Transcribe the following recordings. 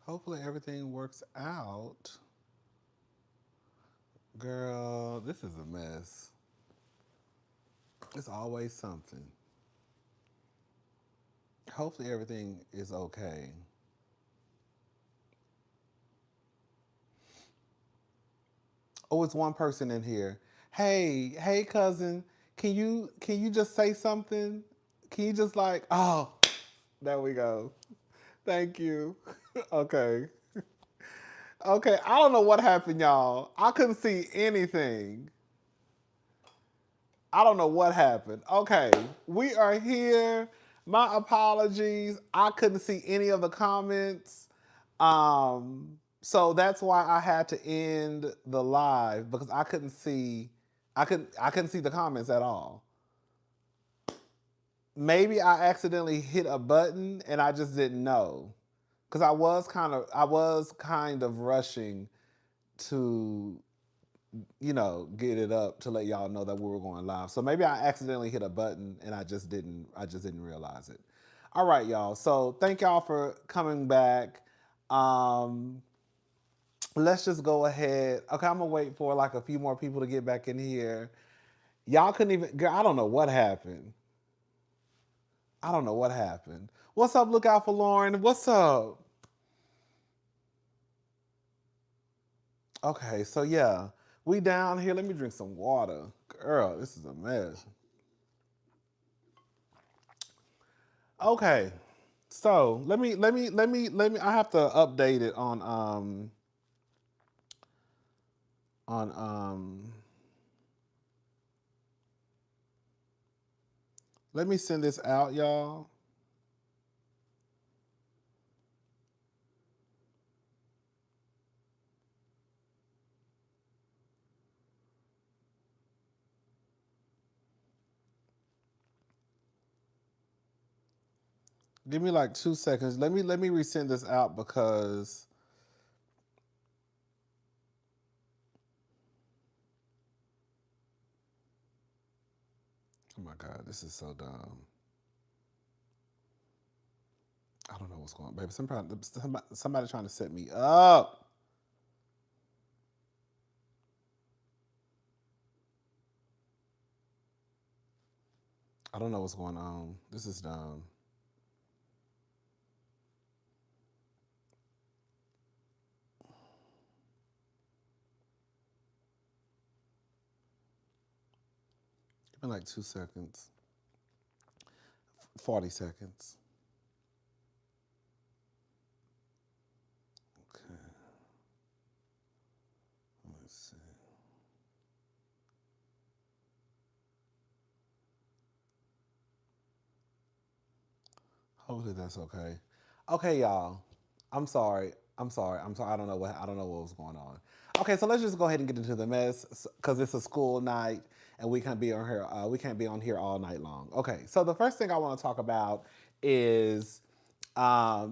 Hopefully everything works out. Girl, this is a mess. It's always something. Hopefully everything is okay. Oh, it's one person in here. Hey, cousin, can you just say something? Can you just like, oh, there we go. Thank you. Okay. Okay, I don't know what happened, y'all. I couldn't see anything. I don't know what happened. Okay, we are here. My apologies. I couldn't see any of the comments. So that's why I had to end the live because I couldn't see the comments at all. Maybe I accidentally hit a button and I just didn't know. Cause I was kind of rushing to get it up to let y'all know that we were going live. So maybe I accidentally hit a button and I just didn't realize it. All right, y'all. So thank y'all for coming back. Um, let's just go ahead. Okay, I'm gonna wait for like a few more people to get back in here. Y'all couldn't even. Girl, I don't know what happened. I don't know what happened. What's up? Look out for Lauren. What's up? Okay, so yeah, we down here. Let me drink some water. Girl, this is a mess. Okay, so let me. I have to update it on. Let me send this out, y'all. Give me like 2 seconds. Let me resend this out because oh my god, this is so dumb. I don't know what's going on, baby. Somebody trying to set me up. I don't know what's going on. This is dumb. Give me like 2 seconds. 40 seconds. Okay. Let's see. Hopefully that's okay. Okay, y'all. I'm sorry. I'm sorry. I'm sorry. I don't know what was going on. Okay, so let's just go ahead and get into the mess because it's a school night and we can't be on here. We can't be on here all night long. Okay, so the first thing I want to talk about is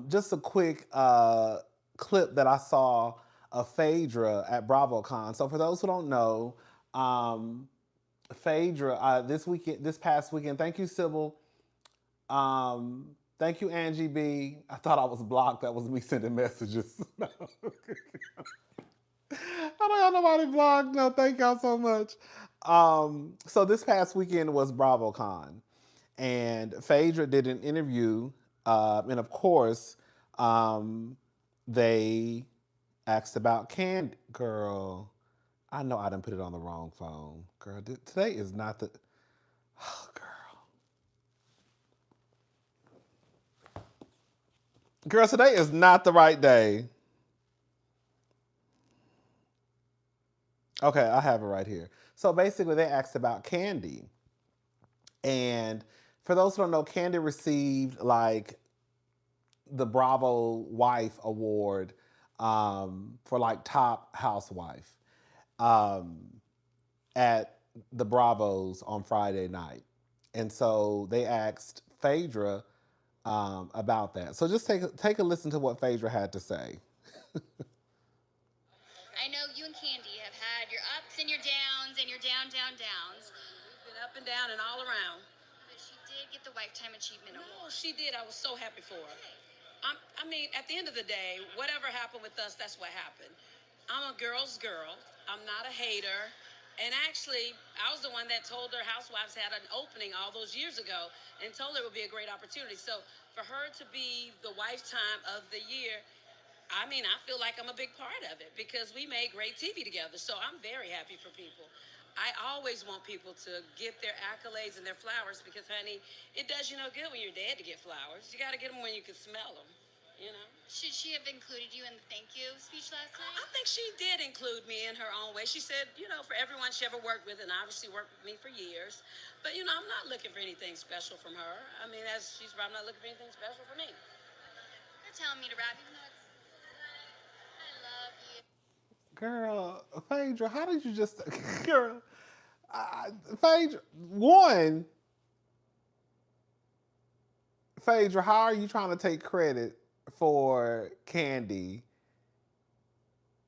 just a quick clip that I saw of Phaedra at BravoCon. So for those who don't know, um, Phaedra this past weekend. Thank you, Sybil. Thank you, Angie B. I thought I was blocked. That was me sending messages. I don't have nobody blocked. No, thank y'all so much. So this past weekend was BravoCon, and Phaedra did an interview, and of course, um, they asked about Candy. Girl, I know I didn't put it on the wrong phone. Girl, today is not the. Oh, girl. Girl, today is not the right day. Okay, I have it right here. So basically, they asked about Kandi. And for those who don't know, Kandi received like the Bravo Wife Award for like top housewife um, at the Bravos on Friday night. And so they asked Phaedra about that. So just take a listen to what Phaedra had to say. I know you and Candy have had your ups and your downs and your downs. We've been up and down and all around. But she did get the Lifetime Achievement Award. No, she did. I was so happy for her. I mean, at the end of the day, whatever happened with us, that's what happened. I'm a girl's girl. I'm not a hater. And actually, I was the one that told her Housewives had an opening all those years ago and told her it would be a great opportunity. So for her to be the Lifetime of the Year, I mean, I feel like I'm a big part of it because we made great TV together. So I'm very happy for people. I always want people to get their accolades and their flowers because, honey, it does you no good when you're dead to get flowers. You got to get them when you can smell them, you know? Should she have included you in the thank you speech last night? I think she did include me in her own way. She said, you know, for everyone she ever worked with, and obviously worked with me for years. But, you know, I'm not looking for anything special from her. I mean, as she's probably not looking for anything special from me. You're telling me to rap, even though I love you. Girl, Phaedra, how did you just... Girl, Phaedra, one, Phaedra, how are you trying to take credit for Kandi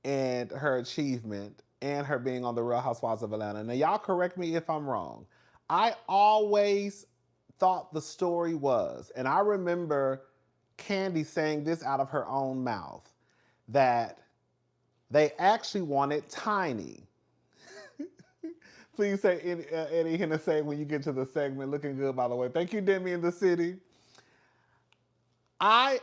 and her achievement and her being on the Real Housewives of Atlanta? Now, y'all correct me if I'm wrong. I always thought the story was, and I remember Kandi saying this out of her own mouth, that they actually wanted Tiny. Please say Eddie Hennessy when you get to the segment. Looking good, by the way. Thank you, Demi in the city. I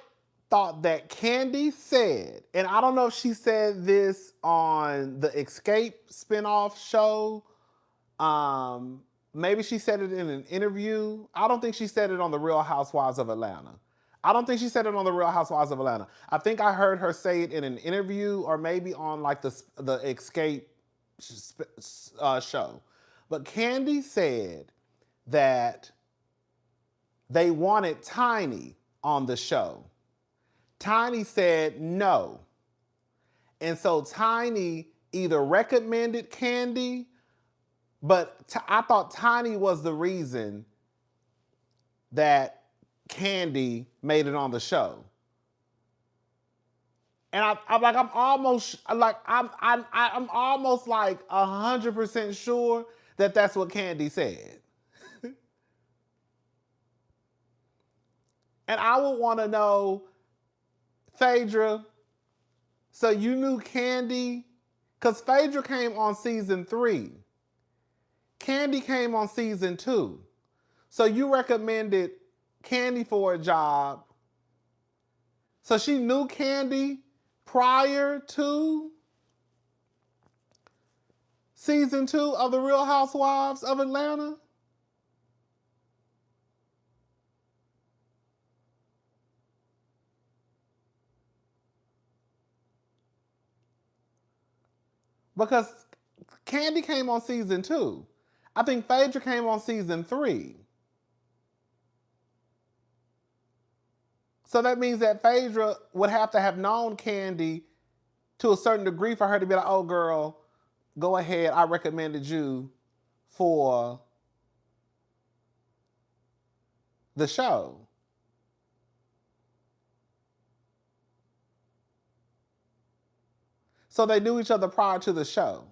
thought that Kandi said, and I don't know if she said this on the Escape spinoff show. Maybe she said it in an interview. I don't think she said it on the Real Housewives of Atlanta. I don't think she said it on the Real Housewives of Atlanta. I think I heard her say it in an interview or maybe on like the Escape show. But Kandi said that they wanted Tiny on the show. Tiny said no. And so Tiny either recommended Kandi, but I thought Tiny was the reason that Kandi made it on the show. And I'm almost like 100% sure that that's what Kandi said. And I would want to know, Phaedra, so you knew Kandi? Because Phaedra came on season 3. Kandi came on season 2. So you recommended Kandi for a job. So she knew Kandi prior to season 2 of The Real Housewives of Atlanta? Because Kandi came on season 2. I think Phaedra came on season 3. So that means that Phaedra would have to have known Kandi to a certain degree for her to be like, oh girl, go ahead, I recommended you for the show. So they knew each other prior to the show.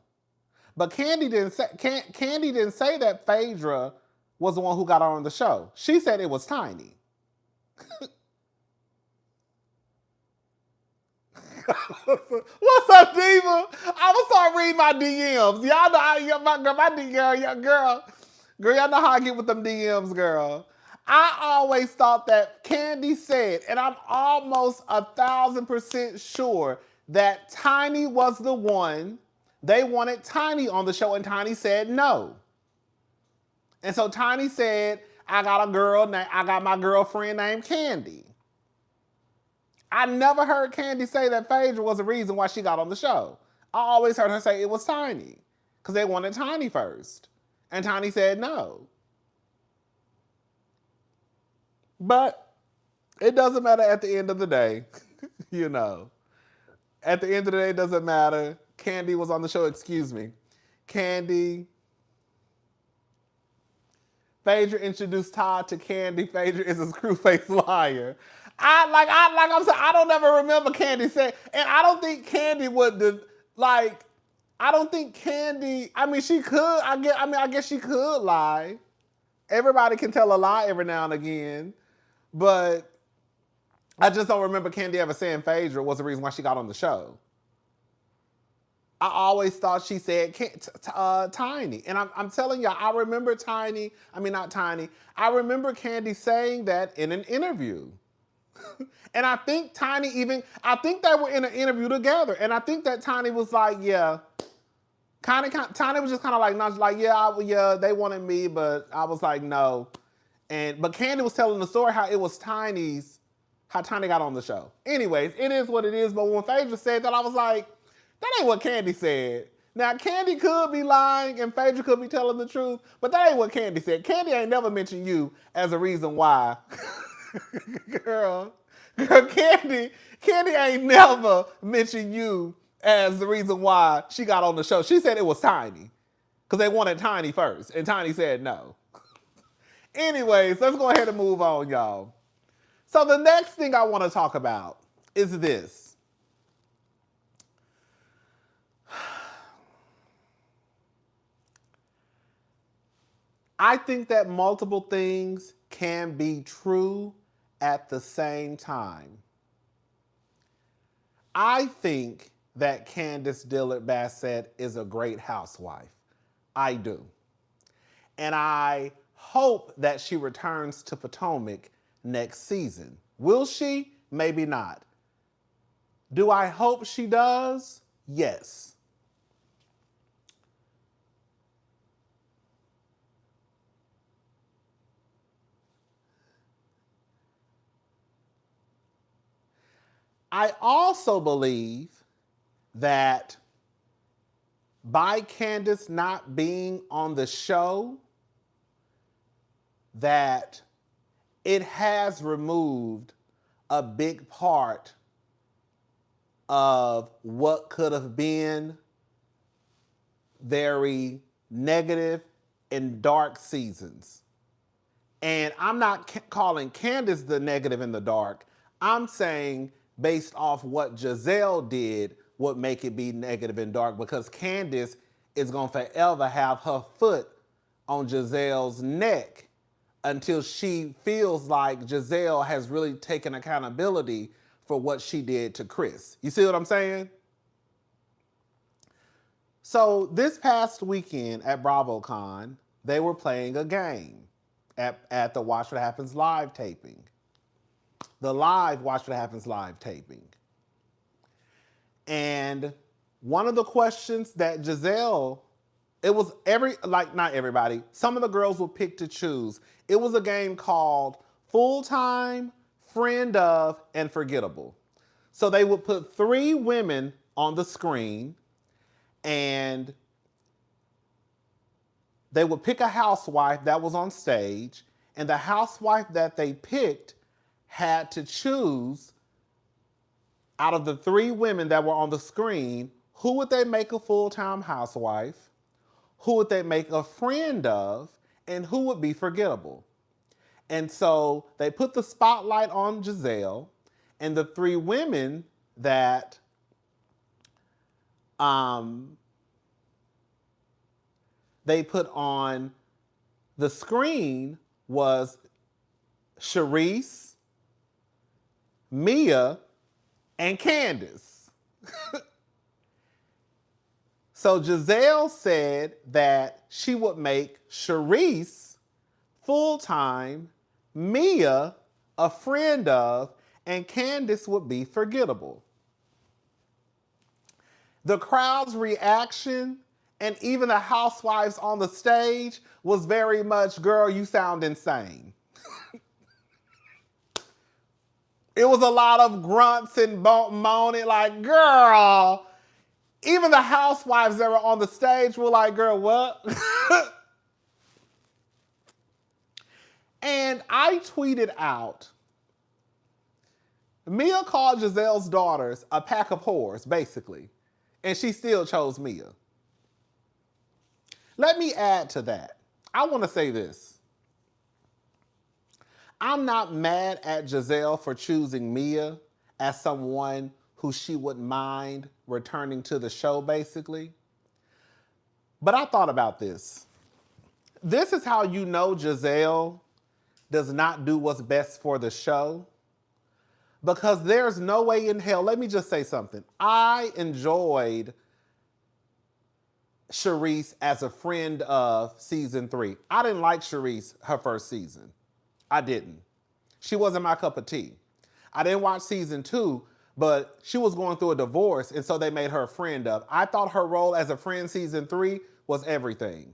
But Kandi didn't say that Phaedra was the one who got on the show. She said it was Tiny. What's up, Diva? I'm gonna start reading my DMs. Y'all know my DM, girl, y'all know how I get with them DMs, girl. I always thought that Kandi said, and I'm almost 1,000% sure that Tiny was the one. They wanted Tiny on the show, and Tiny said no. And so Tiny said, I got my girlfriend named Kandi. I never heard Kandi say that Phaedra was the reason why she got on the show. I always heard her say it was Tiny, because they wanted Tiny first. And Tiny said no. But it doesn't matter at the end of the day. You know. At the end of the day, it doesn't matter. Kandi was on the show, excuse me. Kandi. Phaedra introduced Todd to Kandi. Phaedra is a screw-faced liar. I'm saying, I don't ever remember Kandi saying, and I don't think Kandi would, I don't think Kandi, I mean, she could, I guess she could lie. Everybody can tell a lie every now and again. But I just don't remember Kandi ever saying Phaedra was the reason why she got on the show. I always thought she said Tiny. And I'm telling y'all, I remember Tiny. I mean, not Tiny. I remember Kandi saying that in an interview. And I think Tiny I think they were in an interview together. And I think that Tiny was like, yeah. Tiny was just kind of like, yeah, they wanted me, but I was like, no. But Kandi was telling the story how it was how Tiny got on the show. Anyways, it is what it is. But when Phaedra said that, I was like, that ain't what Kandi said. Now, Kandi could be lying and Phaedra could be telling the truth, but that ain't what Kandi said. Kandi ain't never mentioned you as a reason why. Girl, Kandi ain't never mentioned you as the reason why she got on the show. She said it was Tiny because they wanted Tiny first, and Tiny said no. Anyways, let's go ahead and move on, y'all. So the next thing I want to talk about is this. I think that multiple things can be true at the same time. I think that Candiace DOES'T is a great housewife. I do. And I hope that she returns to Potomac next season. Will she? Maybe not. Do I hope she does? Yes. I also believe that by Candiace not being on the show, that it has removed a big part of what could have been very negative and dark seasons. And I'm not calling Candiace the negative and the dark. I'm saying based off what Gizelle did would make it be negative and dark, because Candiace is going to forever have her foot on Gizelle's neck until she feels like Gizelle has really taken accountability for what she did to Chris. You see what I'm saying? So this past weekend at BravoCon, they were playing a game at the Watch What Happens live taping. The live Watch What Happens live taping. And one of the questions that Gizelle, it was not everybody, some of the girls would pick to choose. It was a game called Full Time, Friend of, and Forgettable. So they would put 3 women on the screen and they would pick a housewife that was on stage, and the housewife that they picked had to choose out of the 3 women that were on the screen, who would they make a full-time housewife, who would they make a friend of, and who would be forgettable. And so they put the spotlight on Gizelle, and the 3 women that they put on the screen was Charisse, Mia, and Candiace. So Gizelle said that she would make Charisse full-time, Mia a friend of, and Candiace would be forgettable. The crowd's reaction and even the housewives on the stage was very much, girl, you sound insane. It was a lot of grunts and moaning, like, girl. Even the housewives that were on the stage were like, girl, what? And I tweeted out, Mia called Gizelle's daughters a pack of whores, basically. And she still chose Mia. Let me add to that. I want to say this. I'm not mad at Gizelle for choosing Mia as someone who she wouldn't mind returning to the show, basically. But I thought about this. This is how you know Gizelle does not do what's best for the show. Because there's no way in hell, let me just say something. I enjoyed Charisse as a friend of season 3. I didn't like Charisse her first season. I didn't. She wasn't my cup of tea. I didn't watch season 2, but she was going through a divorce, and so they made her a friend of. I thought her role as a friend season 3 was everything.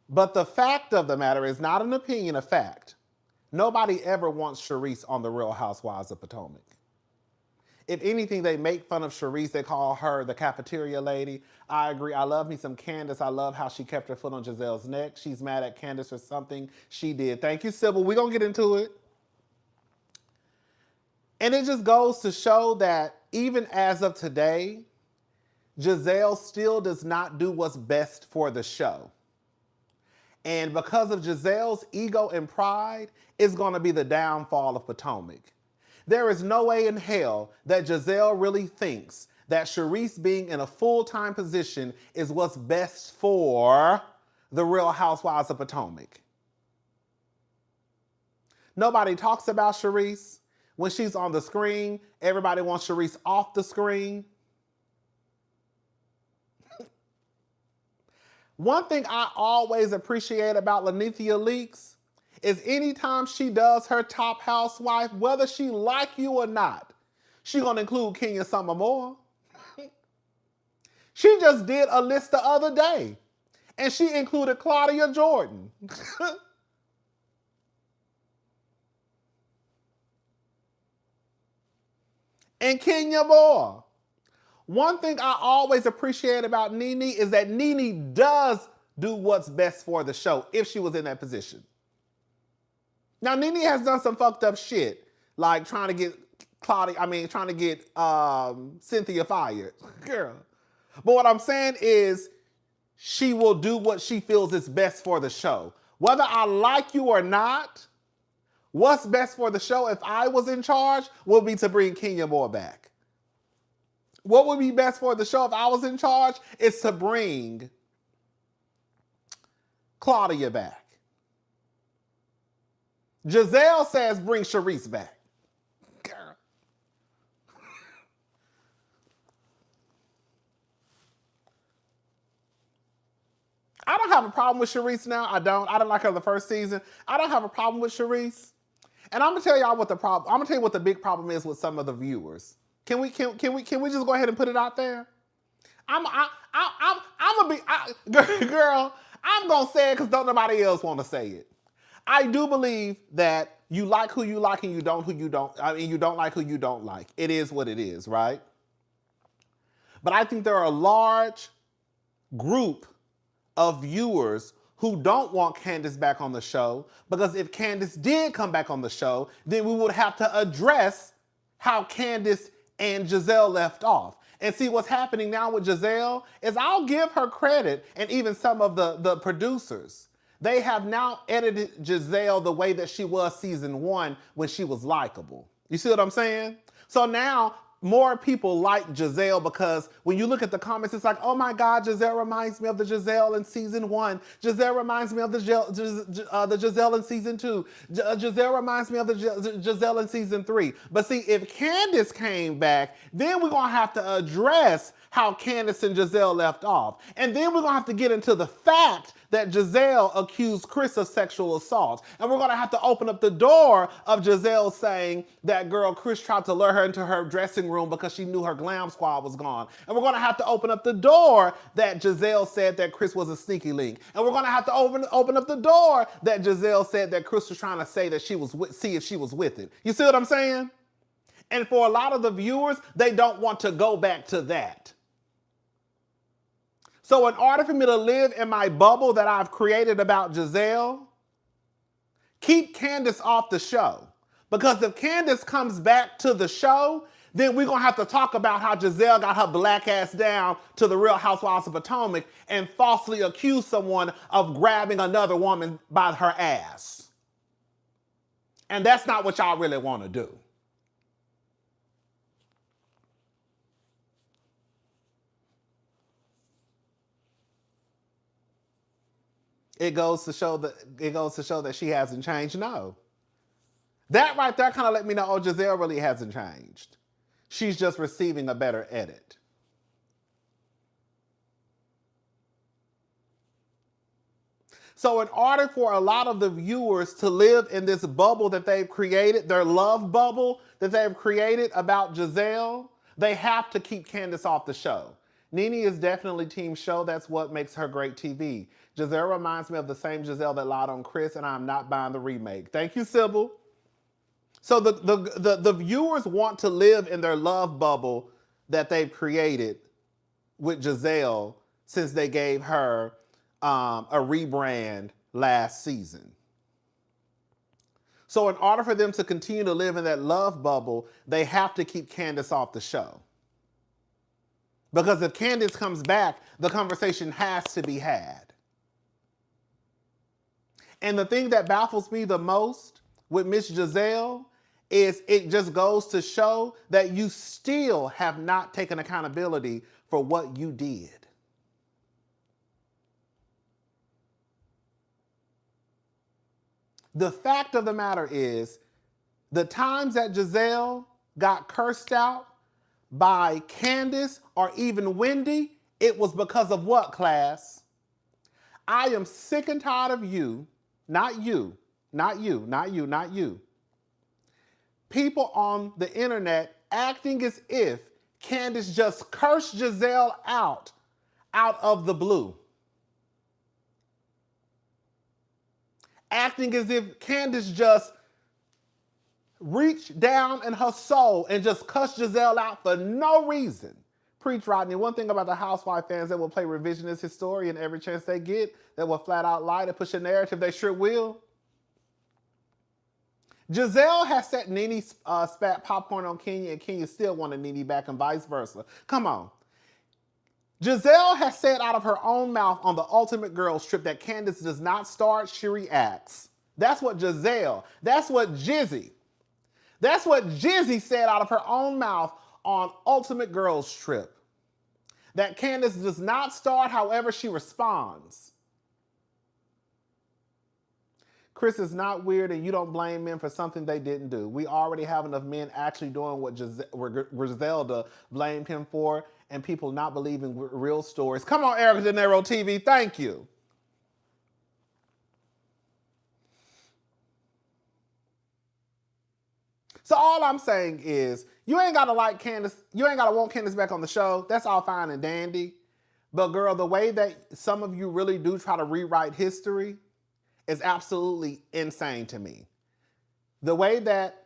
But the fact of the matter is not an opinion, a fact. Nobody ever wants Charisse on the Real Housewives of Potomac. If anything, they make fun of Charisse. They call her the cafeteria lady. I agree. I love me some Candiace. I love how she kept her foot on Gizelle's neck. She's mad at Candiace for something she did. Thank you, Sybil. We're going to get into it. And it just goes to show that even as of today, Gizelle still does not do what's best for the show. And because of Gizelle's ego and pride, it's going to be the downfall of Potomac. There is no way in hell that Gizelle really thinks that Charisse being in a full-time position is what's best for the Real Housewives of Potomac. Nobody talks about Charisse. When she's on the screen, everybody wants Charisse off the screen. One thing I always appreciate about Lanithia Leaks is anytime she does her top housewife, whether she like you or not, she gonna include Kenya Summer Moore. She just did a list the other day, and she included Claudia Jordan. And Kenya Moore. One thing I always appreciate about Nene is that Nene does do what's best for the show if she was in that position. Now, Nene has done some fucked up shit, like trying to get Cynthia fired. Girl. But what I'm saying is she will do what she feels is best for the show. Whether I like you or not, what's best for the show if I was in charge would be to bring Kenya Moore back. What would be best for the show if I was in charge is to bring Claudia back. Gizelle says bring Charisse back. Girl. I don't have a problem with Charisse now. I didn't like her the first season. I don't have a problem with Charisse. And I'm gonna tell y'all what the problem. I'm gonna tell you what the big problem is with some of the viewers. Can we just go ahead and put it out there? I'm gonna say it because don't nobody else want to say it. I do believe that you like who you like and you don't you don't like who you don't like. It is what it is, right? But I think there are a large group of viewers who don't want Candiace back on the show, because if Candiace did come back on the show, then we would have to address how Candiace and Gizelle left off. And see, what's happening now with Gizelle is, I'll give her credit, and even some of the producers, they have now edited Gizelle the way that she was season 1 when she was likable. You see what I'm saying? So now more people like Gizelle, because when you look at the comments, it's like, oh my God, Gizelle reminds me of the Gizelle in season 1. Gizelle reminds me of the Gizelle in season 2. Gizelle reminds me of the Gizelle in season 3. But see, if Candiace came back, then we're going to have to address how Candiace and Gizelle left off. And then we're going to have to get into the fact that Gizelle accused Chris of sexual assault. And we're going to have to open up the door of Gizelle saying that girl Chris tried to lure her into her dressing room because she knew her glam squad was gone. And we're going to have to open up the door that Gizelle said that Chris was a sneaky link. And we're going to have to open up the door that Gizelle said that Chris was trying to say that see if she was with it. You see what I'm saying? And for a lot of the viewers, they don't want to go back to that. So in order for me to live in my bubble that I've created about Gizelle, keep Candiace off the show. Because if Candiace comes back to the show, then we're going to have to talk about how Gizelle got her black ass down to the Real Housewives of Potomac and falsely accused someone of grabbing another woman by her ass. And that's not what y'all really want to do. It goes to show that she hasn't changed. No. That right there kind of let me know, oh, Gizelle really hasn't changed. She's just receiving a better edit. So in order for a lot of the viewers to live in this bubble that they've created, their love bubble that they've created about Gizelle, they have to keep Candiace off the show. Nene is definitely team show. That's what makes her great TV. Gizelle reminds me of the same Gizelle that lied on Chris, and I'm not buying the remake. Thank you, Sybil. So the viewers want to live in their love bubble that they've created with Gizelle since they gave her a rebrand last season. So in order for them to continue to live in that love bubble, they have to keep Candiace off the show. Because if Candiace comes back, the conversation has to be had. And the thing that baffles me the most with Miss Gizelle is it just goes to show that you still have not taken accountability for what you did. The fact of the matter is, the times that Gizelle got cursed out by Candiace or even Wendy, it was because of what, class? I am sick and tired of you, not you, not you, not you, not you. People on the internet acting as if Candiace just cursed Gizelle out of the blue. Acting as if Candiace just reached down in her soul and just cussed Gizelle out for no reason. Preach, Rodney. One thing about the Housewife fans that will play revisionist historian every chance they get, that will flat out lie to push a narrative, they sure will. Gizelle has set Nene spat popcorn on Kenya, and Kenya still wanted Nene back and vice versa. Come on. Gizelle has said out of her own mouth on the Ultimate Girls trip that Candiace does not start, she reacts. That's what Gizelle, that's what Jizzy said out of her own mouth on Ultimate Girls trip. That Candiace does not start, however she responds. Chris is not weird, and you don't blame men for something they didn't do. We already have enough men actually doing what Gizelle blamed him for, and people not believing real stories. Come on, Erica De Niro TV, thank you. So all I'm saying is, you ain't gotta like Candiace, you ain't gotta want Candiace back on the show. That's all fine and dandy. But girl, the way that some of you really do try to rewrite history is absolutely insane to me. The way that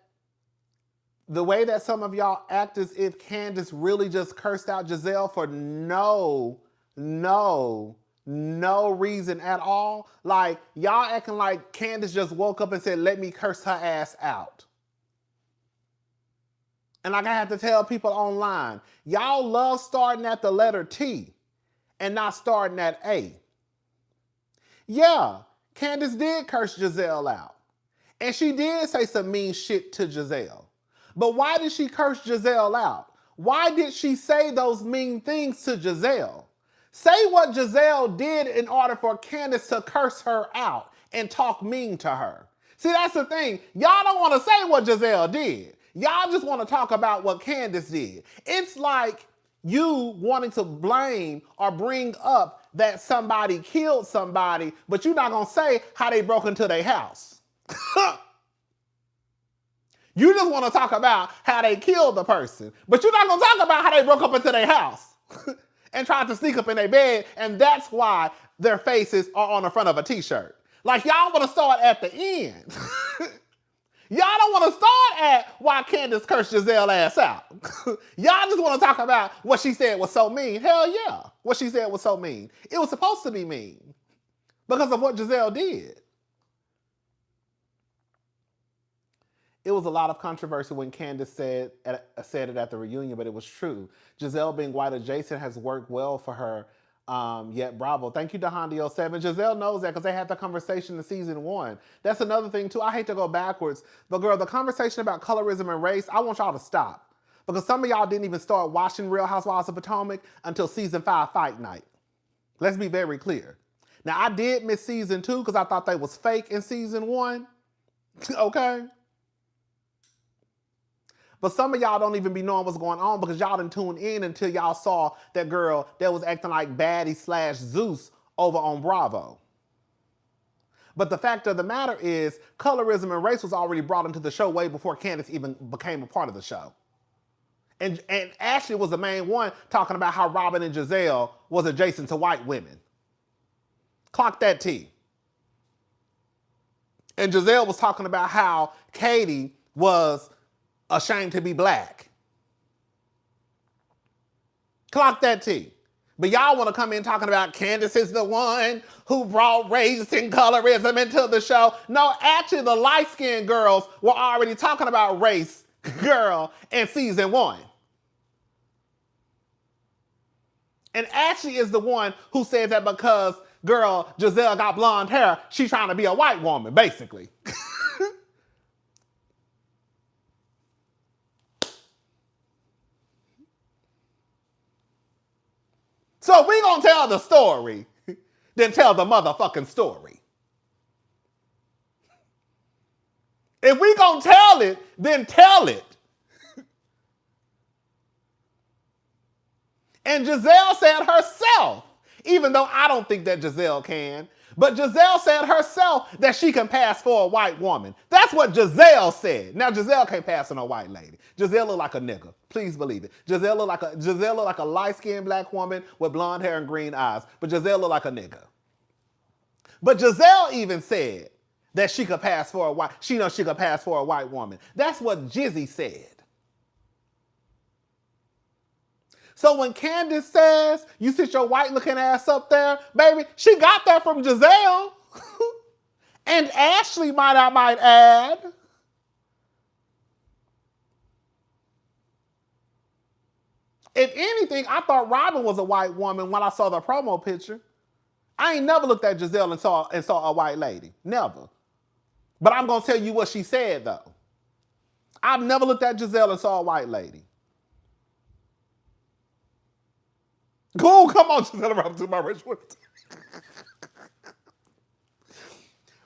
some of y'all act as if Candiace really just cursed out Gizelle for no reason at all. Like, y'all acting like Candiace just woke up and said, let me curse her ass out. And like I have to tell people online, y'all love starting at the letter T and not starting at A. Yeah, Candiace did curse Gizelle out. And she did say some mean shit to Gizelle. But why did she curse Gizelle out? Why did she say those mean things to Gizelle? Say what Gizelle did in order for Candiace to curse her out and talk mean to her. See, that's the thing. Y'all don't want to say what Gizelle did. Y'all just want to talk about what Candiace did. It's like you wanting to blame or bring up that somebody killed somebody, but you're not going to say how they broke into their house. You just want to talk about how they killed the person, but you're not going to talk about how they broke up into their house and tried to sneak up in their bed, and that's why their faces are on the front of a t-shirt. Like, y'all want to start at the end. Y'all don't want to start at why Candiace cursed Gizelle ass out. Y'all just want to talk about what she said was so mean. Hell yeah, what she said was so mean. It was supposed to be mean because of what Gizelle did. It was a lot of controversy when Candiace said it at the reunion, but it was true. Gizelle being white adjacent has worked well for her. Yet bravo. Thank you, Dehandio7. Gizelle knows that because they had the conversation in season 1. That's another thing too. I hate to go backwards, but girl, the conversation about colorism and race, I want y'all to stop. Because some of y'all didn't even start watching Real Housewives of Potomac until season 5 fight night. Let's be very clear. Now, I did miss season 2 because I thought they was fake in season 1. Okay? But some of y'all don't even be knowing what's going on because y'all didn't tune in until y'all saw that girl that was acting like baddie / Zeus over on Bravo. But the fact of the matter is, colorism and race was already brought into the show way before Candiace even became a part of the show. And Ashley was the main one talking about how Robin and Gizelle was adjacent to white women. Clock that T. And Gizelle was talking about how Katie was ashamed to be black. Clock that T. But y'all want to come in talking about Candiace is the one who brought race and colorism into the show. No, actually the light-skinned girls were already talking about race, girl, in season 1. And Ashley is the one who said that because, girl, Gizelle got blonde hair, she's trying to be a white woman, basically. So if we gonna tell the story, then tell the motherfucking story. If we gonna tell it, then tell it. And Gizelle said herself, even though I don't think that Gizelle can, but Gizelle said herself that she can pass for a white woman. That's what Gizelle said. Now Gizelle can't pass for no white lady. Gizelle look like a nigga. Please believe it. Gizelle look like a light-skinned black woman with blonde hair and green eyes. But Gizelle look like a nigga. But Gizelle even said that she could pass for a white. She knows she could pass for a white woman. That's what Jizzy said. So when Candiace says, you sit your white-looking ass up there, baby, she got that from Gizelle. And Ashley, I might add. If anything, I thought Robin was a white woman when I saw the promo picture. I ain't never looked at Gizelle and saw a white lady. Never. But I'm going to tell you what she said, though. I've never looked at Gizelle and saw a white lady. Cool, come on, Giselle, around to my rich women.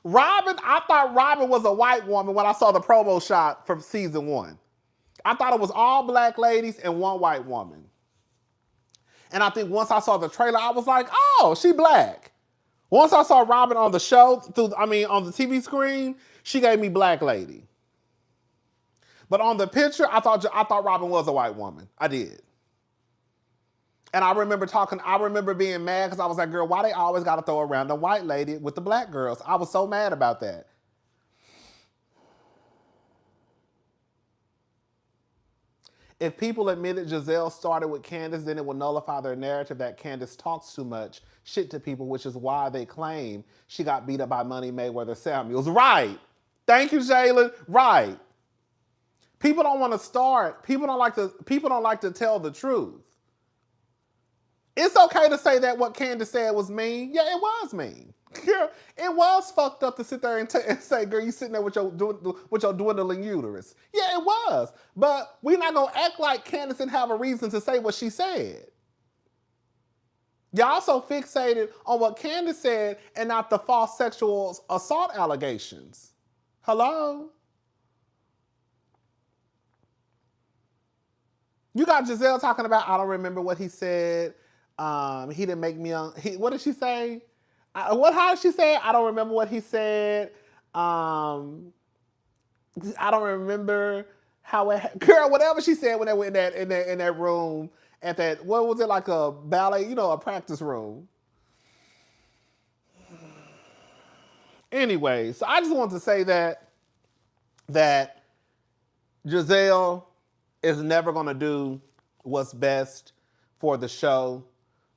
Robin, I thought Robin was a white woman when I saw the promo shot from season 1. I thought it was all black ladies and one white woman. And I think once I saw the trailer, I was like, oh, she black. Once I saw Robin on the show, on the TV screen, she gave me black lady. But on the picture, I thought Robin was a white woman. I did. And I remember being mad because I was like, girl, why they always got to throw around the white lady with the black girls? I was so mad about that. If people admitted Gizelle started with Candiace, then it would nullify their narrative that Candiace talks too much shit to people, which is why they claim she got beat up by Money Mayweather Samuels. Right. Thank you, Jalen. Right. People don't want to start. People don't like to tell the truth. It's okay to say that what Candiace said was mean. Yeah, it was mean. Girl, it was fucked up to sit there and say, girl, you sitting there with your dwindling uterus. Yeah, it was. But we're not going to act like Candiace didn't have a reason to say what she said. Y'all so fixated on what Candiace said and not the false sexual assault allegations. Hello? You got Gizelle talking about, I don't remember what he said. He didn't make me what did she say? How did she say? I don't remember what he said. I don't remember how it. Girl, whatever she said when they were in that room at that. What was it, like a ballet? A practice room. Anyway, so I just wanted to say that Gizelle is never gonna do what's best for the show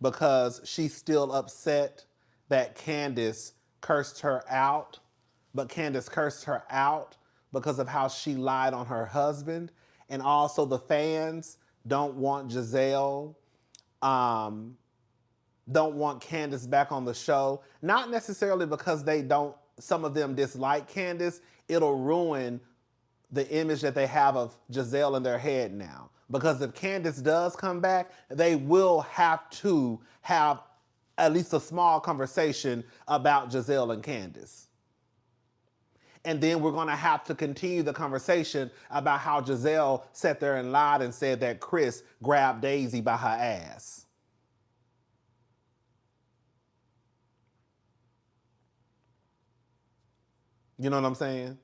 because she's still upset that Candiace cursed her out, but Candiace cursed her out because of how she lied on her husband. And also the fans don't want Gizelle, don't want Candiace back on the show. Not necessarily because some of them dislike Candiace. It'll ruin the image that they have of Gizelle in their head now. Because if Candiace does come back, they will have to have at least a small conversation about Gizelle and Candiace. And then we're going to have to continue the conversation about how Gizelle sat there and lied and said that Chris grabbed Daisy by her ass. You know what I'm saying?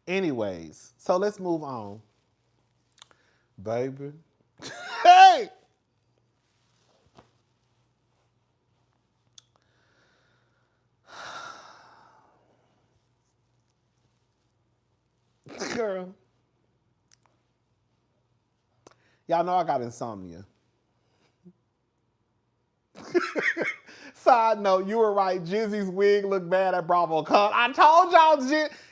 Anyways, so let's move on. Baby. Hey! Girl. Y'all know I got insomnia. Side note, you were right. Jizzy's wig looked bad at BravoCon. I told y'all,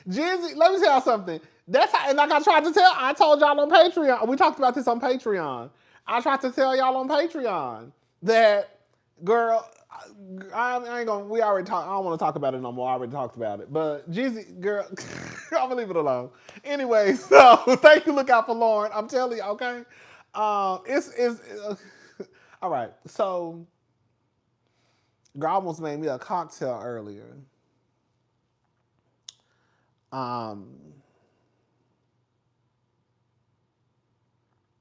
Jizzy, let me tell y'all something. That's how, and like I told y'all on Patreon. We talked about this on Patreon. I tried to tell y'all on Patreon that, girl, I ain't gonna, we already talked, I don't wanna talk about it no more. I already talked about it. But Jizzy, girl, I'm gonna leave it alone. Anyway, so thank you, look out for Lauren. I'm telling you, okay? All right, so, girl almost made me a cocktail earlier. I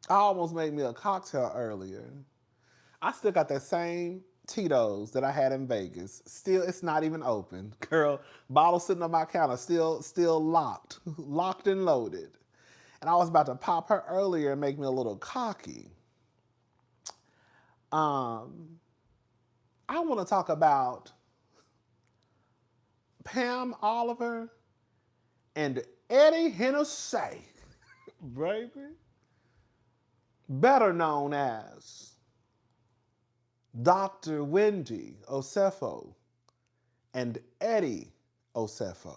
almost made me a cocktail earlier. I still got that same Tito's that I had in Vegas. Still, it's not even open. Girl, bottle sitting on my counter, still locked. Locked and loaded. And I was about to pop her earlier and make me a little cocky. I want to talk about Pam Oliver and Eddie Hennessy, baby. Better known as Dr. Wendy DOES'T and Eddie DOES'T.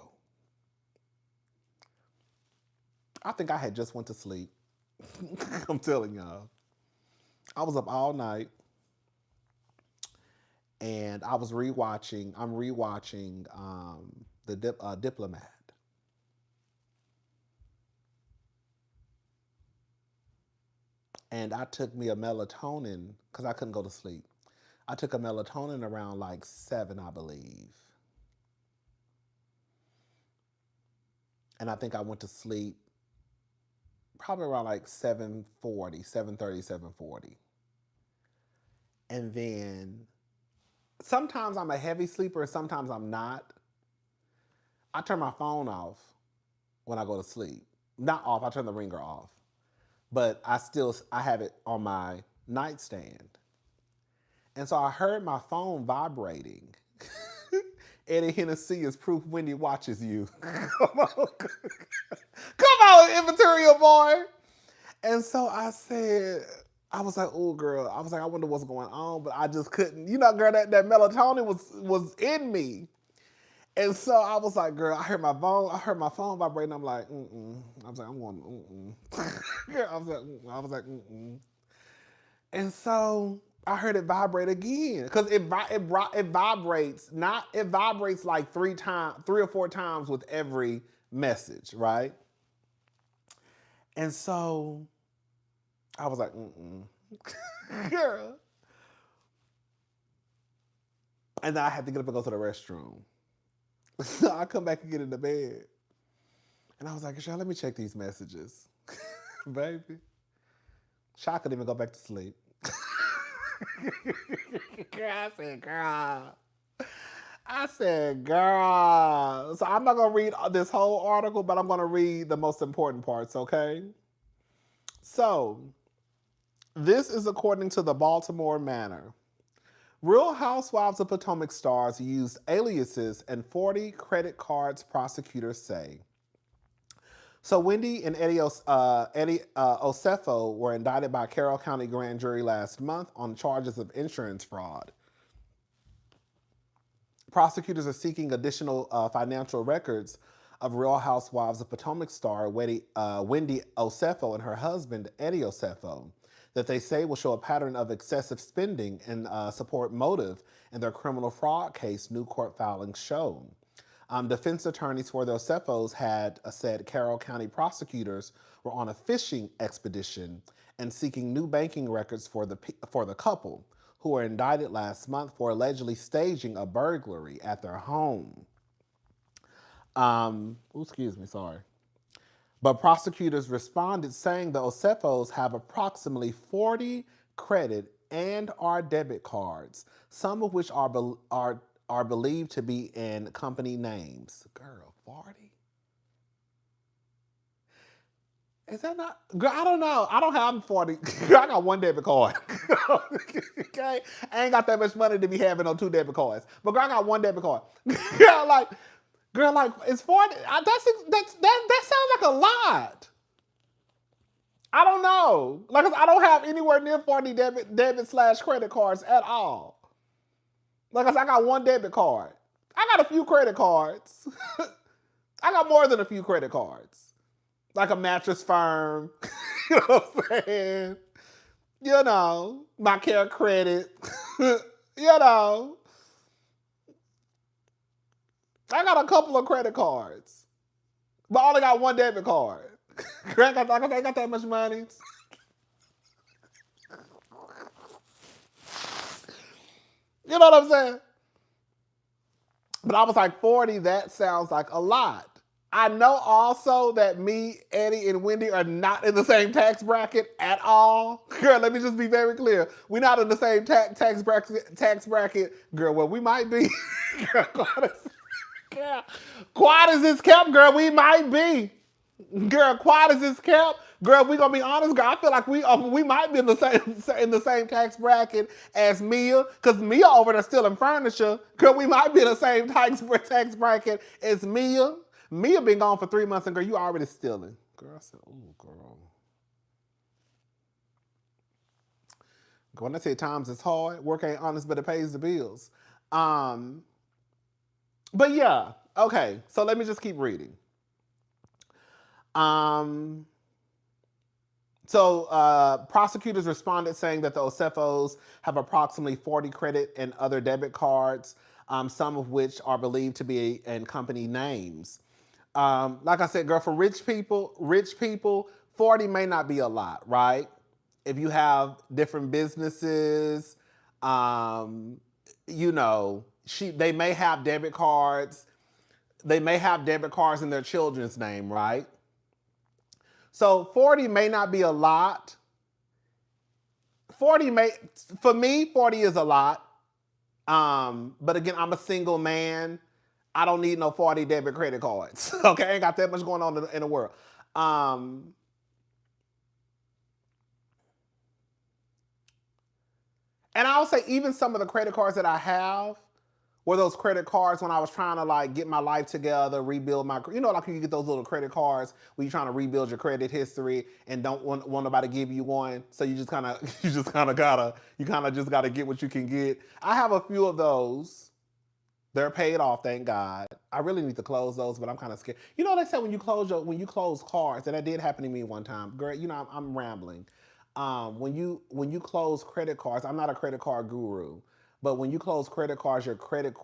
I think I had just went to sleep. I'm telling y'all. I was up all night and I was rewatching, The Diplomat. And I took me a melatonin because I couldn't go to sleep. I took a melatonin around like 7, I believe. And I think I went to sleep probably around like 7:40, 7:30, 7:40. And then sometimes I'm a heavy sleeper, sometimes I'm not. I turn my phone off when I go to sleep. Not off, I turn the ringer off. But I have it on my nightstand. And so I heard my phone vibrating. Eddie Hennessy is proof Wendy watches you. Come on. Come on, immaterial boy. And so I said, I was like, oh girl. I was like, I wonder what's going on, but I just couldn't. You know, girl, that melatonin was in me. And so I was like, girl, I heard my phone vibrating. I'm like, I was like, I'm going, Girl, I was like, And so I heard it vibrate again because it vibrates. It vibrates like 3 or 4 times with every message, right? And so I was like, girl. And then I had to get up and go to the restroom. So I come back and get into bed. And I was like, Michelle, let me check these messages. Baby. Sha couldn't even go back to sleep. Girl, I said, girl. So I'm not going to read this whole article, but I'm going to read the most important parts, okay? So, this is according to the Baltimore Manor. Real Housewives of Potomac stars used aliases and 40 credit cards, prosecutors say. So Wendy and Eddie DOES'T were indicted by Carroll County Grand Jury last month on charges of insurance fraud. Prosecutors are seeking additional financial records of Real Housewives of Potomac star Wendy DOES'T and her husband Eddie DOES'T that they say will show a pattern of excessive spending and support motive in their criminal fraud case, new court filings show. Defense attorneys for the DOES'Ts had said Carroll County prosecutors were on a fishing expedition and seeking new banking records for the couple, who were indicted last month for allegedly staging a burglary at their home. Excuse me, sorry. But prosecutors responded saying the Osefos have approximately 40 credit and or debit cards, some of which are believed to be in company names. Girl, 40? Is that not? Girl, I don't know. I don't have 40. Girl, I got one debit card. Okay? I ain't got that much money to be having on 2 debit cards. But girl, I got one debit card. Girl, like, it's 40. That sounds like a lot. I don't know. Like, I don't have anywhere near 40 debit/credit cards at all. Like I said, I got one debit card. I got a few credit cards. I got more than a few credit cards. Like a Mattress Firm. You know what I'm saying? You know, my Care Credit. You know. I got a couple of credit cards. But I only got one debit card. I ain't got that much money. You know what I'm saying? But I was like, 40, that sounds like a lot. I know also that me, Eddie, and Wendy are not in the same tax bracket at all. Girl, let me just be very clear. We're not in the same tax bracket. Girl, well, we might be. Girl, quiet as this kept, girl, we might be. Girl, quiet as this kept. Girl, we gonna be honest, girl. I feel like we might be in the same tax bracket as Mia, cause Mia over there stealing furniture. Girl, we might be in the same tax bracket as Mia. Mia been gone for 3 months, and girl, you already stealing. Girl, I said, oh, girl. Girl, when I say times is hard, work ain't honest, but it pays the bills. But yeah, okay. So let me just keep reading. Prosecutors responded saying that the Osefos have approximately 40 credit and other debit cards, some of which are believed to be in company names. Like I said, girl, for rich people, 40 may not be a lot, right? If you have different businesses, you know, they may have debit cards. They may have debit cards in their children's name, right? So 40 may not be a lot. For me, 40 is a lot. But again, I'm a single man. I don't need no 40 debit credit cards. Okay, I ain't got that much going on in the world. And I'll say even some of the credit cards that I have were those credit cards when I was trying to like get my life together, rebuild my, you know, like you get those little credit cards when you're trying to rebuild your credit history and don't want nobody to give you one. So you just kind of just gotta get what you can get. I have a few of those. They're paid off, thank God. I really need to close those, but I'm kind of scared. You know, they say when you close cards, and that did happen to me one time. Girl, you know, I'm rambling. When you close credit cards, I'm not a credit card guru, but when you close credit cards, your credit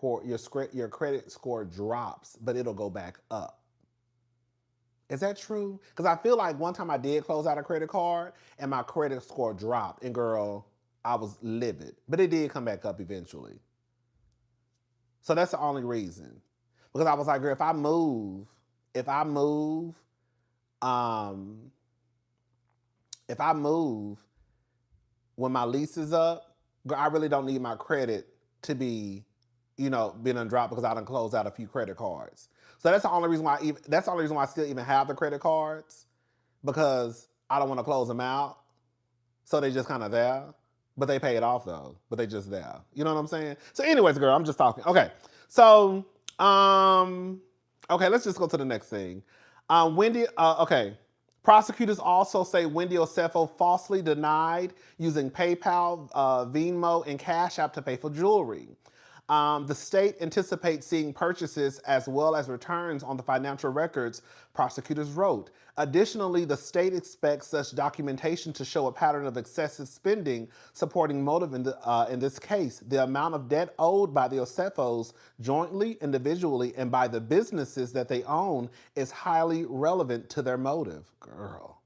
score drops, but it'll go back up. Is that true? Because I feel like one time I did close out a credit card and my credit score dropped, and girl, I was livid, but it did come back up eventually. So that's the only reason. Because I was like, girl, if I move, when my lease is up, girl, I really don't need my credit to be, you know, being undropped because I done closed out a few credit cards. So that's the only reason why I still even have the credit cards, because I don't want to close them out. So they just kind of there. But they pay it off though. But they just there. You know what I'm saying? So anyways, girl, I'm just talking. Okay. So, okay, let's just go to the next thing. Okay. Prosecutors also say Wendy Osefo falsely denied using PayPal, Venmo, and Cash App to pay for jewelry. The state anticipates seeing purchases as well as returns on the financial records, prosecutors wrote. Additionally, the state expects such documentation to show a pattern of excessive spending, supporting motive in this case. The amount of debt owed by the Osefos jointly, individually, and by the businesses that they own is highly relevant to their motive. Girl.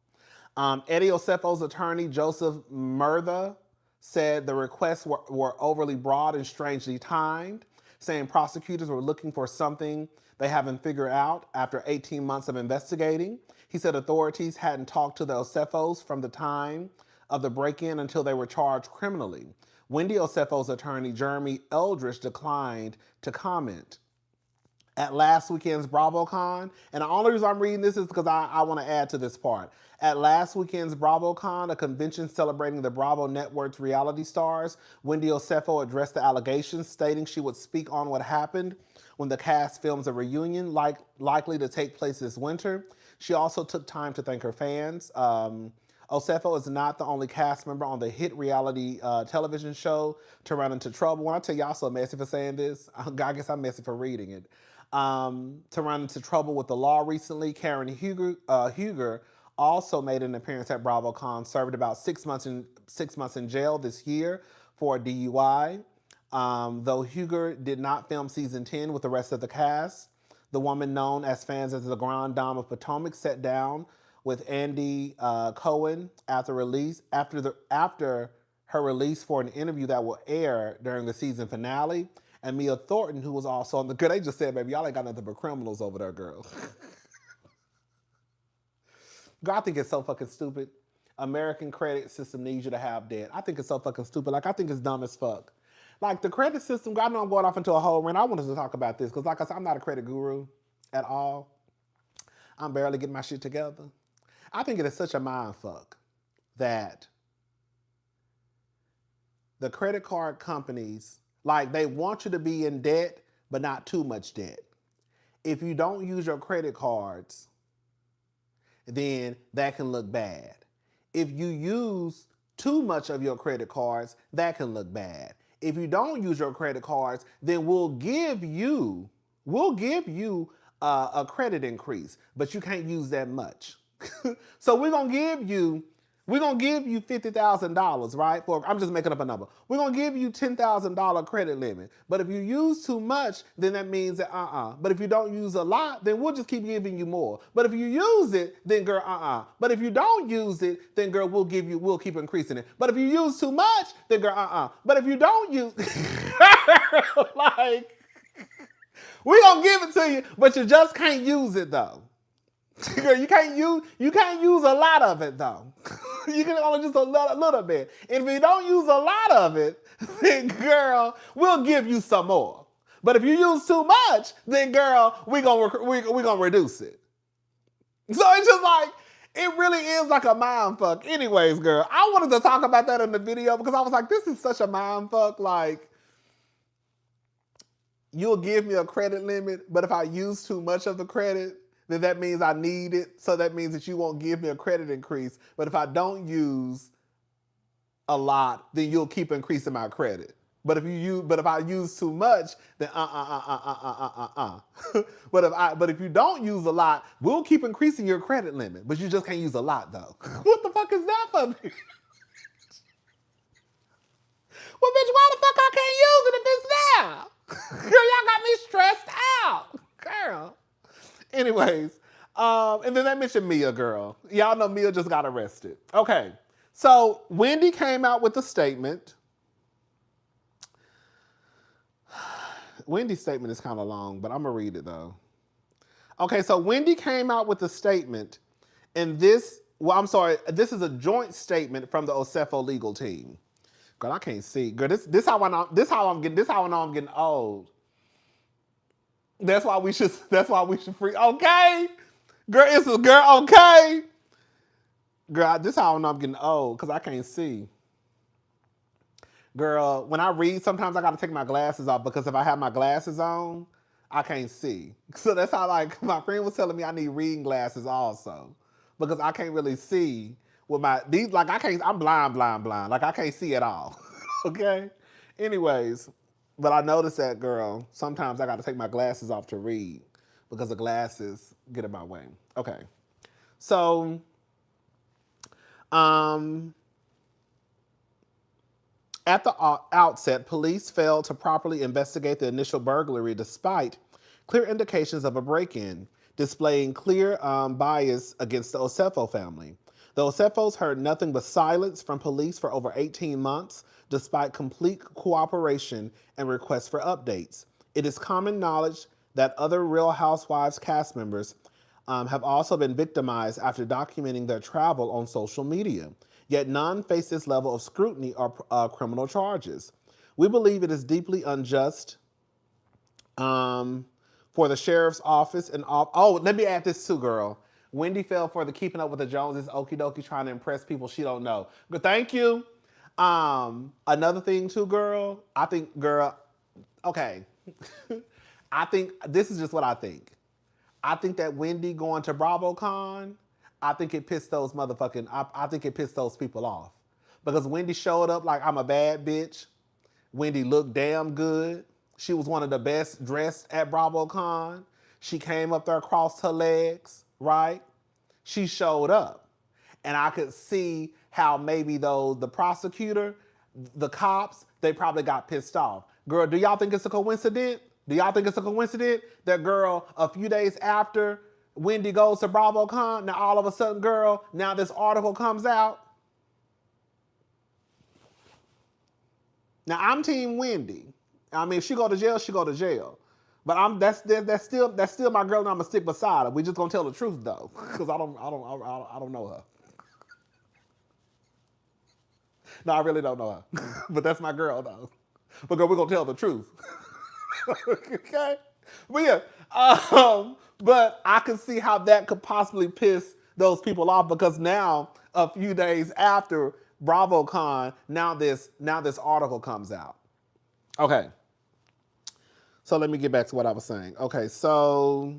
Eddie Osefo's attorney, Joseph Murtha, said the requests were overly broad and strangely timed. saying prosecutors were looking for something they haven't figured out after 18 months of investigating. He said authorities hadn't talked to the Osefos from the time of the break-in until they were charged criminally. Wendy Osefo's attorney, Jeremy Eldridge, declined to comment. At last weekend's BravoCon, and the only reason I'm reading this is because I want to add to this part. At last weekend's BravoCon, a convention celebrating the Bravo Network's reality stars, Wendy Osefo addressed the allegations, stating she would speak on what happened when the cast films a reunion likely to take place this winter. She also took time to thank her fans. Osefo is not the only cast member on the hit reality television show To Run Into Trouble. When I tell y'all so messy for saying this, I guess I'm messy for reading it. To Run Into Trouble with the Law recently, Karen Huger also made an appearance at BravoCon, served about 6 months in jail this year for a DUI. Though Huger did not film season 10 with the rest of the cast, the woman known as fans as the Grand Dame of Potomac sat down with Andy Cohen after her release for an interview that will air during the season finale. And Mia Thornton, who was also on the... Girl, they just said, baby, y'all ain't got nothing but criminals over there, girl. Girl, I think it's so fucking stupid. American credit system needs you to have debt. I think it's so fucking stupid. Like, I think it's dumb as fuck. Like, the credit system... I know I'm going off into a whole rant. I wanted to talk about this because, like I said, I'm not a credit guru at all. I'm barely getting my shit together. I think it is such a mind fuck that the credit card companies, like, they want you to be in debt, but not too much debt. If you don't use your credit cards, then that can look bad. If you use too much of your credit cards, that can look bad. If you don't use your credit cards, then we'll give you a credit increase, but you can't use that much. So we're gonna give you $50,000, right? I'm just making up a number. We're gonna give you $10,000 credit limit. But if you use too much, then that means that But if you don't use a lot, then we'll just keep giving you more. But if you use it, then girl, But if you don't use it, then girl, we'll keep increasing it. But if you use too much, then girl, But if you don't use like, we gonna give it to you, but you just can't use it though. Girl, you can't use a lot of it though. You can only just a little bit. And if you don't use a lot of it, then girl, we'll give you some more. But if you use too much, then girl, we gonna reduce it. So it's just like, it really is like a mind fuck. Anyways, girl, I wanted to talk about that in the video because I was like, this is such a mind fuck. Like, you'll give me a credit limit, but if I use too much of the credit, then that means I need it. So that means that you won't give me a credit increase. But if I don't use a lot, then you'll keep increasing my credit. But if I use too much, then But if you don't use a lot, we'll keep increasing your credit limit. But you just can't use a lot though. What the fuck is that for me? Well, bitch, why the fuck I can't use it if it's there? Girl, y'all got me stressed out. Girl. Anyways, and then they mentioned Mia, girl. Y'all know Mia just got arrested. Okay, so Wendy came out with a statement. Wendy's statement is kind of long, but I'm going to read it, though. Okay, so Wendy came out with a statement, and this is a joint statement from the Osefo legal team. Girl, I can't see. Girl, this how I know I'm getting old. That's why we should free. Okay, girl. Okay, girl. This how I know I'm getting old because I can't see. Girl, when I read, sometimes I gotta take my glasses off because if I have my glasses on, I can't see. So that's how, like, my friend was telling me I need reading glasses also because I can't really see with I'm blind. Like, I can't see at all. Okay. Anyways. But I noticed that, girl, sometimes I got to take my glasses off to read because the glasses get in my way. Okay. So, at the outset, police failed to properly investigate the initial burglary despite clear indications of a break-in, displaying clear bias against the Osefo family. The Osefos heard nothing but silence from police for over 18 months, despite complete cooperation and requests for updates. It is common knowledge that other Real Housewives cast members have also been victimized after documenting their travel on social media. Yet none face this level of scrutiny or criminal charges. We believe it is deeply unjust for the sheriff's office and let me add this too, girl. Wendy fell for the keeping up with the Joneses, okie dokie, trying to impress people she don't know. But thank you. Another thing too, girl. I think, girl, okay. I think this is just what I think. I think that Wendy going to BravoCon, I think it pissed those I think it pissed those people off. Because Wendy showed up like I'm a bad bitch. Wendy looked damn good. She was one of the best dressed at BravoCon. She came up there, crossed her legs, right? She showed up. And I could see how maybe though the prosecutor, the cops, they probably got pissed off. Girl, do y'all think it's a coincidence? Do y'all think it's a coincidence that, girl, a few days after Wendy goes to BravoCon, now all of a sudden, girl, now this article comes out? Now I'm Team Wendy. I mean, if she go to jail, she go to jail. But that's still my girl, and I'm gonna stick beside her. We just gonna tell the truth though, because I don't know her. No, I really don't know her. But that's my girl though. But girl, we're gonna tell the truth. Okay? But yeah. But I can see how that could possibly piss those people off, because now, a few days after BravoCon, now this article comes out. Okay. So let me get back to what I was saying. Okay, so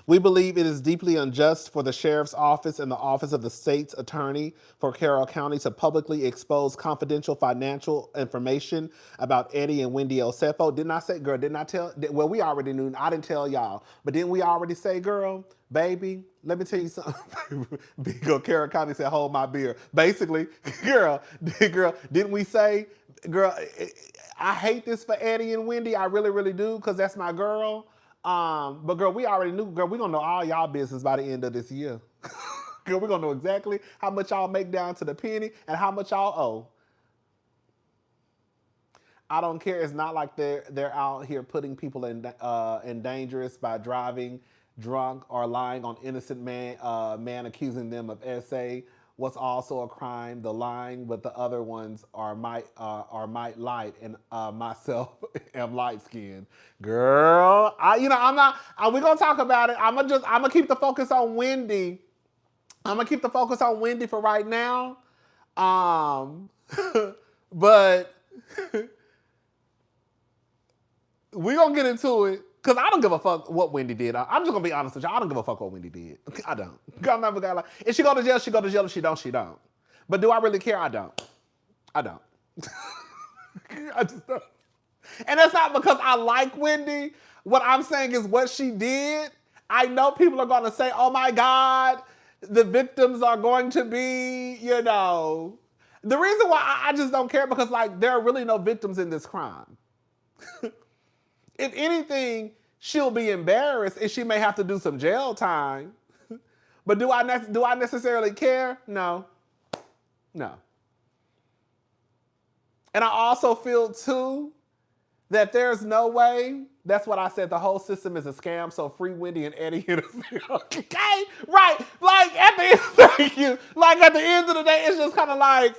we believe it is deeply unjust for the sheriff's office and the office of the state's attorney for Carroll County to publicly expose confidential financial information about Eddie and Wendy Osefo. Didn't I say, girl, didn't I tell? Well, we already knew. I didn't tell y'all. But didn't we already say, girl, baby, let me tell you something. Big girl Carroll County said, hold my beer. Basically, girl, didn't we say, girl, I hate this for Eddie and Wendy. I really, really do, because that's my girl. But girl, we already knew, girl, we're gonna know all y'all business by the end of this year. Girl, we're gonna know exactly how much y'all make down to the penny and how much y'all owe. I don't care. It's not like they're out here putting people in dangerous by driving drunk or lying on innocent man accusing them of SA. What's also a crime, the lying, but the other ones are might light, and myself am light skinned. Girl, I'm not. We're gonna talk about it. I'm gonna keep the focus on Wendy. I'm gonna keep the focus on Wendy for right now. But we're gonna get into it. Because I don't give a fuck what Wendy did. I'm just going to be honest with you. I don't give a fuck what Wendy did. I don't. I'm never gonna lie. If she go to jail, she go to jail. If she don't, she don't. But do I really care? I don't. I don't. I just don't. And that's not because I like Wendy. What I'm saying is what she did. I know people are going to say, oh my God, the victims are going to be, The reason why I just don't care, because like there are really no victims in this crime. If anything, she'll be embarrassed and she may have to do some jail time. But do I necessarily care? No. No. And I also feel too that there's no way. That's what I said. The whole system is a scam. So free Wendy and Eddie. Okay, right? Like at the end, thank you. Like at the end of the day, it's just kind of like.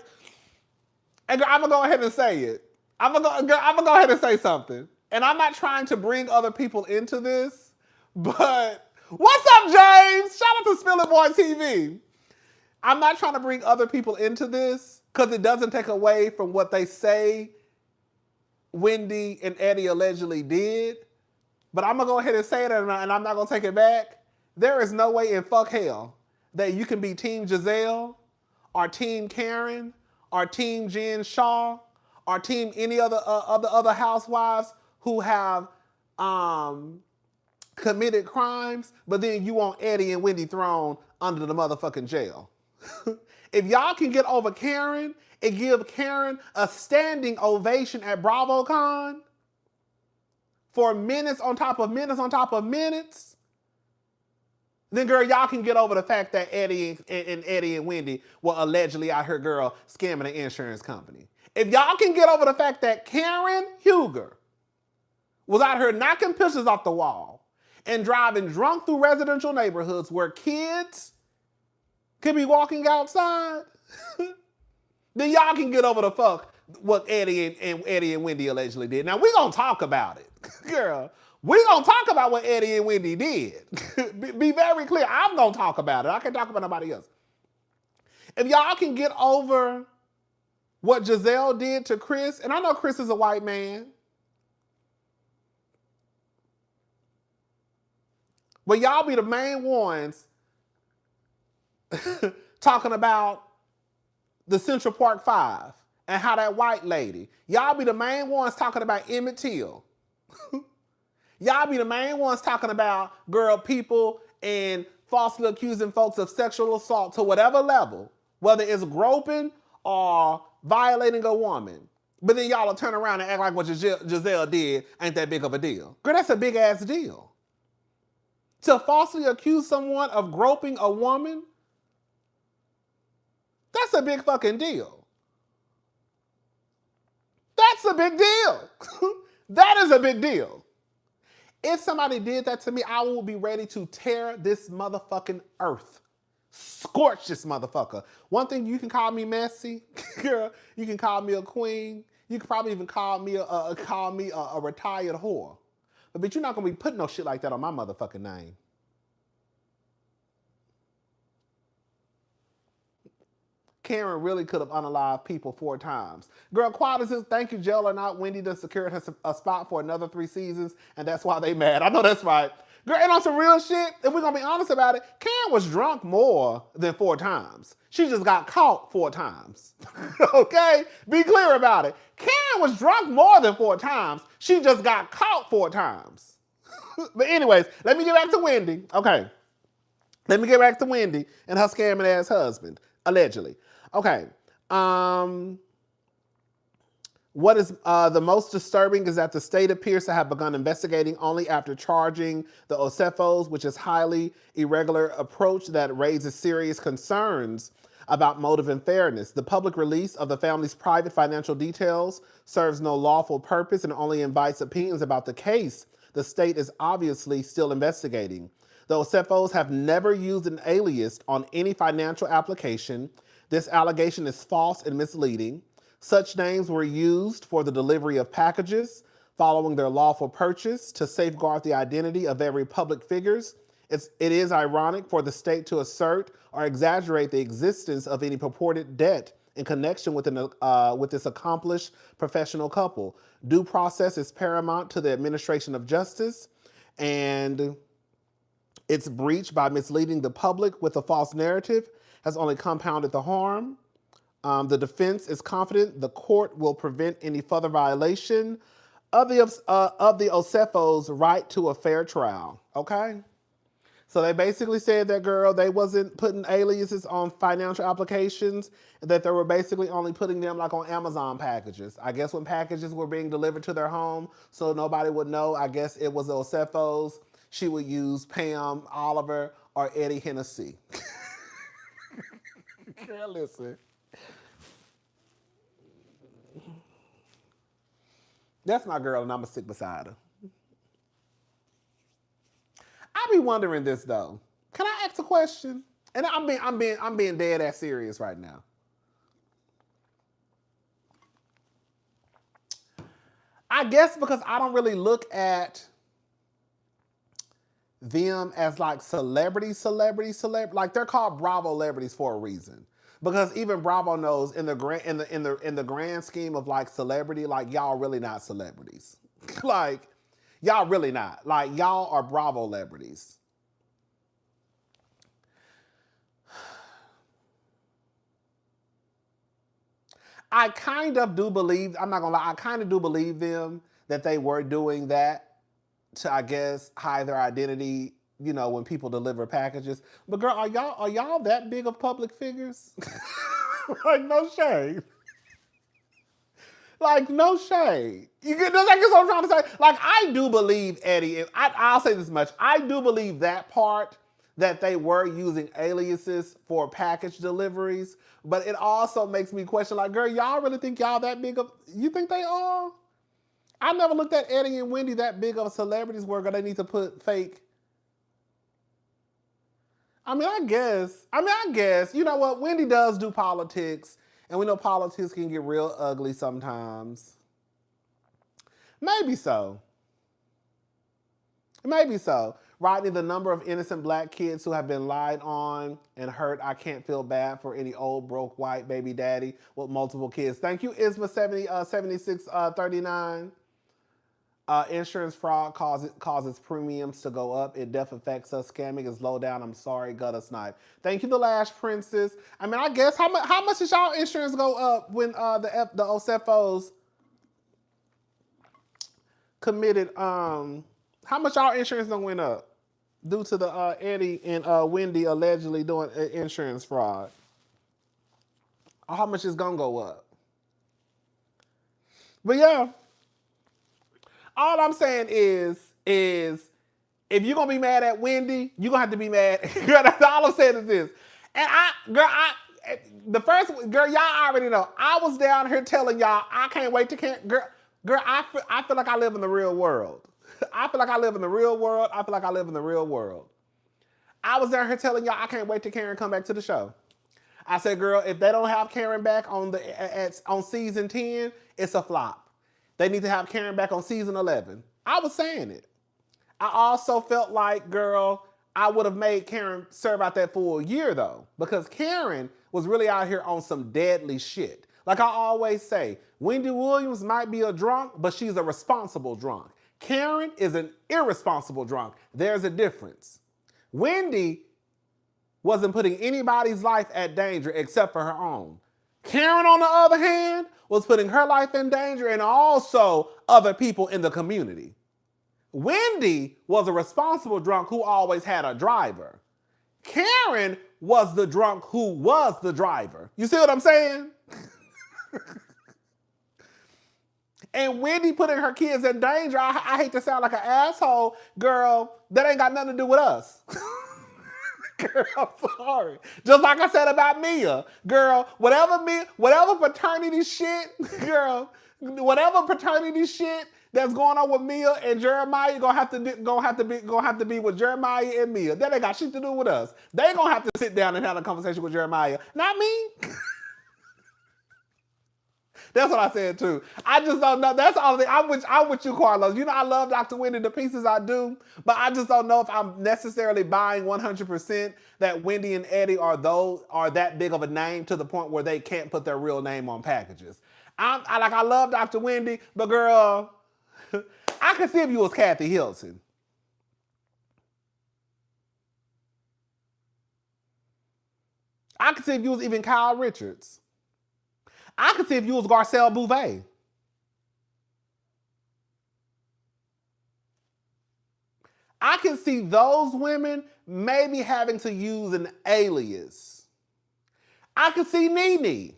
And I'm gonna go ahead and say it. I'm gonna go ahead and say something. And I'm not trying to bring other people into this, but what's up, James? Shout out to Spilling Boy TV. I'm not trying to bring other people into this because it doesn't take away from what they say Wendy and Eddie allegedly did. But I'm going to go ahead and say it, and I'm not going to take it back. There is no way in fuck hell that you can be Team Gizelle or Team Karen or Team Jen Shaw or Team any other of the other housewives who have committed crimes, but then you want Eddie and Wendy thrown under the motherfucking jail. If y'all can get over Karen and give Karen a standing ovation at BravoCon for minutes on top of minutes on top of minutes, then girl, y'all can get over the fact that Eddie and Eddie and Wendy were allegedly out here, girl, scamming an insurance company. If y'all can get over the fact that Karen Huger was out here knocking pictures off the wall and driving drunk through residential neighborhoods where kids could be walking outside, then y'all can get over the fuck what Eddie and Wendy allegedly did. Now, we gonna talk about it. Girl, we gonna talk about what Eddie and Wendy did. Be very clear. I'm gonna talk about it. I can't talk about nobody else. If y'all can get over what Gizelle did to Chris, and I know Chris is a white man, but y'all be the main ones talking about the Central Park Five and how that white lady. Y'all be the main ones talking about Emmett Till. Y'all be the main ones talking about, girl, people and falsely accusing folks of sexual assault to whatever level, whether it's groping or violating a woman. But then y'all will turn around and act like what Gizelle did ain't that big of a deal. Girl, that's a big ass deal. To falsely accuse someone of groping a woman, that's a big fucking deal. That's a big deal. That is a big deal. If somebody did that to me, I will be ready to tear this motherfucking earth. Scorch this motherfucker. One thing, you can call me messy, girl. You can call me a queen. You can probably even call me a retired whore. But bitch, you're not gonna be putting no shit like that on my motherfucking name. Karen really could have unalived people 4 times. Girl, quiet as this, thank you, jail or not, Wendy done secured her a spot for another 3 seasons, and that's why they mad. I know that's right. Girl, and on some real shit, if we're gonna be honest about it, Karen was drunk more than 4 times. She just got caught 4 times. Okay? Be clear about it. Karen was drunk more than 4 times. She just got caught 4 times. But anyways, let me get back to Wendy. Okay. Let me get back to Wendy and her scamming ass husband, allegedly. Okay. What is the most disturbing is that the state appears to have begun investigating only after charging the Osefos, which is highly irregular approach that raises serious concerns about motive and fairness. The public release of the family's private financial details serves no lawful purpose and only invites opinions about the case the state is obviously still investigating. The Osefos have never used an alias on any financial application. This allegation is false and misleading. Such names were used for the delivery of packages following their lawful purchase to safeguard the identity of every public figures. It is ironic for the state to assert or exaggerate the existence of any purported debt in connection with this accomplished professional couple. Due process is paramount to the administration of justice, and its breach by misleading the public with a false narrative has only compounded the harm. The defense is confident the court will prevent any further violation of the Osefos' right to a fair trial. Okay? So they basically said that, girl, they wasn't putting aliases on financial applications, that they were basically only putting them like on Amazon packages. I guess when packages were being delivered to their home so nobody would know, I guess it was the Osefos, she would use Pam Oliver or Eddie Hennessy. Girl, listen. That's my girl, and I'm gonna stick beside her. I be wondering this though. Can I ask a question? And I'm being dead ass serious right now. I guess because I don't really look at them as like celebrity. Like they're called Bravo celebrities for a reason. Because even Bravo knows in the grand scheme of like celebrity, like y'all really not celebrities. Like y'all really not. Like y'all are Bravo celebrities. I kind of do believe, I'm not gonna lie, I kind of do believe them that they were doing that to, I guess, hide their identity, you know, when people deliver packages. But girl, are y'all that big of public figures? Like, no shade. Like, no shade. You get what I'm trying to say? Like, I do believe, Eddie, I'll say this much. I do believe that part, that they were using aliases for package deliveries, but it also makes me question, like, girl, y'all really think y'all that big of, you think they are? I never looked at Eddie and Wendy that big of celebrities where they need to put fake. I guess, you know what? Wendy does do politics, and we know politics can get real ugly sometimes. Maybe so. Maybe so. Rodney, the number of innocent black kids who have been lied on and hurt, I can't feel bad for any old, broke, white baby daddy with multiple kids. Thank you, Isma 7639. Insurance fraud causes premiums to go up. It def affects us. Scamming is low down. I'm sorry, gutter snipe. Thank you, the Lash Princess. I guess how much does y'all insurance go up when the OSEFOs committed? How much y'all insurance done went up due to the Eddie and Wendy allegedly doing insurance fraud? Or how much is gonna go up? But yeah. All I'm saying is if you're gonna be mad at Wendy, you're gonna have to be mad. Girl, that's all I'm saying is this. And y'all already know. I was down here telling y'all I can't wait to I feel like I live in the real world. I feel like I live in the real world. I was down here telling y'all I can't wait till Karen come back to the show. I said, girl, if they don't have Karen back on season 10, it's a flop. They need to have Karen back on season 11. I was saying it. I also felt like, girl, I would have made Karen serve out that full year, though, because Karen was really out here on some deadly shit. Like I always say, Wendy Williams might be a drunk, but she's a responsible drunk. Karen is an irresponsible drunk. There's a difference. Wendy wasn't putting anybody's life at danger except for her own. Karen, on the other hand, was putting her life in danger and also other people in the community. Wendy was a responsible drunk who always had a driver. Karen was the drunk who was the driver. You see what I'm saying? And Wendy putting her kids in danger, I hate to sound like an asshole, girl, that ain't got nothing to do with us. Girl, I'm sorry. Just like I said about Mia. Girl, whatever paternity shit, girl, whatever paternity shit that's going on with Mia and Jeremiah gonna have to be with Jeremiah and Mia. That ain't got shit to do with us. They gonna have to sit down and have a conversation with Jeremiah. Not me. That's what I said too. I just don't know. That's all. I'm with you, Carlos. You know I love Dr. Wendy the pieces I do, but I just don't know if I'm necessarily buying 100% that Wendy and Eddie are that big of a name to the point where they can't put their real name on packages. I love Dr. Wendy, but girl, I could see if you was Kathy Hilton. I could see if you was even Kyle Richards. I could see if you was Garcelle Bouvet. I can see those women maybe having to use an alias. I could see Nene.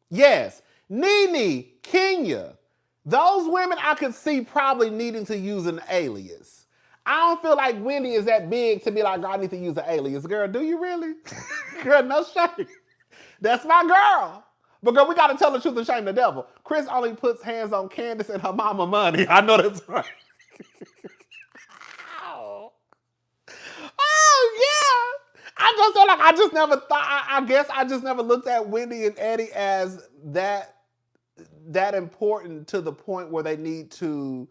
Yes, Nene, Kenya. Those women I could see probably needing to use an alias. I don't feel like Wendy is that big to be like, I need to use an alias. Girl, do you really? Girl, no shame. That's my girl. But girl, we got to tell the truth and shame the devil. Chris only puts hands on Candiace and her mama money. I know that's right. Oh, yeah. I just feel like I just never thought, I guess I just never looked at Wendy and Eddie as that important to the point where they need to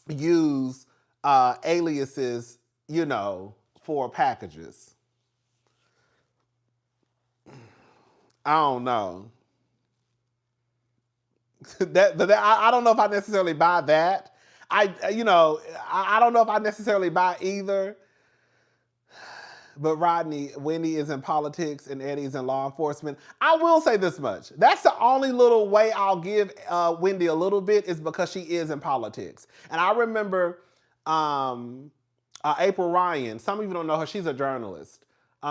use aliases, for packages. I don't know. I don't know if I necessarily buy that. I don't know if I necessarily buy either. But Rodney, Wendy is in politics and Eddie's in law enforcement. I will say this much. That's the only little way I'll give Wendy a little bit is because she is in politics. And I remember April Ryan. Some of you don't know her. She's a journalist.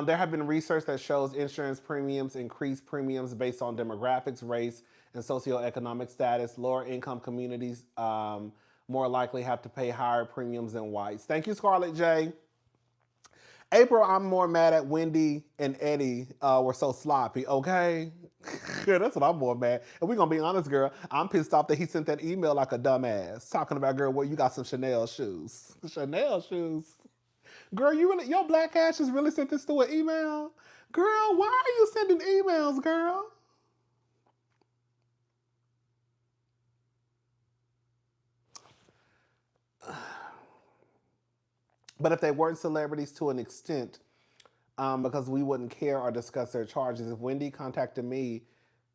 There have been research that shows insurance premiums increase premiums based on demographics, race, and socioeconomic status. Lower income communities more likely have to pay higher premiums than whites. Thank you, Scarlett J. April, I'm more mad at Wendy and Eddie were so sloppy, okay? That's what I'm more mad. And we're going to be honest, girl. I'm pissed off that he sent that email like a dumbass. Talking about, girl, well, you got some Chanel shoes. Chanel shoes? Girl, your black ass just really sent this through an email? Girl, why are you sending emails, girl? But if they weren't celebrities to an extent, because we wouldn't care or discuss their charges. If Wendy contacted me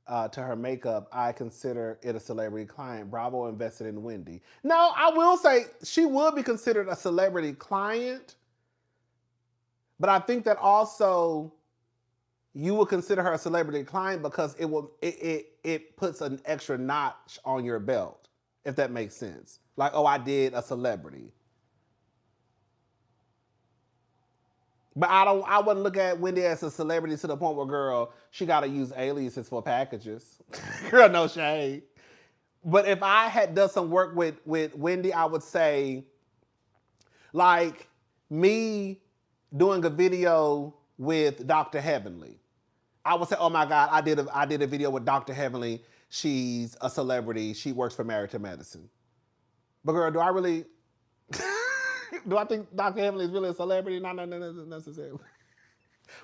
to her makeup, I consider it a celebrity client. Bravo invested in Wendy. No, I will say she would be considered a celebrity client, but I think that also you would consider her a celebrity client because it puts an extra notch on your belt, if that makes sense. Like, oh, I did a celebrity. But I wouldn't look at Wendy as a celebrity to the point where, girl, she got to use aliases for packages. Girl, no shade. But if I had done some work with Wendy, I would say, like, me doing a video with Dr. Heavenly. I would say, oh my God, I did a video with Dr. Heavenly. She's a celebrity. She works for Married to Medicine. But girl, do I really... Do I think Dr. Heavenly is really a celebrity? Not necessarily.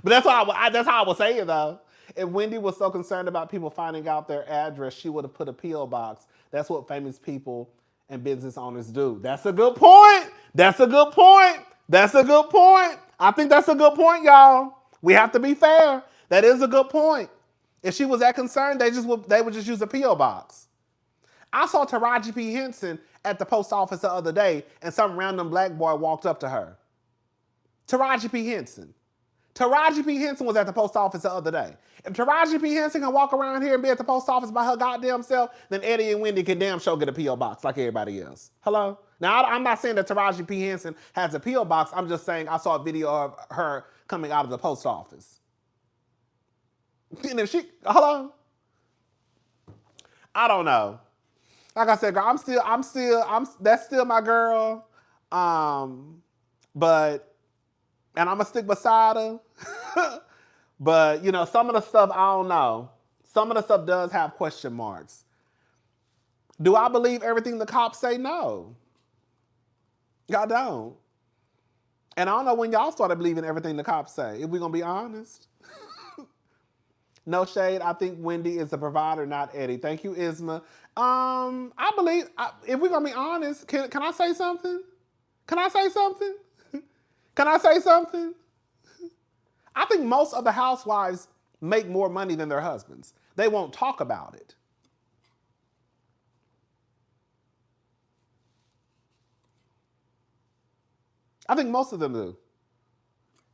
But that's how I would say it, though. If Wendy was so concerned about people finding out their address, she would have put a P.O. box. That's what famous people and business owners do. That's a good point. That's a good point. That's a good point. I think that's a good point, y'all. We have to be fair. That is a good point. If she was that concerned, they would just use a P.O. box. I saw Taraji P. Henson at the post office the other day, and some random black boy walked up to her. Taraji P. Henson. Taraji P. Henson was at the post office the other day. If Taraji P. Henson can walk around here and be at the post office by her goddamn self, then Eddie and Wendy can damn sure get a P.O. box like everybody else. Hello? Now, I'm not saying that Taraji P. Henson has a P.O. box. I'm just saying I saw a video of her coming out of the post office. And if hello? I don't know. Like I said, girl, that's still my girl. But, and I'm going to stick beside her. But, some of the stuff, I don't know. Some of the stuff does have question marks. Do I believe everything the cops say? No. I don't. And I don't know when y'all started believing everything the cops say, if we're going to be honest. No shade. I think Wendy is the provider, not Eddie. Thank you, Isma. I believe, if we're going to be honest, can I say something? Can I say something? Can I say something? I think most of the housewives make more money than their husbands. They won't talk about it. I think most of them do.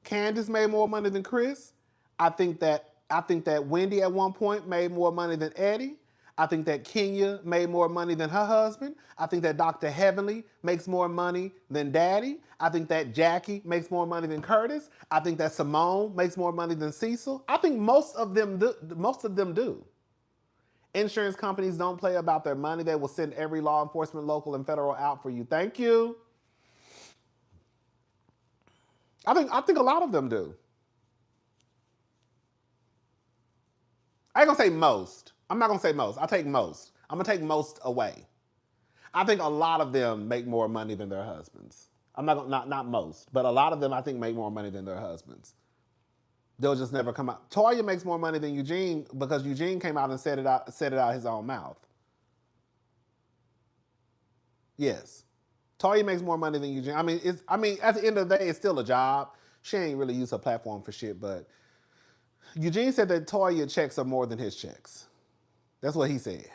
Candiace made more money than Chris. I think that Wendy at one point made more money than Eddie. I think that Kenya made more money than her husband. I think that Dr. Heavenly makes more money than Daddy. I think that Jackie makes more money than Curtis. I think that Simone makes more money than Cecil. I think most of them do. Insurance companies don't play about their money. They will send every law enforcement, local and federal out for you. Thank you. I think a lot of them do. I ain't gonna say most. I'm not gonna say most. I'll take most. I'm gonna take most away. I think a lot of them make more money than their husbands. I'm not most, but a lot of them I think make more money than their husbands. They'll just never come out. Toya makes more money than Eugene because Eugene came out and said it out his own mouth. Yes. Toya makes more money than Eugene. I mean, at the end of the day, it's still a job. She ain't really used her platform for shit, but Eugene said that Toya checks are more than his checks. That's what he said.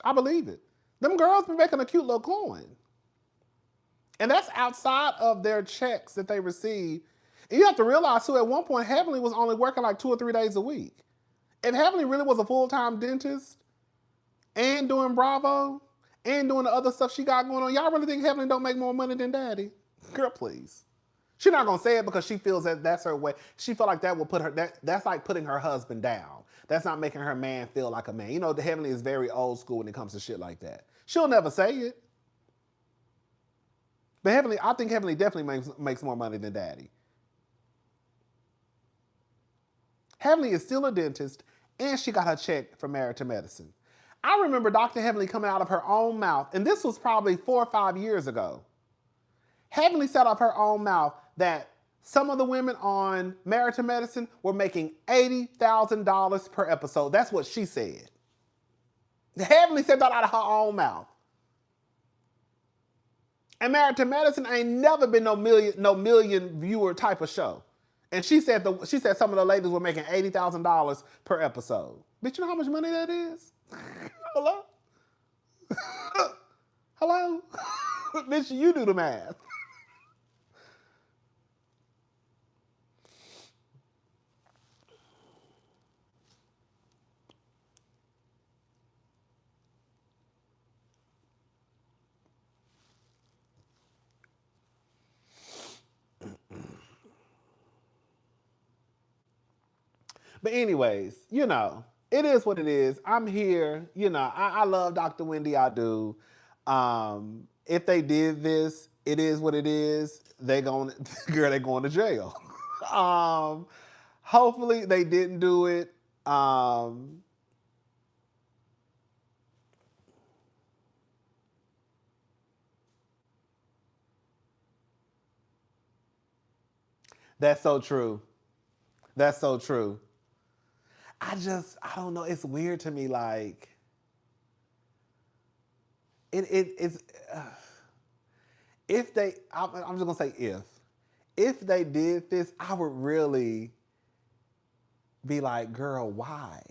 I believe it. Them girls be making a cute little coin. And that's outside of their checks that they receive. And you have to realize, too, at one point, Heavenly was only working like 2 or 3 days a week. If Heavenly really was a full-time dentist and doing Bravo and doing the other stuff she got going on, y'all really think Heavenly don't make more money than Daddy? Girl, please. She's not going to say it because she feels that that's her way. She felt like that will put her, that's like putting her husband down. That's not making her man feel like a man. You know, the Heavenly is very old school when it comes to shit like that. She'll never say it. But I think Heavenly definitely makes more money than Daddy. Heavenly is still a dentist, and she got her check for Married to Medicine. I remember Dr. Heavenly coming out of her own mouth, and this was probably 4 or 5 years ago. Heavenly said out of her own mouth that some of the women on Married to Medicine were making $80,000 per episode. That's what she said. Heavenly said that out of her own mouth. And Married to Medicine ain't never been no million viewer type of show. And she said some of the ladies were making $80,000 per episode. Bitch, you know how much money that is? Hello? Hello? Bitch, you do the math. But anyways, it is what it is. I'm here. I love Dr. Wendy. I do. If they did this, it is what it is. They're going to jail. Hopefully they didn't do it. That's so true. That's so true. I don't know. It's weird to me. Like, it's if they, I'm just gonna say if they did this, I would really be like, girl, why?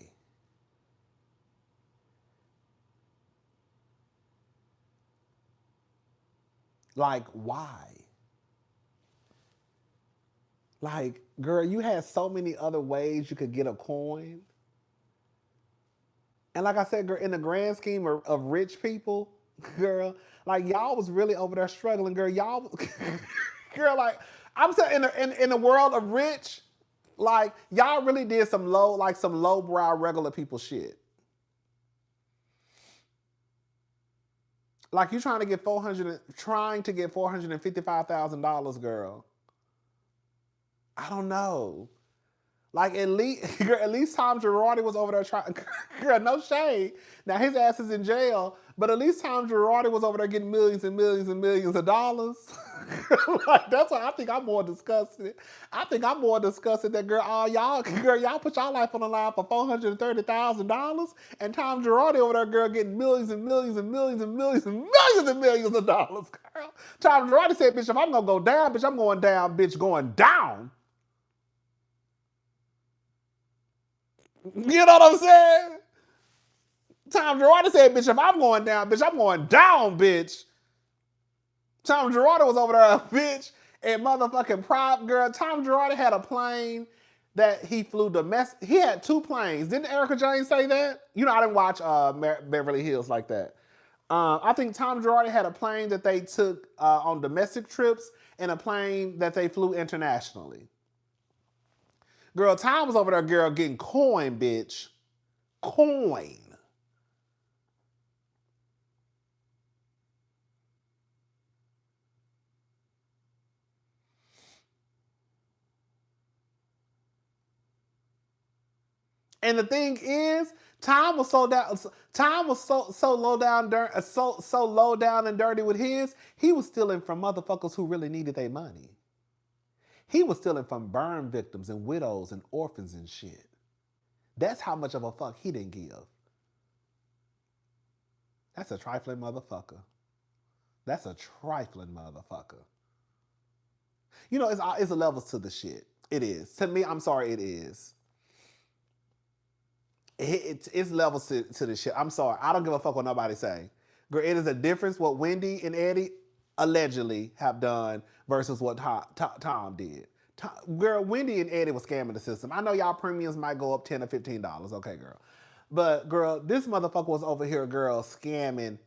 Like, why? Like, girl, you had so many other ways you could get a coin. And like I said, girl, in the grand scheme of rich people, girl, like y'all was really over there struggling, girl. Y'all, girl, like I'm saying, in the world of rich, like y'all really did some lowbrow regular people shit. Like you trying to get $455,000, girl. I don't know. Like at least Tom Girardi was over there trying. Girl, no shade. Now his ass is in jail, but at least Tom Girardi was over there getting millions and millions and millions of dollars. Like that's why I think I'm more disgusted. I think I'm more disgusted that y'all put y'all life on the line for $430,000, and Tom Girardi over there, girl, getting millions and millions and millions and millions and millions and millions of dollars, girl. Tom Girardi said, "Bitch, if I'm gonna go down, bitch, I'm going down, bitch, going down." You know what I'm saying? Tom Girardi said, bitch, if I'm going down, bitch, I'm going down, bitch. Tom Girardi was over there, bitch, and motherfucking prop, girl. Tom Girardi had a plane that he flew domestic. He had 2 planes. Didn't Erica Jane say that? I didn't watch Beverly Hills like that. I think Tom Girardi had a plane that they took on domestic trips and a plane that they flew internationally. Girl, Tom was over there, girl, getting coin, bitch. Coin. And the thing is, Tom was so low down and dirty with his, he was stealing from motherfuckers who really needed their money. He was stealing from burn victims and widows and orphans and shit. That's how much of a fuck he didn't give. That's a trifling motherfucker. That's a trifling motherfucker. It's levels to the shit. It is. To me, I'm sorry, it is. It's levels to the shit. I'm sorry. I don't give a fuck what nobody say. Girl, it is a difference what Wendy and Eddie allegedly have done versus what Tom did. Girl, Wendy and Eddie was scamming the system. I know y'all premiums might go up $10 or $15. Okay, girl. But, girl, this motherfucker was over here, girl, scamming.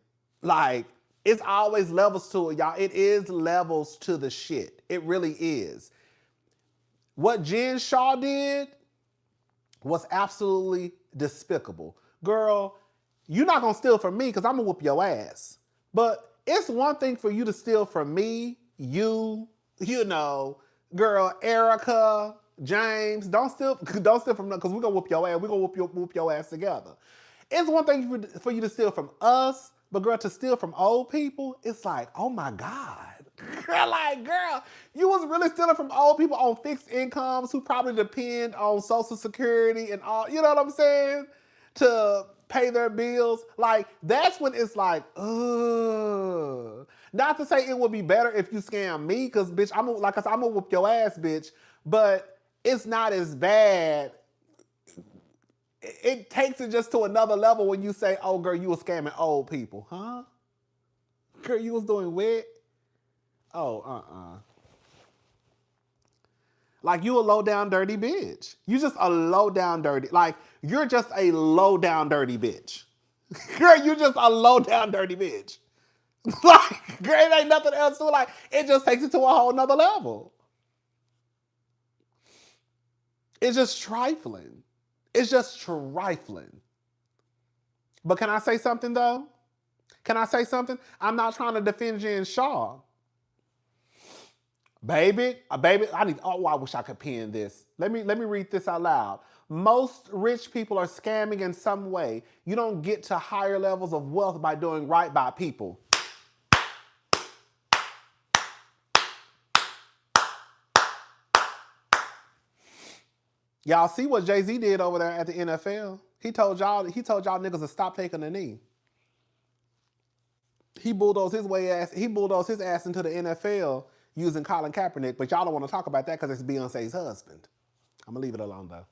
Like, it's always levels to it, y'all. It is levels to the shit. It really is. What Jen Shaw did was absolutely despicable. Girl, you're not going to steal from me because I'm going to whoop your ass. But It's one thing for you to steal from me, you know, girl, Erica, James. Don't steal from them because we're gonna whoop your ass. We're gonna whoop your ass together. It's one thing for you to steal from us, but girl, to steal from old people, it's like, oh my God. Girl, you was really stealing from old people on fixed incomes who probably depend on Social Security and all, you know what I'm saying? To pay their bills. Like, that's when it's like, ugh. Not to say it would be better if you scam me, because bitch, I'm gonna whoop your ass, bitch. But it's not as bad. It takes it just to another level when you say, oh girl, you was scamming old people. Huh? Girl, you was doing what? Oh, Like, you a low down dirty bitch. You just a low down dirty, like, you're just a low down dirty bitch. Girl, you just a low down dirty bitch. Like, girl, it ain't nothing else to it. Like, it just takes it to a whole nother level. It's just trifling. It's just trifling. But can I say something, though? Can I say something? I'm not trying to defend Jen Shaw. Baby, I wish I could pen this. Let me read this out loud. Most rich people are scamming in some way. You don't get to higher levels of wealth by doing right by people. Y'all see what Jay-Z did over there at the NFL? He told y'all niggas to stop taking a knee. He bulldozed his ass into the NFL using Colin Kaepernick, but y'all don't want to talk about that because it's Beyonce's husband. I'm gonna leave it alone though.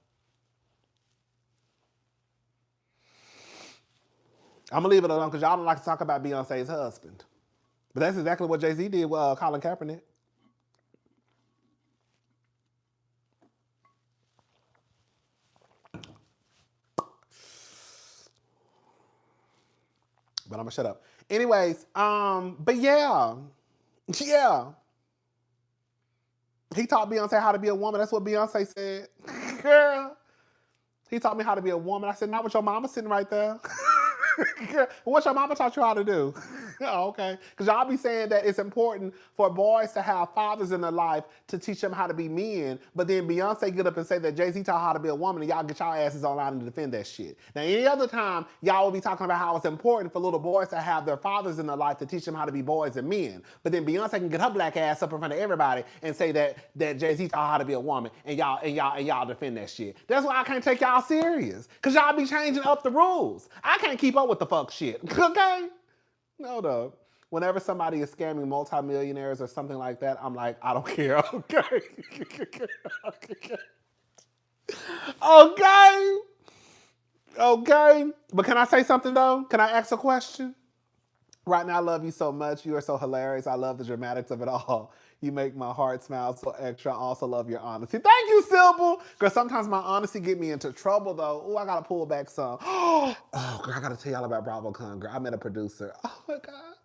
I'm gonna leave it alone because y'all don't like to talk about Beyonce's husband. But that's exactly what Jay-Z did with Colin Kaepernick. But I'm gonna shut up. Anyways, but yeah. He taught Beyonce how to be a woman. That's what Beyonce said. Girl, he taught me how to be a woman. I said, not with your mama sitting right there. What your mama taught you how to do? Oh, okay. Because y'all be saying that it's important for boys to have fathers in their life to teach them how to be men. But then Beyonce get up and say that Jay-Z taught how to be a woman, and y'all get y'all asses online to defend that shit. Now, any other time, y'all will be talking about how it's important for little boys to have their fathers in their life to teach them how to be boys and men. But then Beyonce can get her black ass up in front of everybody and say that Jay-Z taught how to be a woman, and y'all defend that shit. That's why I can't take y'all serious. Because y'all be changing up the rules. I can't keep up with the fuck shit. Okay? No, though. Whenever somebody is scamming multimillionaires or something like that, I'm like, I don't care. Okay. Okay. But can I say something, though? Can I ask a question? Right now, I love you so much. You are so hilarious. I love the dramatics of it all. You make my heart smile so extra. I also love your honesty. Thank you, Simple. Because sometimes my honesty get me into trouble, though. Oh, I got to pull back some. Oh, girl, I got to tell y'all about BravoCon, girl. I met a producer. Oh, my God.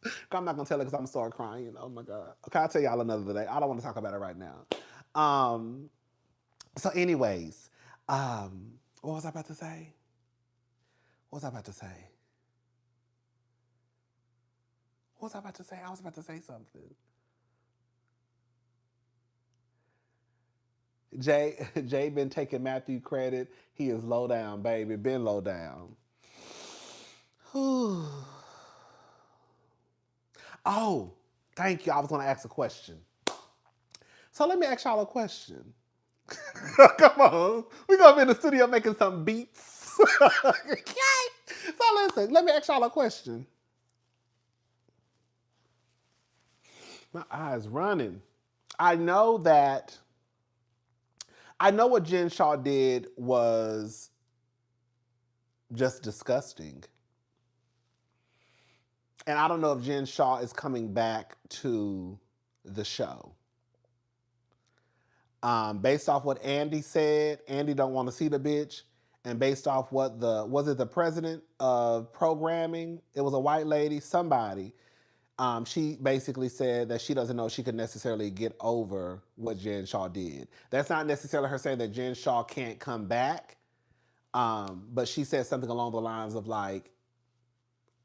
Girl, I'm not going to tell it because I'm going to start crying. Oh, my God. Okay, I'll tell y'all another day. I don't want to talk about it right now. So anyways, what was I about to say? I was about to say something. Jay been taking Matthew credit. He is low down, baby. Been low down. Oh, thank you. I was going to ask a question. So let me ask y'all a question. Come on. We're going to be in the studio making some beats. So listen, let me ask y'all a question. My eyes running. I know what Jen Shaw did was just disgusting. And I don't know if Jen Shaw is coming back to the show. Based off what Andy said, Andy don't want to see the bitch. And based off what was it the president of programming? It was a white lady, somebody. She basically said that she doesn't know she could necessarily get over what Jen Shaw did. That's not necessarily her saying that Jen Shaw can't come back. But she said something along the lines of like,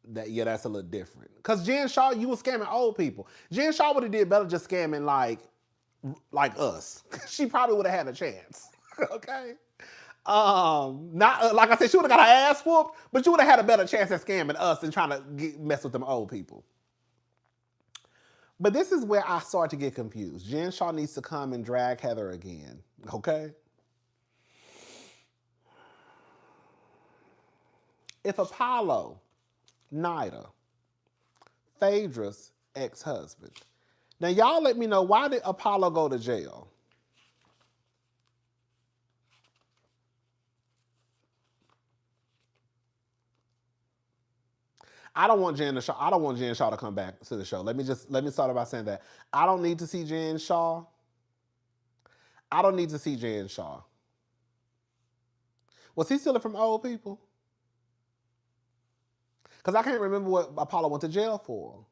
That's a little different. Cause Jen Shaw, you was scamming old people. Jen Shaw would have did better just scamming like us. She probably would have had a chance. Okay. Not like I said, she would have got her ass whooped, but you would have had a better chance at scamming us than trying to mess with them old people. But this is where I start to get confused. Jen Shaw needs to come and drag Heather again. Okay. If Apollo, Nida, Phaedra's ex-husband. Now y'all let me know, why did Apollo go to jail? I don't want Jen Shaw to come back to the show. Let me start by saying that. I don't need to see Jen Shaw. I don't need to see Jen Shaw. Was he stealing from old people? Because I can't remember what Apollo went to jail for.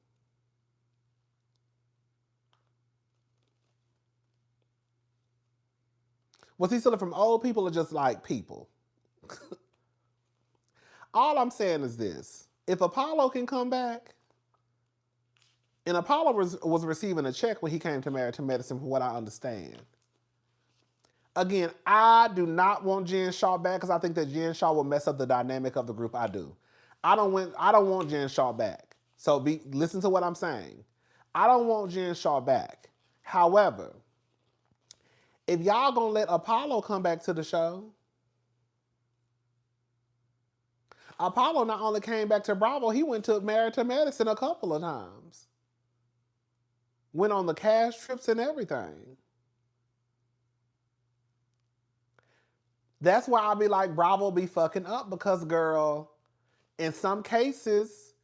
Was he stealing from old people or just like people? All I'm saying is this. If Apollo can come back, and Apollo was receiving a check when he came to Married to Medicine, from what I understand. Again, I do not want Jen Shaw back because I think that Jen Shaw will mess up the dynamic of the group. I do. I don't want Jen Shaw back. So listen to what I'm saying. I don't want Jen Shaw back. However, if y'all gonna let Apollo come back to the show, Apollo not only came back to Bravo, he went to Married to Medicine a couple of times. Went on the cash trips and everything. That's why I be like, Bravo be fucking up because, girl, in some cases,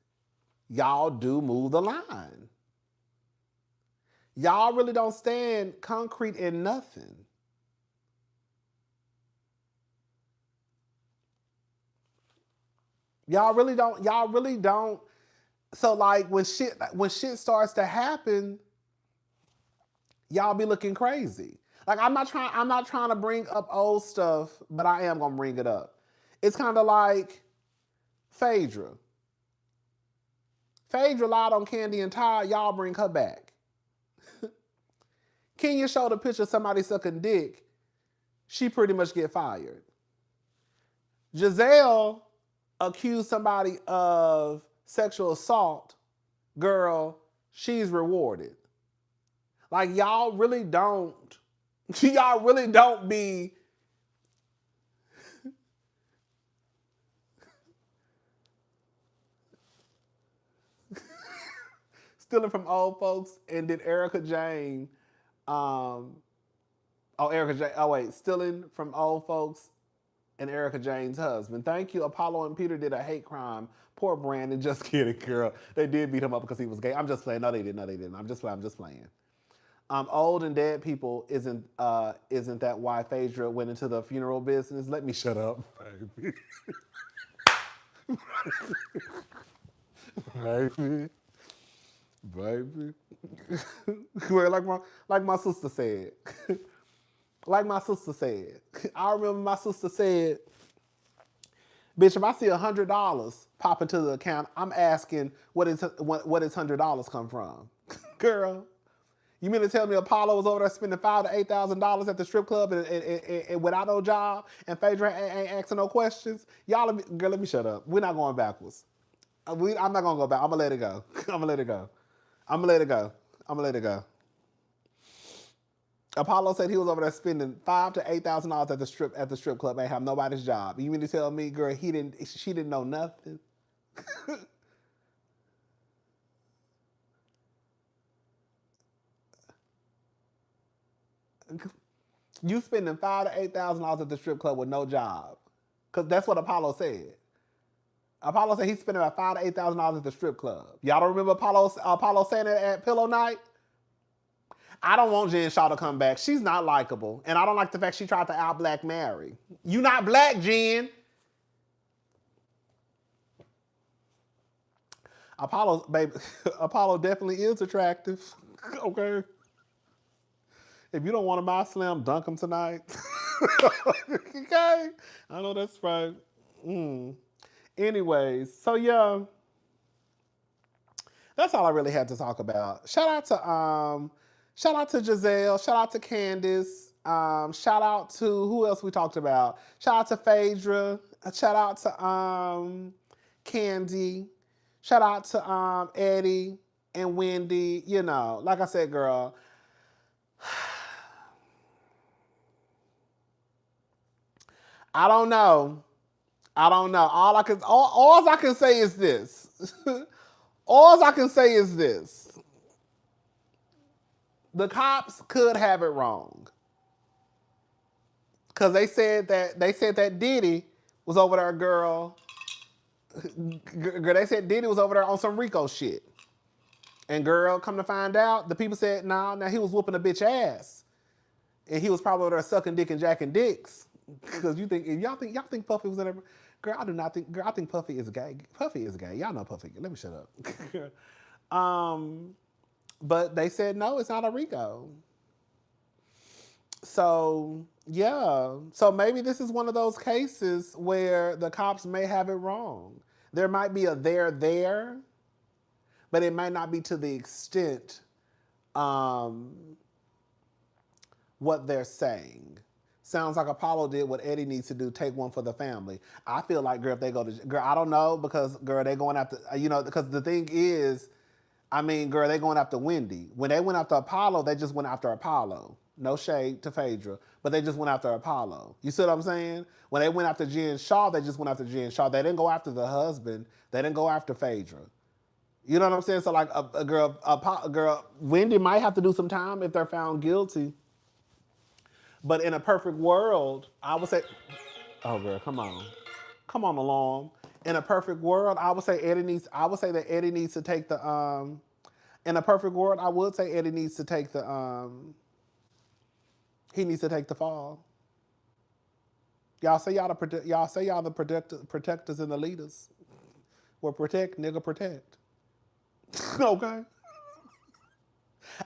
y'all do move the line. Y'all really don't stand concrete in nothing. Y'all really don't. So like when shit starts to happen, y'all be looking crazy. Like I'm not trying to bring up old stuff, but I am gonna bring it up. It's kind of like Phaedra. Phaedra lied on Kandi and Todd, y'all bring her back. Kenya showed a picture of somebody sucking dick, she pretty much get fired. Gizelle accused somebody of sexual assault, girl, she's rewarded. Like y'all really don't be stealing from old folks. And then Erica Jane, stealing from old folks and Erica Jane's husband. Thank you. Apollo and Peter did a hate crime. Poor Brandon. Just kidding, girl. They did beat him up because he was gay. I'm just playing. No, they didn't. I'm just playing. Old and dead people isn't that why Phaedra went into the funeral business? Let me shut up, baby. baby. like my sister said. Like my sister said. I remember my sister said, bitch, if I see $100 pop into the account, I'm asking what is $100 come from? Girl, you mean to tell me Apollo was over there spending $5,000 to $8,000 at the strip club and without no job, and Phaedra ain't asking no questions? Y'all, girl, let me shut up. We're not going backwards. I'm not gonna go back. I'm gonna let it go. I'm gonna let it go. Apollo said he was over there spending $5,000 to $8,000 at the strip club and have nobody's job. You mean to tell me, girl, she didn't know nothing? You spending $5,000 to $8,000 at the strip club with no job, because that's what Apollo said. Apollo said he's spending about $5,000 to $8,000 at the strip club. Y'all don't remember Apollo saying it at Pillow Night? I don't want Jen Shaw to come back. She's not likable, and I don't like the fact she tried to out-black Mary. You not black, Jen. Apollo definitely is attractive. Okay. If you don't want to buy Slam, dunk him tonight. Okay. I know that's right. Anyways, so yeah. That's all I really had to talk about. Shout out to Gizelle. Shout out to Candiace. Shout out to who else we talked about. Shout out to Phaedra. Shout out to Kandi. Shout out to Eddie and Wendy. You know, like I said, girl. I don't know. All I can say is this. All I can say is this. The cops could have it wrong. Cause they said that Diddy was over there, girl. They said Diddy was over there on some Rico shit. And girl, come to find out, the people said, nah, he was whooping a bitch ass. And he was probably over there sucking dick and jacking dicks. Cause y'all think Puffy was in there. Girl, I do not think. Girl, I think Puffy is gay. Puffy is gay. Y'all know Puffy. Let me shut up. But they said no, it's not a Rico. So yeah. So maybe this is one of those cases where the cops may have it wrong. There might be a there, but it might not be to the extent what they're saying. Sounds like Apollo did what Eddie needs to do, take one for the family. I feel like, girl, if they go to, girl, I don't know, because, girl, they going after, because the thing is, girl, they going after Wendy. When they went after Apollo, they just went after Apollo. No shade to Phaedra, but they just went after Apollo. You see what I'm saying? When they went after Jen Shaw, they just went after Jen Shaw. They didn't go after the husband. They didn't go after Phaedra. You know what I'm saying? So, like, a girl, Wendy might have to do some time if they're found guilty. But in a perfect world, I would say, oh girl, come on along. In a perfect world, I would say that Eddie needs to take the, in a perfect world, I would say Eddie needs to take the, he needs to take the fall. Y'all say y'all the protectors and the leaders. Well, protect, nigga, protect. Okay.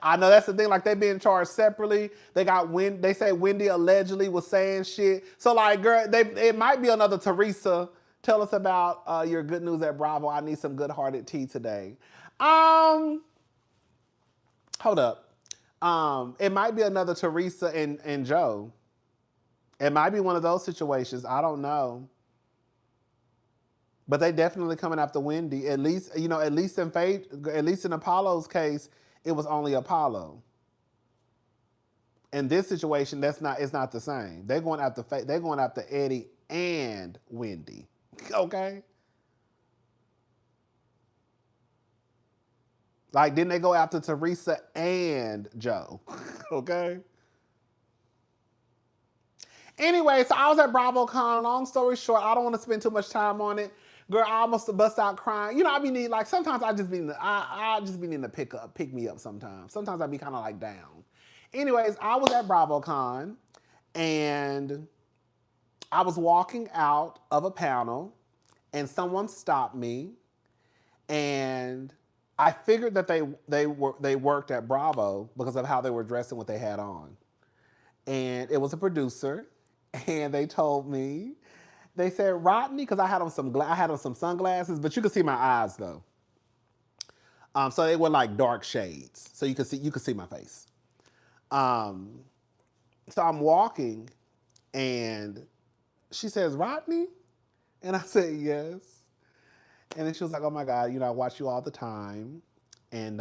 I know that's the thing. Like, they being charged separately. They say Wendy allegedly was saying shit. So, like, girl, it might be another Teresa. Tell us about your good news at Bravo. I need some good-hearted tea today. Hold up. It might be another Teresa and Joe. It might be one of those situations. I don't know. But they definitely coming after Wendy. At least in Apollo's case, it was only Apollo. In this situation, it's not the same. They're going after Eddie and Wendy. Okay? Like, didn't they go after Teresa and Joe? Okay? Anyway, so I was at BravoCon. Long story short, I don't want to spend too much time on it. Girl, I almost bust out crying. I be needing, like, sometimes I just be needing to pick me up sometimes. Sometimes I be kind of like down. Anyways, I was at BravoCon and I was walking out of a panel and someone stopped me and I figured that they worked at Bravo because of how they were dressed and what they had on. And it was a producer and they told me, they said, Rodney, because I had on some sunglasses, but you could see my eyes though. So they were like dark shades, so you could see my face. So I'm walking, and she says, Rodney, and I said yes, and then she was like, oh my God, I watch you all the time, and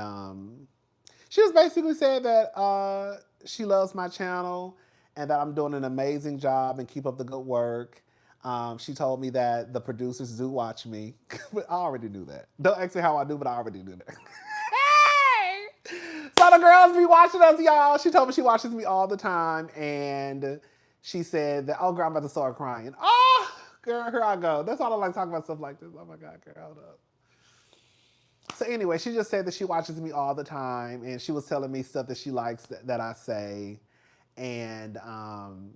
she was basically saying that she loves my channel and that I'm doing an amazing job and keep up the good work. She told me that the producers do watch me. But I already knew that. Don't ask me how I do, but I already knew that. Hey! So the girls be watching us, y'all. She told me she watches me all the time. And she said that, oh, girl, I'm about to start crying. Oh, girl, here I go. That's all I like talking about stuff like this. Oh, my God, girl, hold up. So anyway, she just said that she watches me all the time. And she was telling me stuff that she likes that I say. And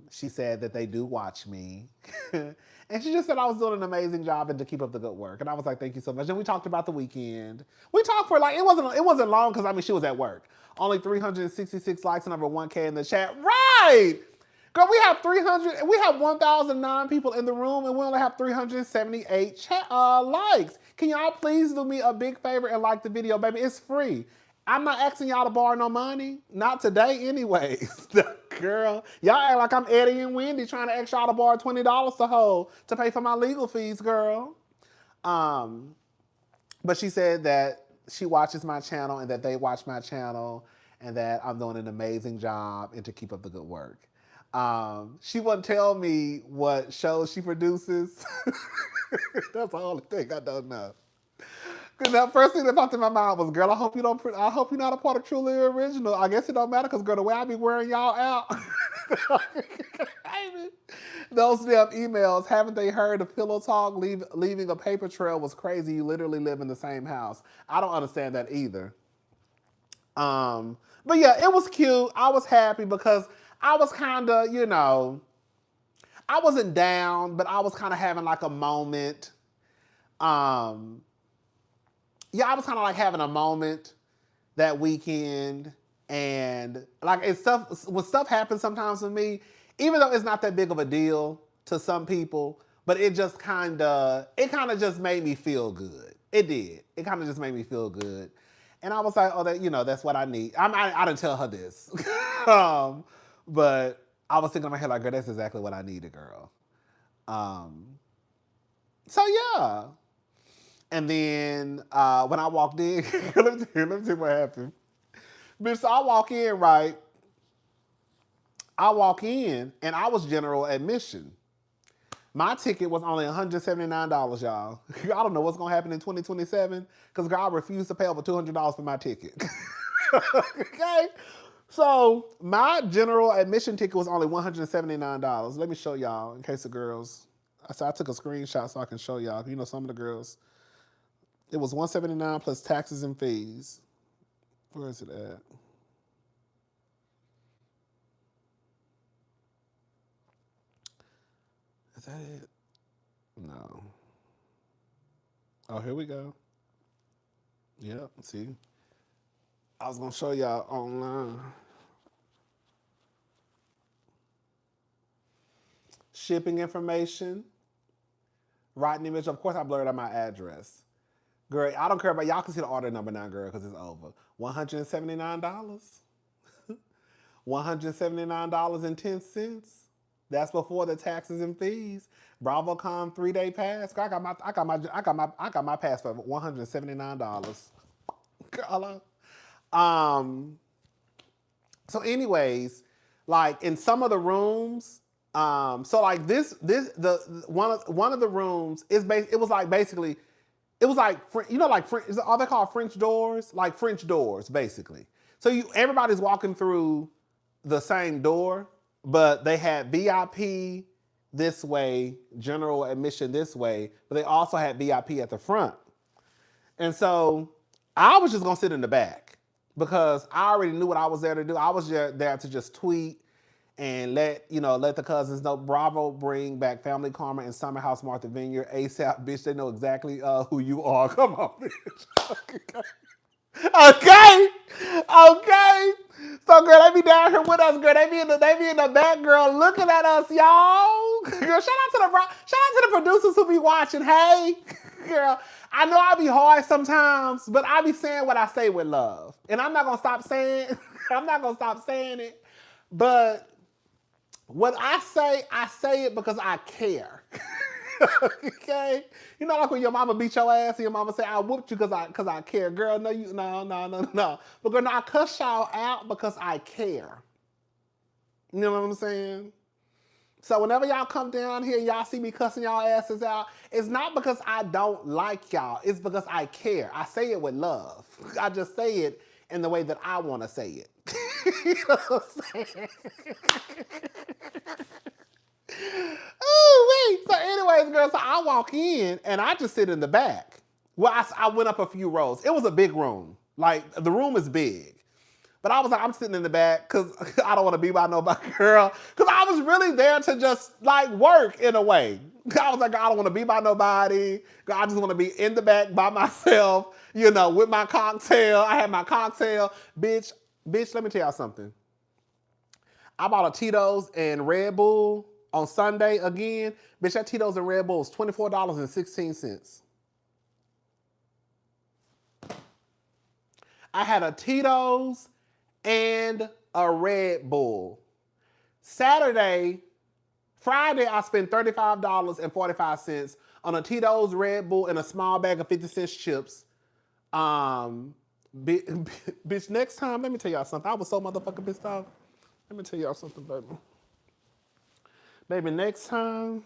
she said that they do watch me. And she just said I was doing an amazing job and to keep up the good work. And I was like, thank you so much. And we talked about the weekend. We talked for it wasn't long because she was at work. Only 366 likes and over 1K in the chat. Right! Girl, we have 1,009 people in the room, and we only have 378 likes. Can y'all please do me a big favor and like the video, baby? It's free. I'm not asking y'all to borrow no money. Not today, anyways. Girl, y'all act like I'm Eddie and Wendy trying to ask y'all to borrow $20 to pay for my legal fees, girl. But she said that she watches my channel and that they watch my channel and that I'm doing an amazing job and to keep up the good work. She wouldn't tell me what shows she produces. That's the only thing I don't know. Cause the first thing that popped in my mind was, girl, I hope you're not a part of Truly Original. I guess it don't matter, cause girl, the way I be wearing y'all out. Those damn emails, haven't they heard of Pillow Talk leaving a paper trail was crazy? You literally live in the same house. I don't understand that either. But yeah, it was cute. I was happy because I was kind of, I wasn't down, but I was kind of having like a moment. Yeah, I was kind of like having a moment that weekend, and like when stuff happens sometimes with me, even though it's not that big of a deal to some people, but it kind of just made me feel good. It did. It kind of just made me feel good, and I was like, oh, that's what I need. I didn't tell her this, but I was thinking in my head like, girl, that's exactly what I needed, girl. So yeah. And then when I walked in, let me see what happened. Bitch, so I walk in, right? I walk in, and I was general admission. My ticket was only $179, y'all. I don't know what's going to happen in 2027, because I refuse to pay over $200 for my ticket. Okay? So my general admission ticket was only $179. Let me show y'all, in case the girls... I took a screenshot so I can show y'all. Some of the girls... It was $179 plus taxes and fees. Where is it at? Is that it? No. Oh, here we go. Yep, see? I was going to show y'all online. Shipping information. Rodney Mitchell. Of course, I blurred out my address. Girl, I don't care about y'all can see the order number now, girl, because it's over. $179. $179.10. That's before the taxes and fees. BravoCon 3-day pass. Girl, I got my pass for $179. Girl. So anyways, like in some of the rooms, so like one of the rooms is it was like basically. It was like, are they called French doors? Like French doors, basically. So everybody's walking through the same door, but they had VIP this way, general admission this way, but they also had VIP at the front. And so I was just going to sit in the back because I already knew what I was there to do. I was there to just tweet and let the cousins know. Bravo, bring back Family Karma and Summer House Martha Vineyard ASAP, bitch. They know exactly who you are. Come on, bitch. Okay. So, girl, they be down here with us, girl. They be in the back, girl, looking at us, y'all. Girl, shout out to the producers who be watching. Hey, girl, I know I be hard sometimes, but I be saying what I say with love, and I'm not gonna stop saying. It, but. What I say it because I care. Okay? Like when your mama beat your ass and your mama say, I whooped you because I care. Girl, no. But girl, no, I cuss y'all out because I care. You know what I'm saying? So whenever y'all come down here and y'all see me cussing y'all asses out, it's not because I don't like y'all. It's because I care. I say it with love. I just say it in the way that I want to say it. You know what I'm saying? Oh, wait. So anyways, girl, so I walk in and I just sit in the back. Well, I went up a few rows. It was a big room. Like, the room is big. But I was like, I'm sitting in the back because I don't want to be by nobody, girl. Because I was really there to just, like, work in a way. I was like, I don't want to be by nobody. I just want to be in the back by myself, with my cocktail. I had my cocktail. Bitch, let me tell y'all something. I bought a Tito's and Red Bull on Sunday again. Bitch, that Tito's and Red Bull is $24.16. I had a Tito's and a Red Bull. Friday, I spent $35.45 on a Tito's, Red Bull, and a small bag of 50-cent chips. Bitch, next time, let me tell y'all something. I was so motherfucking pissed off. Let me tell y'all something, baby. Baby, next time,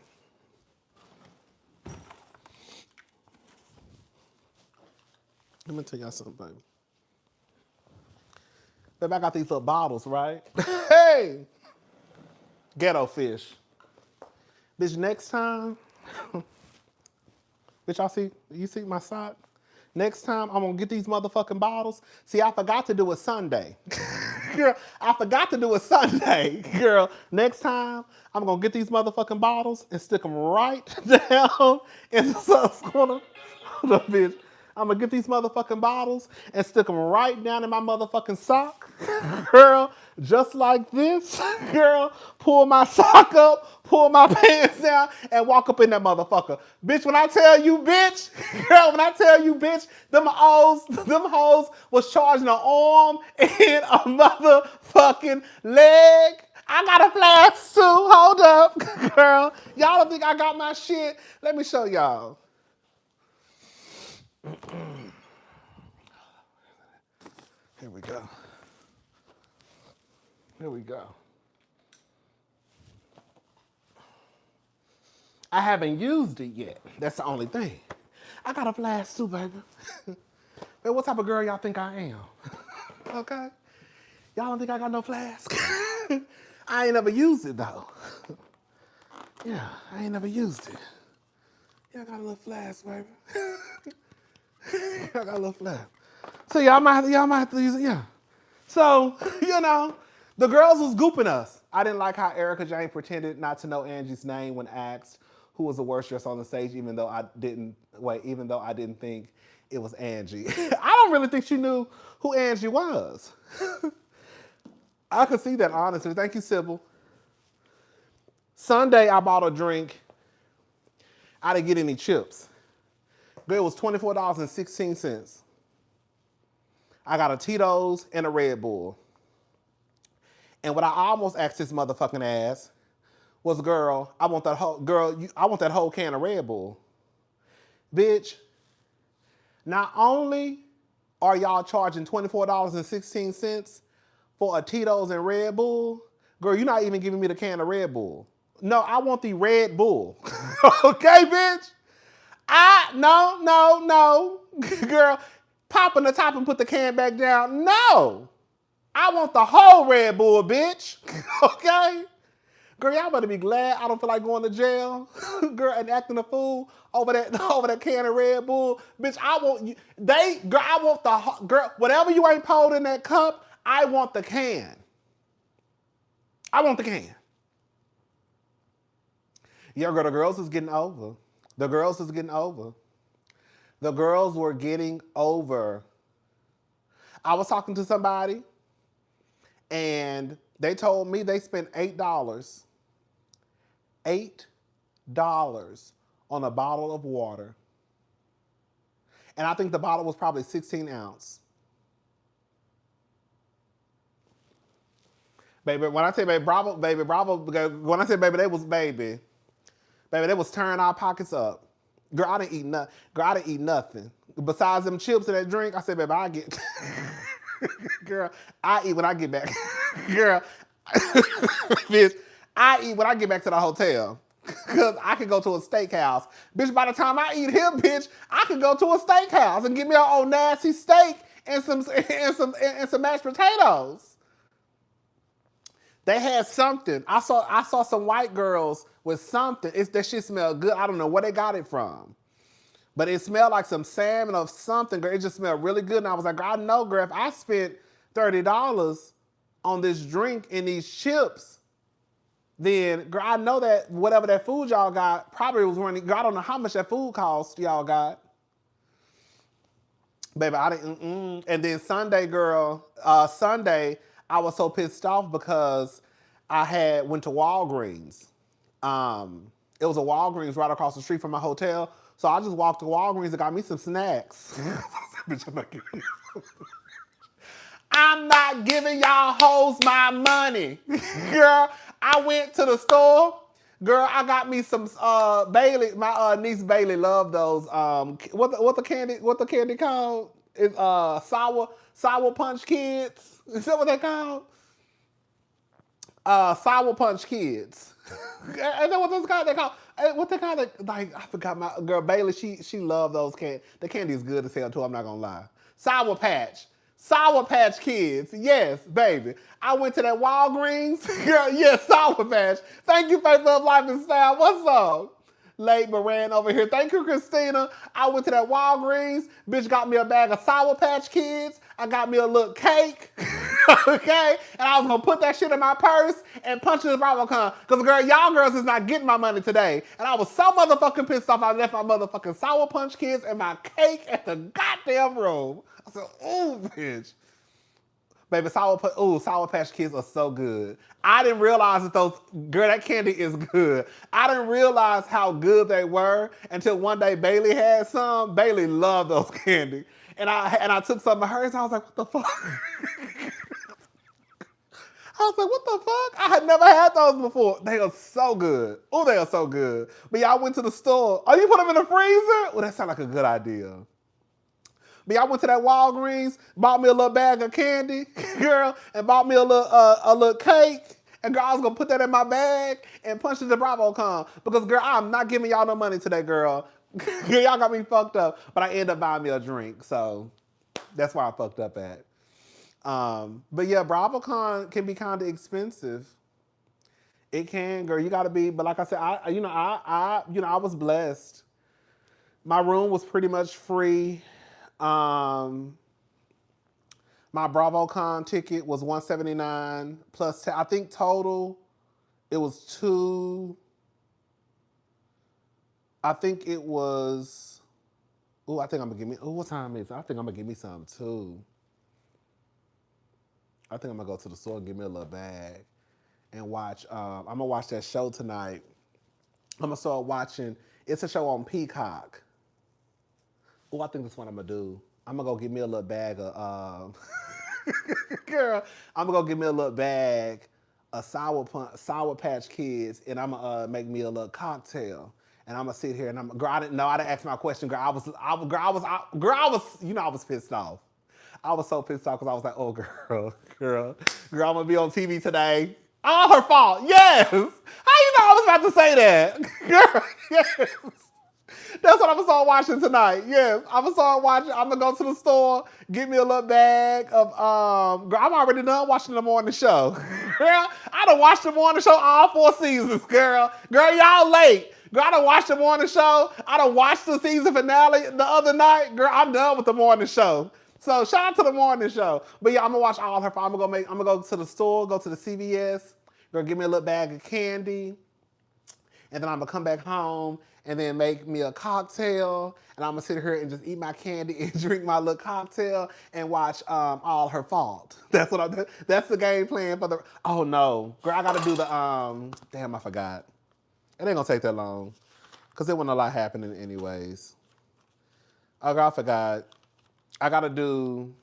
let me tell y'all something, baby. Baby, I got these little bottles, right? Hey! Ghetto fish. Bitch, next time, bitch, you see my sock? Next time, I'm gonna get these motherfucking bottles. See, I forgot to do it Sunday. Girl, I forgot to do it Sunday. Girl, next time, I'm gonna get these motherfucking bottles and stick them right down in the sauce corner. Hold up, bitch. I'm gonna get these motherfucking bottles and stick them right down in my motherfucking sock. Girl, just like this. Girl, pull my sock up, pull my pants down, and walk up in that motherfucker. Bitch, when I tell you, bitch, girl, when I tell you, bitch, them hoes was charging an arm and a motherfucking leg. I got a flash too. Hold up, girl. Y'all don't think I got my shit? Let me show y'all. Here we go. Here we go. I haven't used it yet. That's the only thing. I got a flash too, baby. Hey, what type of girl y'all think I am? Okay? Y'all don't think I got no flask? I ain't never used it though. Yeah, I ain't never used it. Yeah, I got a little flask, baby. I got a little flask. So y'all might have to use it, yeah. So, the girls was gooping us. I didn't like how Erica Jane pretended not to know Angie's name when asked who was the worst dressed on the stage, even though I didn't think it was Angie. I don't really think she knew who Angie was. I could see that, honestly. Thank you, Sybil. Sunday, I bought a drink. I didn't get any chips. It was $24.16. I got a Tito's and a Red Bull. And what I almost asked this motherfucking ass was, girl, I want that whole can of Red Bull. Bitch, not only are y'all charging $24.16 for a Tito's and Red Bull, girl, you're not even giving me the can of Red Bull. No, I want the Red Bull. Okay, bitch? No. Girl, popping the top and put the can back down. No. I want the whole Red Bull, bitch. Okay? Girl, y'all better be glad I don't feel like going to jail. Girl, and acting a fool over that can of Red Bull. Bitch, whatever you ain't poured in that cup, I want the can. I want the can. Yeah, girl, the girls was getting over. The girls were getting over. I was talking to somebody, and they told me they spent $8 on a bottle of water. And I think the bottle was probably 16 ounce. Baby, when I say baby, bravo, when I say baby, they was tearing our pockets up. Girl, I didn't eat nothing. Besides them chips and that drink, I said, baby, I get... Girl, I eat when I get back. Girl, bitch, I eat when I get back to the hotel. Because I could go to a steakhouse. Bitch, by the time I eat here, bitch, I could go to a steakhouse and get me an old nasty steak and some mashed potatoes. They had something. I saw some white girls with something. That shit smelled good. I don't know where they got it from. But it smelled like some salmon or something, girl. It just smelled really good. And I was like, I know, girl, if I spent $30 on this drink and these chips, then, girl, I know that whatever that food y'all got probably was running. Girl, I don't know how much that food cost y'all got. Baby, I didn't, And then Sunday, girl, I was so pissed off because I went to Walgreens. It was a Walgreens right across the street from my hotel. So I just walked to Walgreens and got me some snacks. I'm not giving y'all hoes my money. Girl, I went to the store. Girl, I got me some Bailey. My niece Bailey loved those. What the candy called? It's sour punch kids. Is that what they called? Sour punch kids. Is that what those called? They call what they call it? Like I forgot my girl Bailey. She loved those candy. The candy is good as hell too. I'm not gonna lie. Sour Patch Kids. Yes, baby. I went to that Walgreens. Girl, yes, Sour Patch. Thank you, Faith of Life and Style. What's up? Late Moran over here. Thank you, Christina. I went to that Walgreens. Bitch got me a bag of Sour Patch Kids. I got me a little cake. Okay? And I was going to put that shit in my purse and punch in the BravoCon. Because, girl, y'all girls is not getting my money today. And I was so motherfucking pissed off I left my motherfucking Sour Punch Kids and my cake at the goddamn room. I said, ooh, bitch. Baby, Sour Patch Kids are so good. I didn't realize that that candy is good. I didn't realize how good they were until one day Bailey had some. Bailey loved those candy. And I took some of hers. I was like, what the fuck? I was like, what the fuck? I had never had those before. They are so good. Oh, they are so good. But y'all went to the store. Oh, you put them in the freezer? Well, that sounds like a good idea. But y'all went to that Walgreens, bought me a little bag of candy, girl, and bought me a little cake. And girl, I was gonna put that in my bag and punch it to BravoCon. Because girl, I'm not giving y'all no money today, girl. Y'all got me fucked up. But I ended up buying me a drink. So that's why I fucked up at. But yeah, BravoCon can be kind of expensive. It can, girl. You gotta be, but like I said, I was blessed. My room was pretty much free. My BravoCon ticket was $179 plus I think total it was two. I think it was. I think I'm gonna give me. What time is it? I think I'm gonna give me some too. I think I'm gonna go to the store and get me a little bag and watch. I'm gonna watch that show tonight. I'm gonna start watching. It's a show on Peacock. I think that's what I'm gonna do. I'm gonna go get me a little bag of girl. I'm gonna go get me a little bag of Sour Patch Kids, and I'm gonna make me a little cocktail. And I'm gonna sit here and I didn't ask my question, girl. I was pissed off. I was so pissed off because I was like, oh girl, I'm gonna be on TV today. All her fault. Yes. How you know I was about to say that, girl? Yes. That's what I'm gonna start watching tonight. Yes, I'm gonna start watching. I'm gonna go to the store, get me a little bag of girl, I'm already done watching the morning show. Girl, I done watched the morning show all 4 seasons, girl. Girl, y'all late. Girl, I done watched the morning show. I done watched the season finale the other night. Girl, I'm done with the morning show. So shout out to the morning show. But yeah, I'm gonna watch all her. I'm gonna go to the store, go to the CVS, girl, give me a little bag of candy. And then I'm gonna come back home and then make me a cocktail. And I'm gonna sit here and just eat my candy and drink my little cocktail and watch All Her Fault. That's the game plan for the. Oh no, girl, I gotta do the damn, I forgot. It ain't gonna take that long, cause there wasn't a lot happening anyways. Oh girl, I forgot. I gotta do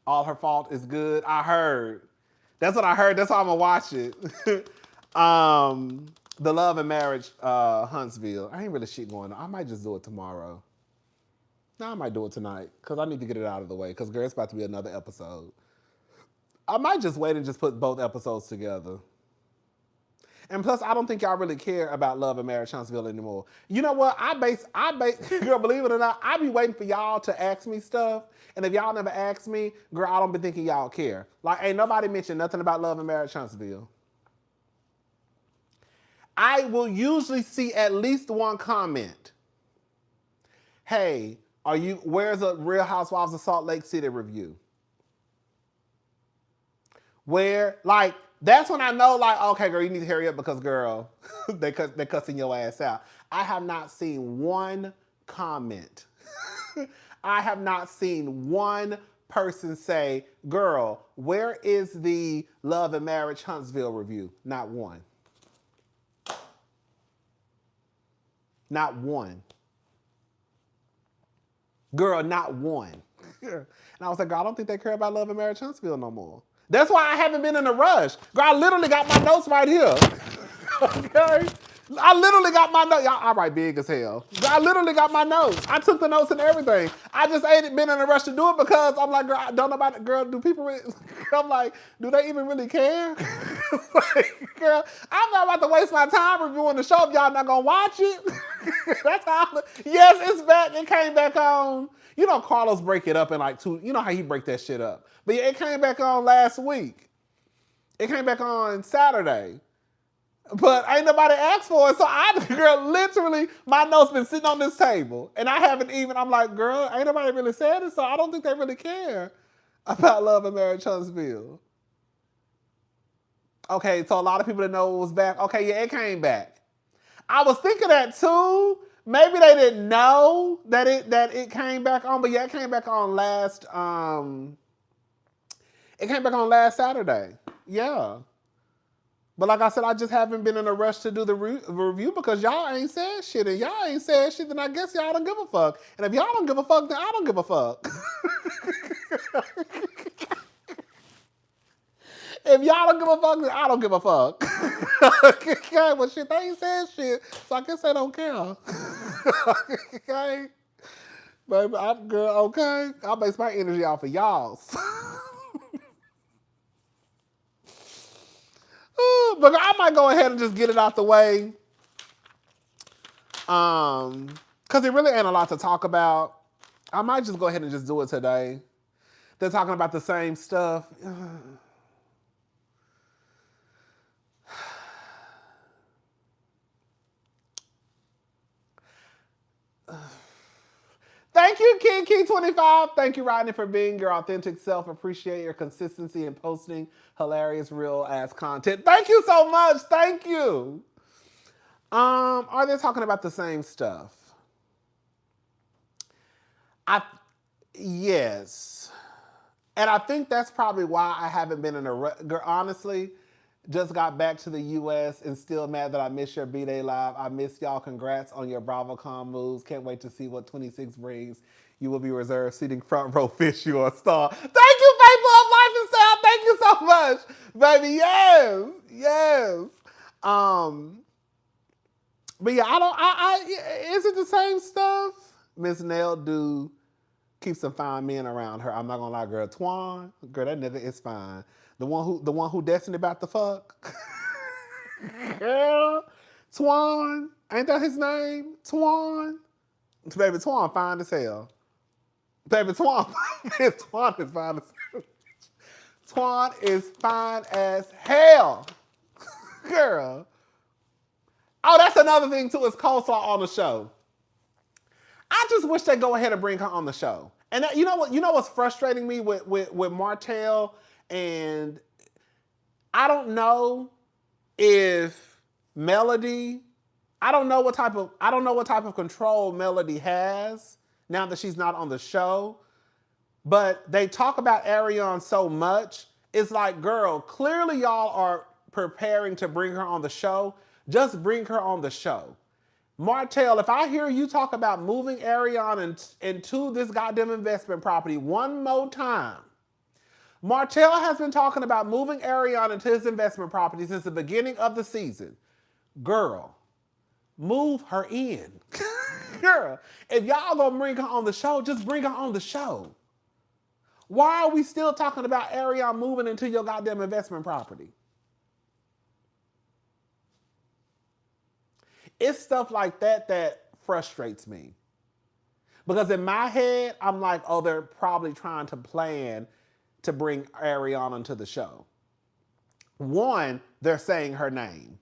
All Her Fault is good. I heard. That's what I heard. That's why I'm gonna watch it. The Love and Marriage Huntsville. I ain't really shit going on. I might just do it tomorrow. No, I might do it tonight because I need to get it out of the way because, girl, it's about to be another episode. I might just wait and just put both episodes together. And plus, I don't think y'all really care about Love and Marriage Huntsville anymore. You know what? I base, girl, believe it or not, I be waiting for y'all to ask me stuff. And if y'all never ask me, girl, I don't be thinking y'all care. Like, ain't nobody mentioned nothing about Love and Marriage Huntsville. I will usually see at least one comment. Hey, where's a Real Housewives of Salt Lake City review? That's when I know, okay, girl, you need to hurry up because, girl, they're cussing your ass out. I have not seen one comment. I have not seen one person say, girl, where is the Love and Marriage Huntsville review? Not one. Not one. Girl, not one. And I was like, girl, I don't think they care about Love and Marriage Huntsville no more. That's why I haven't been in a rush. Girl, I literally got my notes right here. Okay? I literally got my notes. Y'all, I write big as hell. I literally got my notes. I took the notes and everything. I just ain't been in a rush to do it because I'm like, girl, I don't know about it. Girl, do people really, I'm like, do they even really care? Like, girl, I'm not about to waste my time reviewing the show if y'all not gonna watch it. That's how, yes, it's back. It came back on. You know, Carlos break it up in like two, you know how he break that shit up. But yeah, it came back on last week. It came back on Saturday. But ain't nobody asked for it. So girl, literally, my notes been sitting on this table. And I haven't even, I'm like, girl, ain't nobody really said it. So I don't think they really care about Love and Marriage Huntsville. Okay, so a lot of people that know it was back. Okay, yeah, it came back. I was thinking that too. Maybe they didn't know that it came back on, but yeah, it came back on last Saturday. Yeah. But like I said, I just haven't been in a rush to do the review because y'all ain't said shit. And y'all ain't said shit, then I guess y'all don't give a fuck. And if y'all don't give a fuck, then I don't give a fuck. If y'all don't give a fuck, then I don't give a fuck. Okay, well shit, they ain't said shit, so I guess they don't care. Okay? Baby, I'm girl, okay? I base my energy off of y'all's. But I might go ahead and just get it out the way. Because it really ain't a lot to talk about. I might just go ahead and just do it today. They're talking about the same stuff. Thank you, Key25. Thank you, Rodney, for being your authentic self. Appreciate your consistency in posting hilarious, real-ass content. Thank you so much. Thank you. Are they talking about the same stuff? Yes. And I think that's probably why I haven't been in a rush. Honestly, just got back to the U.S. and still mad that I missed your B-Day Live. I miss y'all. Congrats on your BravoCon moves. Can't wait to see what 26 brings. You will be reserved seating front row. Fish, you are a star. Thank you, Faithful of Life and Style. Thank you so much, baby. Yes, yes. But yeah, is it the same stuff? Miss Nell do keep some fine men around her. I'm not gonna lie, girl. Twan, girl, that nigga is fine. The one who Destiny about to fuck. Girl, Twan, ain't that his name? Twan. Baby, Twan fine as hell. Baby, Twan is fine as hell. Twan is fine as hell. Girl. Oh, that's another thing too, is coleslaw on the show. I just wish they'd go ahead and bring her on the show. And you know what? You know what's frustrating me with Martell, and I don't know if Melody. I don't know what type of control Melody has now that she's not on the show. But they talk about Ariane so much. It's like, girl, clearly y'all are preparing to bring her on the show. Just bring her on the show. Martell, if I hear you talk about moving Ariane into this goddamn investment property one more time, Martell has been talking about moving Ariane into his investment property since the beginning of the season. Girl, move her in. Girl, if y'all gonna bring her on the show, just bring her on the show. Why are we still talking about Ariane moving into your goddamn investment property? It's stuff like that that frustrates me. Because in my head, I'm like, oh, they're probably trying to plan to bring Ariane onto the show. One, they're saying her name.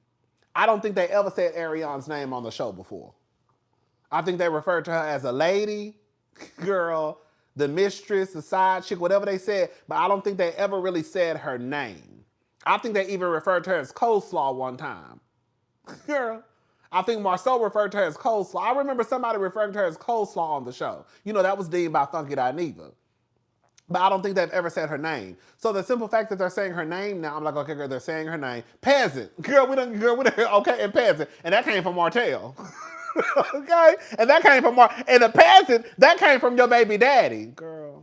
I don't think they ever said Ariane's name on the show before. I think they referred to her as a lady, girl, the mistress, the side chick, whatever they said, but I don't think they ever really said her name. I think they even referred to her as coleslaw one time. Girl. I think Marceau referred to her as coleslaw. I remember somebody referring to her as coleslaw on the show. You know, that was deemed by Funky Dineva. But I don't think they've ever said her name. So the simple fact that they're saying her name now, I'm like, okay, girl, they're saying her name. Peasant. Girl, we don't, okay, and peasant. And that came from Martell. Okay? And that came from and the peasant, that came from your baby daddy. Girl.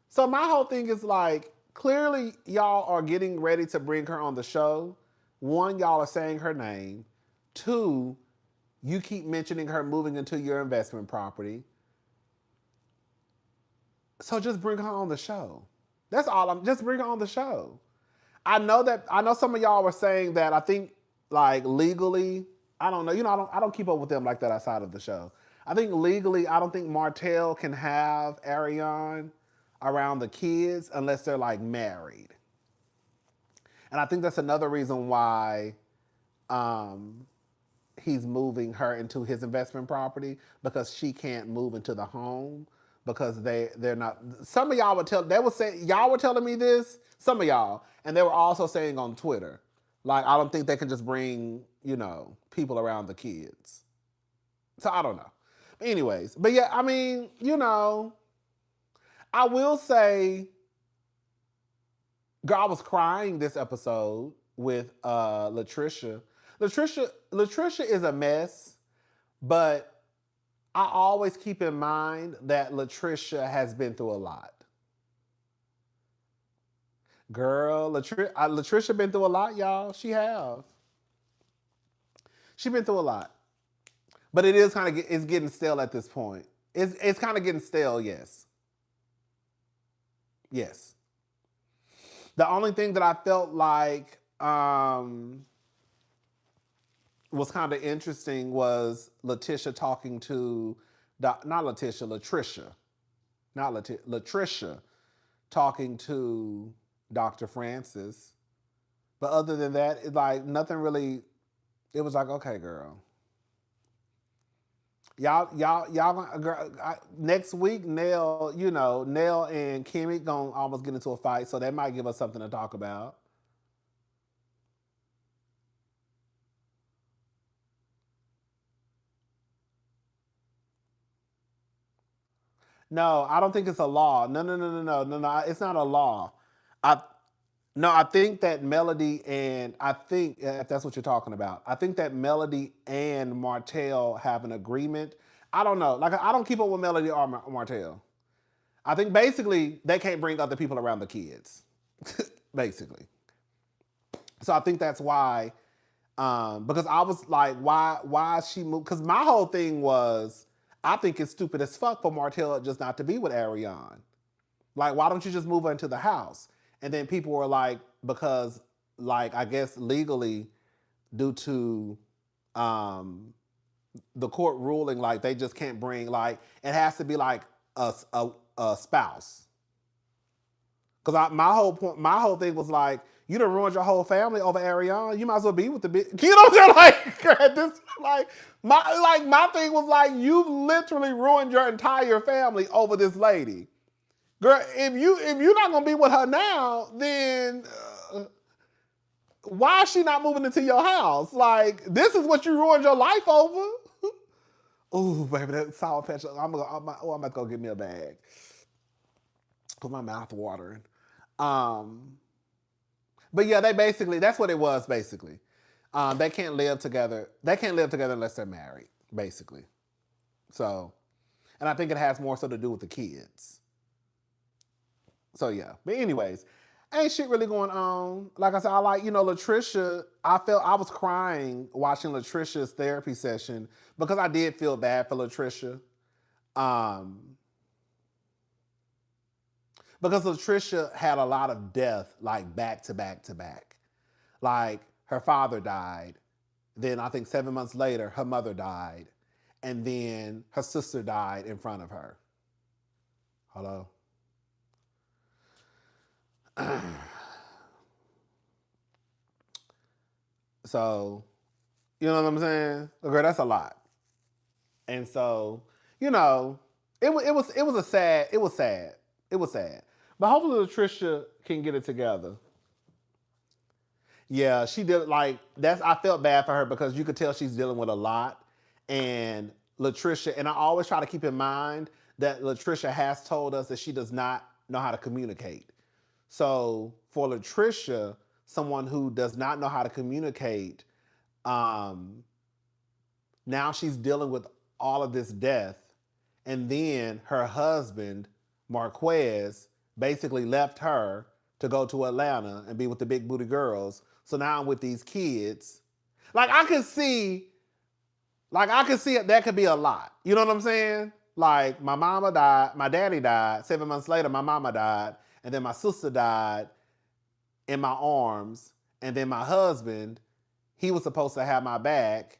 So my whole thing is like, clearly y'all are getting ready to bring her on the show. One, y'all are saying her name. Two, you keep mentioning her moving into your investment property. So just bring her on the show. That's all. Just bring her on the show. I know some of y'all were saying that. I think like legally, I don't know. I don't keep up with them like that outside of the show. I think legally, I don't think Martell can have Ariane around the kids unless they're like married. And I think that's another reason why he's moving her into his investment property, because she can't move into the home because they're not. Some of y'all y'all were telling me this, some of y'all, and they were also saying on Twitter, like, I don't think they can just bring, people around the kids. So I don't know. But anyways, but yeah, I mean, I will say, girl, I was crying this episode with Latricia. Latricia is a mess, but I always keep in mind that Latricia has been through a lot. Girl, Latricia been through a lot, y'all. She have. She been through a lot. But it is it's getting stale at this point. It's kind of getting stale, yes. Yes. The only thing that I felt like was kind of interesting was Latricia talking to, Latricia talking to Dr. Francis. But other than that, nothing really, it was like, okay, girl. Girl, next week, Nell and Kimmy gonna almost get into a fight, so that might give us something to talk about. No, I don't think it's a law. No. It's not a law. I think that Melody and if that's what you're talking about, I think that Melody and Martell have an agreement. I don't know. Like, I don't keep up with Melody or Martell. I think basically they can't bring other people around the kids. Basically. So I think that's why. Because I was like, why she moved? Because my whole thing was, I think it's stupid as fuck for Martell just not to be with Ariane. Like, why don't you just move her into the house? And then people were like, because, like, I guess legally, due to the court ruling, like, they just can't bring, like, it has to be like a spouse. Because my whole thing was like, you done ruined your whole family over Ariane. You might as well be with the bitch. You know what I'm saying? Like, my thing was like, you literally ruined your entire family over this lady. Girl, if you're not gonna be with her now, then why is she not moving into your house? Like, this is what you ruined your life over. Ooh, baby, that sour patch. I'm about to go get me a bag. Put my mouth watering. But yeah, that's what it was basically. They can't live together. They can't live together unless they're married, basically. So, and I think it has more so to do with the kids. So yeah, but anyways, ain't shit really going on. Like I said, I like, Latricia. I was crying watching Latricia's therapy session because I did feel bad for Latricia. Because Latricia had a lot of death, like, back to back to back. Like, her father died. Then I think 7 months later, her mother died. And then her sister died in front of her. Hello? So, you know what I'm saying? Girl, that's a lot. And so, it was sad. It was sad. But hopefully Latricia can get it together. Yeah, she did, like, I felt bad for her because you could tell she's dealing with a lot. And Latricia, and I always try to keep in mind that Latricia has told us that she does not know how to communicate. So for Latricia, someone who does not know how to communicate, now she's dealing with all of this death. And then her husband, Marquez, basically left her to go to Atlanta and be with the big booty girls. So now I'm with these kids. Like I can see it, that could be a lot. You know what I'm saying? Like my mama died, my daddy died. 7 months later, my mama died. And then my sister died in my arms. And then my husband, he was supposed to have my back.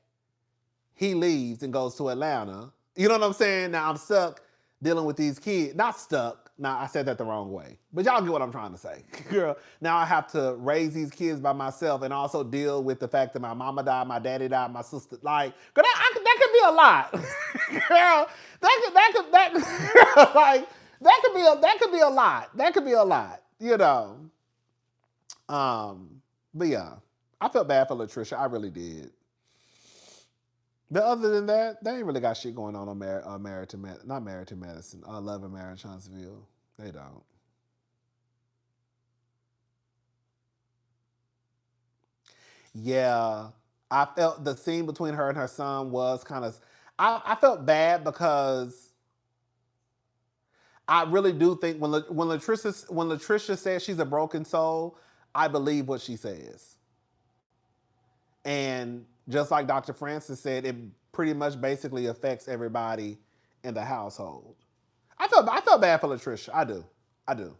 He leaves and goes to Atlanta. You know what I'm saying? Now I'm stuck dealing with these kids. Not stuck. Now I said that the wrong way. But y'all get what I'm trying to say. Girl, now I have to raise these kids by myself and also deal with the fact that my mama died, my daddy died, my sister. Like, girl, that could be a lot. Girl, that could be a lot. That could be a lot, you know. But yeah, I felt bad for Latricia. I really did. But other than that, they ain't really got shit going on Love and Marriage in Huntsville. They don't. Yeah, I felt the scene between her and her son was kind of. I felt bad because I really do think when Latricia says she's a broken soul, I believe what she says. And just like Dr. Francis said, it pretty much basically affects everybody in the household. I felt bad for Latricia. I do.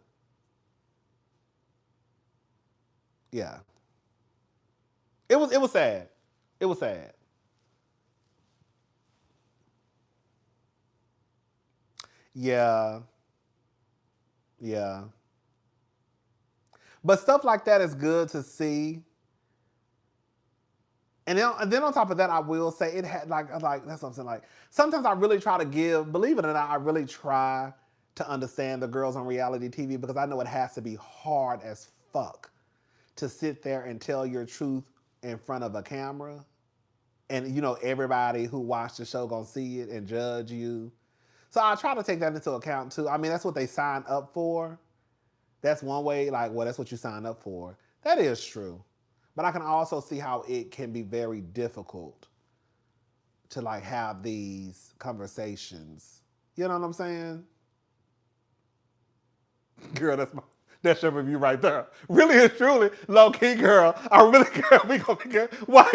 Yeah. It was sad. It was sad. Yeah. Yeah. But stuff like that is good to see. And then on top of that, I will say it had like that's what I'm saying. Like sometimes I really try to believe it or not, I really try to understand the girls on reality TV because I know it has to be hard as fuck to sit there and tell your truth in front of a camera. And you know, everybody who watched the show gonna see it and judge you. So I try to take that into account too. I mean, that's what they signed up for. That's one way, like, well, that's what you signed up for. That is true. But I can also see how it can be very difficult to like have these conversations. You know what I'm saying? Girl, that's your review right there. Really and truly, low key, girl. I really, girl, we gonna be good. Why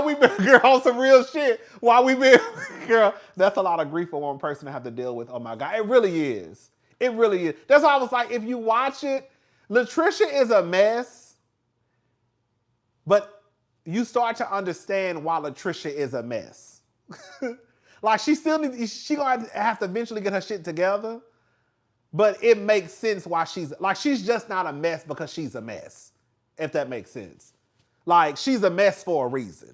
we been, girl, on some real shit? Why we been, girl? That's a lot of grief for one person to have to deal with. Oh my God, it really is. It really is. That's why I was like, if you watch it, Latricia is a mess. But you start to understand why Latricia is a mess. Like she gonna have to eventually get her shit together. But it makes sense why she's just not a mess because she's a mess. If that makes sense. Like she's a mess for a reason.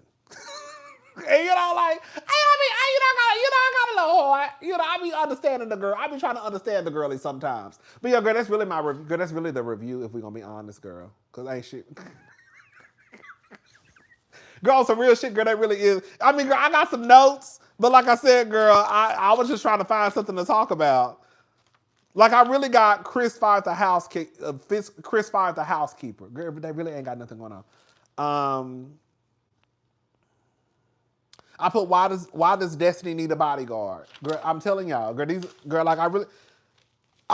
And you know, like, I got a little hard. You know, I be understanding the girl. I be trying to understand the girlie sometimes. But yeah, girl, that's really my review. Girl, that's really the review if we're gonna be honest, girl. Cause ain't shit. Girl, some real shit, girl, that really is. I mean, girl, I got some notes, but like I said, girl, I was just trying to find something to talk about. Like, I really got Chris fired the housekeeper. Girl, they really ain't got nothing going on. I put, why does Destiny need a bodyguard? Girl, I'm telling y'all, girl, like, I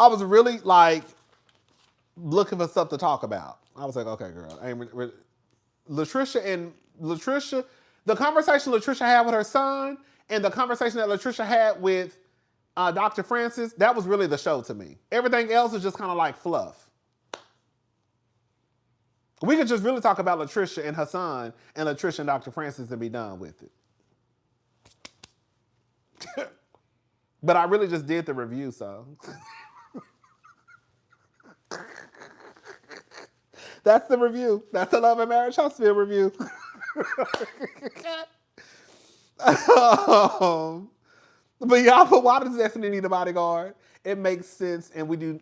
was really, like, looking for stuff to talk about. I was like, okay, girl, Latricia, the conversation Latricia had with her son and the conversation that Latricia had with Dr. Francis, that was really the show to me. Everything else is just kind of like fluff. We could just really talk about Latricia and her son and Latricia and Dr. Francis and be done with it. But I really just did the review, so. That's the review. That's the Love and Marriage Huntsville review. But y'all, but why does Destiny need a bodyguard? It makes sense, and we do.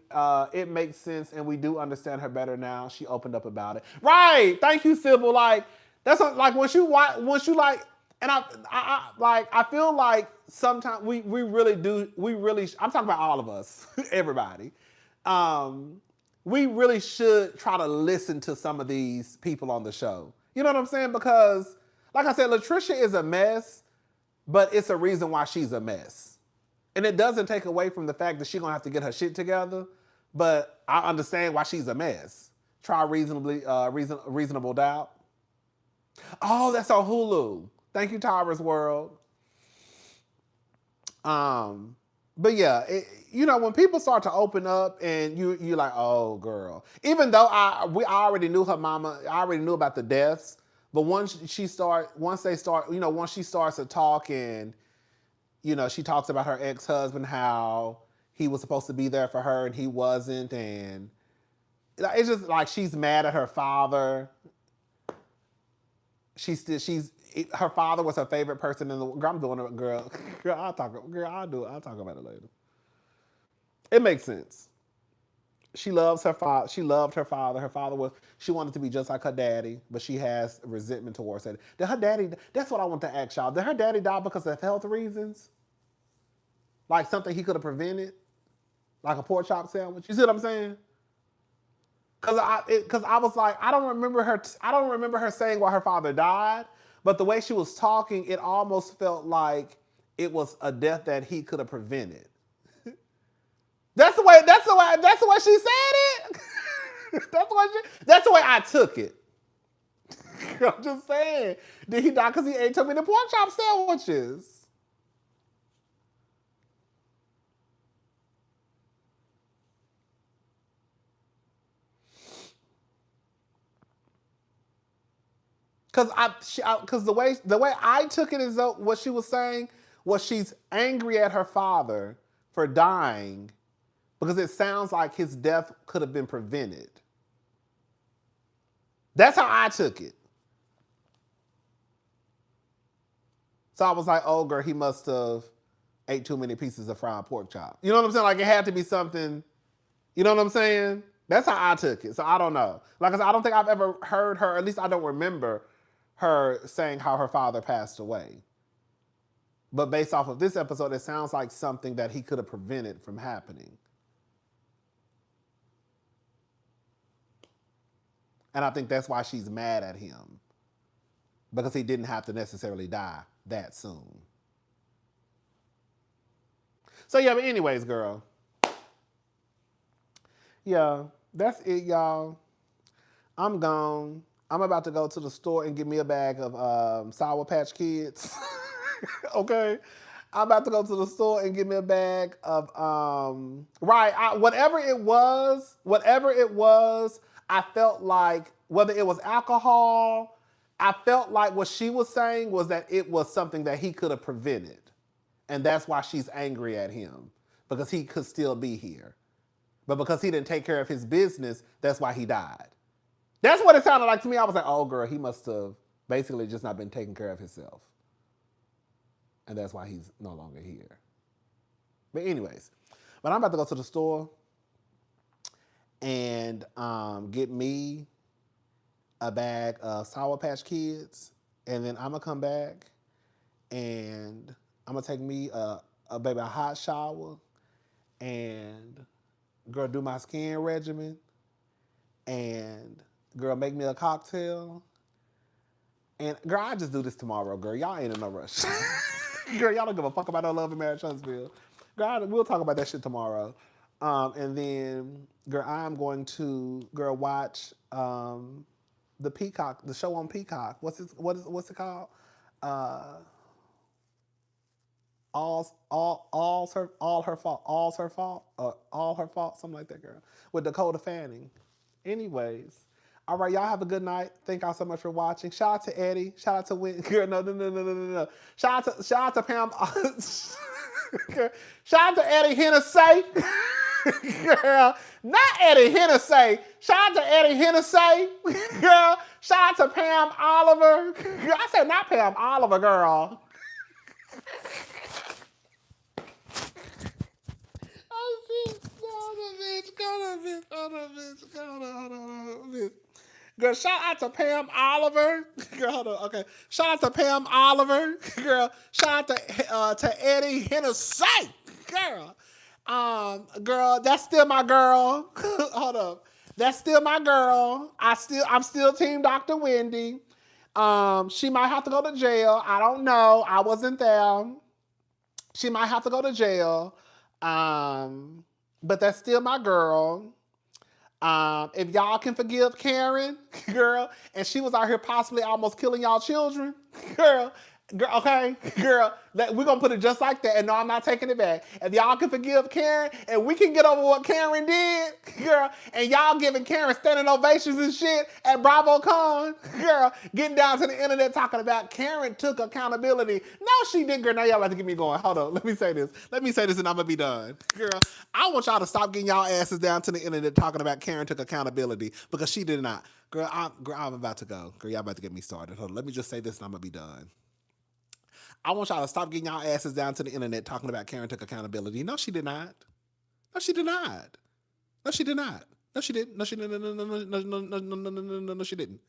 It makes sense, and we do understand her better now. She opened up about it, right? Thank you, Sybil. Like that's what, like once you like And I feel like sometimes we really do, I'm talking about all of us, everybody. Um, we really should try to listen to some of these people on the show. You know what I'm saying? Because, like I said, Latricia is a mess, but it's a reason why she's a mess. And it doesn't take away from the fact that she's gonna have to get her shit together, but I understand why she's a mess. Try reasonable doubt. Oh, that's on Hulu. Thank you, Tara's World. But yeah, when people start to open up and you like, oh girl. Even though I already knew her mama, I already knew about the deaths. But once she starts to talk and she talks about her ex-husband, how he was supposed to be there for her and he wasn't, and it's just like she's mad at her father. Her father was her favorite person in the world. I'm doing it, girl. I'll talk about it later. It makes sense. She loves her father. She loved her father. She wanted to be just like her daddy, but she has resentment towards it. Did her daddy, that's what I want to ask y'all. Did her daddy die because of health reasons? Like something he could have prevented? Like a pork chop sandwich? You see what I'm saying? Cause I was like, I don't remember her saying why her father died, but the way she was talking, it almost felt like it was a death that he could have prevented. That's the way she said it. That's the way I took it. I'm just saying. Did he die because he ate too many pork chop sandwiches? Because the way I took it is though what she was saying was she's angry at her father for dying because it sounds like his death could have been prevented. That's how I took it. So I was like, oh girl, he must have ate too many pieces of fried pork chop. You know what I'm saying? Like it had to be something. You know what I'm saying? That's how I took it. So I don't know. Like I said, I don't think I've ever heard her, at least I don't remember her saying how her father passed away. But based off of this episode, it sounds like something that he could have prevented from happening. And I think that's why she's mad at him. Because he didn't have to necessarily die that soon. So yeah, but anyways, girl. Yeah, that's it, y'all. I'm gone. I'm about to go to the store and get me a bag of Sour Patch Kids. Okay? I'm about to go to the store and get me a bag of, whatever it was, I felt like, whether it was alcohol, I felt like what she was saying was that it was something that he could have prevented. And that's why she's angry at him, because he could still be here. But because he didn't take care of his business, that's why he died. That's what it sounded like to me. I was like, oh, girl, he must have basically just not been taking care of himself. And that's why he's no longer here. But anyways, but I'm about to go to the store and get me a bag of Sour Patch Kids. And then I'm going to come back and I'm going to take me a hot shower and, girl, do my skin regimen. And, girl, make me a cocktail. And, girl, I just do this tomorrow, girl. Y'all ain't in no rush. Girl, y'all don't give a fuck about no Love and Marriage Huntsville. Girl, we'll talk about that shit tomorrow. And then, girl, I'm going to, girl, watch the Peacock, the show on Peacock. What's it called? All's her fault, something like that, girl. With Dakota Fanning. Anyways, all right, y'all have a good night. Thank y'all so much for watching. Shout out to Eddie. Shout out to Wendy. Girl, no. Shout out to Pam. Shout out to Eddie Hennessy. Girl, not Eddie Hennessy. Shout out to Eddie Hennessy. Girl, shout out to Pam Oliver. Girl, I said not Pam Oliver, girl. Hold on, bitch. Girl, shout out to Pam Oliver. Girl, hold on. Okay. Shout out to Pam Oliver. Girl, shout out to Eddie Hennessy. Girl. Girl, that's still my girl. Hold up. That's still my girl. I'm still Team Dr. Wendy. She might have to go to jail. I don't know. I wasn't there. She might have to go to jail. But that's still my girl. If y'all can forgive Karen, girl, and she was out here possibly almost killing y'all children, girl, okay, girl, we're gonna put it just like that, and no, I'm not taking it back. If y'all can forgive Karen, and we can get over what Karen did, girl, and y'all giving Karen standing ovations and shit at BravoCon, girl, getting down to the internet talking about Karen took accountability. No, she didn't, girl. Now y'all have to get me going. Hold on, let me say this, and I'm gonna be done, girl. I want y'all to stop getting y'all asses down to the internet talking about Karen took accountability, because she did not. Girl, I'm about to go. Girl, y'all about to get me started. Hold on, let me just say this, and I'm gonna be done. I want y'all to stop getting y'all asses down to the internet talking about Karen took accountability. No, she did not. No, she did not. No, she did not. No, she didn't. No, she didn't. No, she didn't.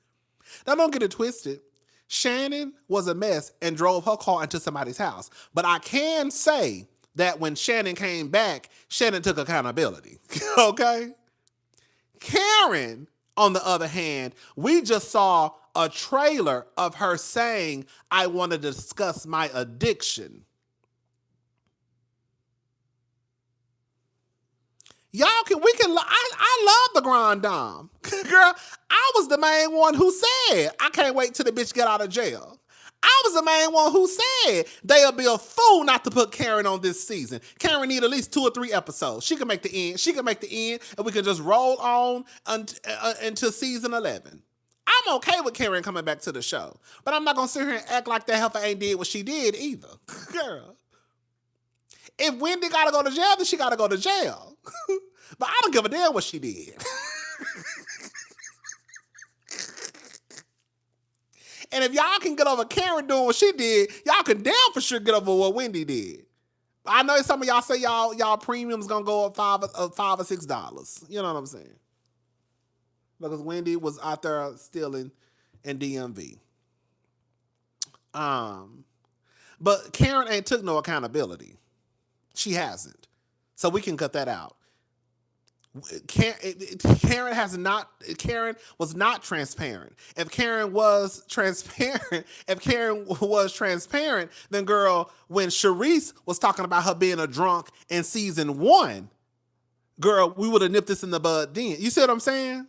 Now, don't get it twisted. Shannon was a mess and drove her car into somebody's house. But I can say that when Shannon came back, Shannon took accountability. Okay? Karen, on the other hand, we just saw a trailer of her saying, I want to discuss my addiction. I love the Grand Dame. Girl, I was the main one who said, I can't wait till the bitch get out of jail. I was the main one who said they'll be a fool not to put Karen on this season. Karen need at least 2 or 3 episodes. She can make the end. And we can just roll on until season 11. I'm okay with Karen coming back to the show, but I'm not going to sit here and act like that heifer ain't did what she did either. Girl. If Wendy got to go to jail, then she got to go to jail. But I don't give a damn what she did. And if y'all can get over Karen doing what she did, y'all can damn for sure get over what Wendy did. I know some of y'all say y'all premium's going to go up $5 or $6. You know what I'm saying? Because Wendy was out there stealing in DMV. But Karen ain't took no accountability. She hasn't. So we can cut that out. Karen was not transparent. If Karen was transparent, then girl, when Charisse was talking about her being a drunk in season 1, girl, we would have nipped this in the bud then. You see what I'm saying?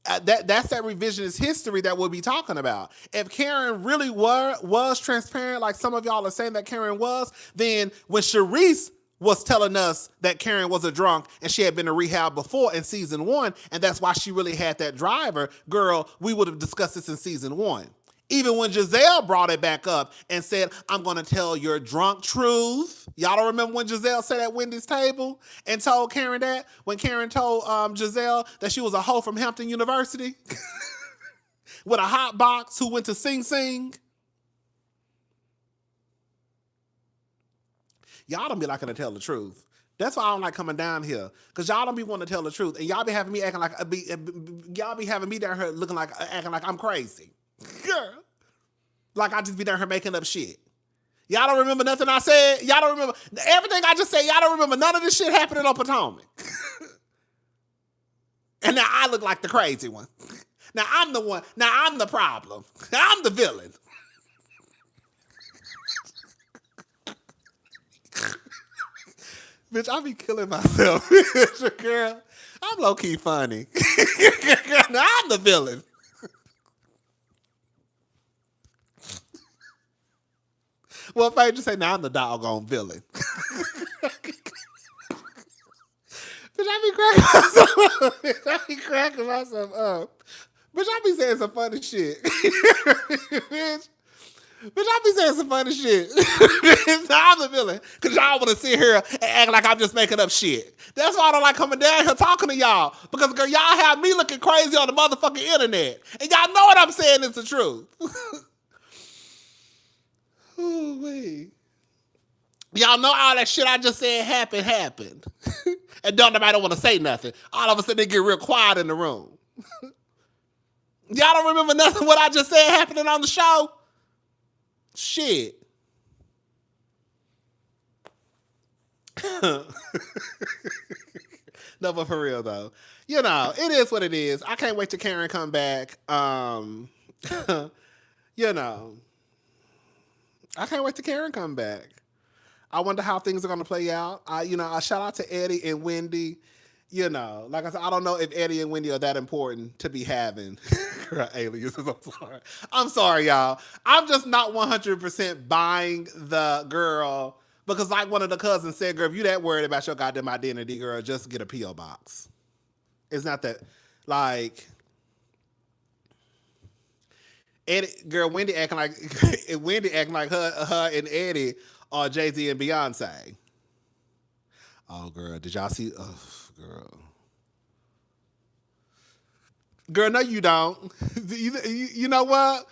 That's that revisionist history that we'll be talking about. If Karen really was transparent, like some of y'all are saying that Karen was, then when Charisse was telling us that Karen was a drunk and she had been to rehab before in season 1, and that's why she really had that driver, girl, we would have discussed this in season 1. Even when Gizelle brought it back up and said, I'm going to tell your drunk truth. Y'all don't remember when Gizelle sat at Wendy's table and told Karen that? When Karen told Gizelle that she was a hoe from Hampton University with a hot box who went to Sing Sing. Y'all don't be liking to tell the truth. That's why I don't like coming down here. Because y'all don't be wanting to tell the truth. And y'all be having me acting like, y'all be having me down here acting like I'm crazy. Girl. Like I just be down here making up shit. Y'all don't remember nothing I said? Y'all don't remember everything I just said? Y'all don't remember none of this shit happening on Potomac? And now I look like the crazy one. Now I'm the one. Now I'm the problem. Now I'm the villain. Bitch, I be killing myself. Girl, I'm low-key funny. Now I'm the villain. Well, Phaedra say, now I'm the doggone villain. Bitch, I be cracking myself up. Bitch, I be saying some funny shit. Bitch, I be saying some funny shit. Now I'm the villain. Because y'all want to sit here and act like I'm just making up shit. That's why I don't like coming down here talking to y'all. Because, girl, y'all have me looking crazy on the motherfucking internet. And y'all know what I'm saying is the truth. Ooh-wee. Y'all know all that shit I just said happened. And nobody want to say nothing. All of a sudden, they get real quiet in the room. Y'all don't remember nothing what I just said happening on the show? Shit. No, but for real though, it is what it is. I can't wait till Karen come back. You know, I can't wait till Karen come back. I wonder how things are gonna play out. I shout out to Eddie and Wendy. Like I said, I don't know if Eddie and Wendy are that important to be having aliases. I'm sorry, y'all. I'm just not 100% buying the girl because, like one of the cousins said, girl, if you that worried about your goddamn identity, girl, just get a P.O. box. It's not that, like, Eddie, girl, Wendy acting like her and Eddie are Jay-Z and Beyonce. Oh, girl, did y'all see? Oh, girl. Girl, no, you don't. You know what?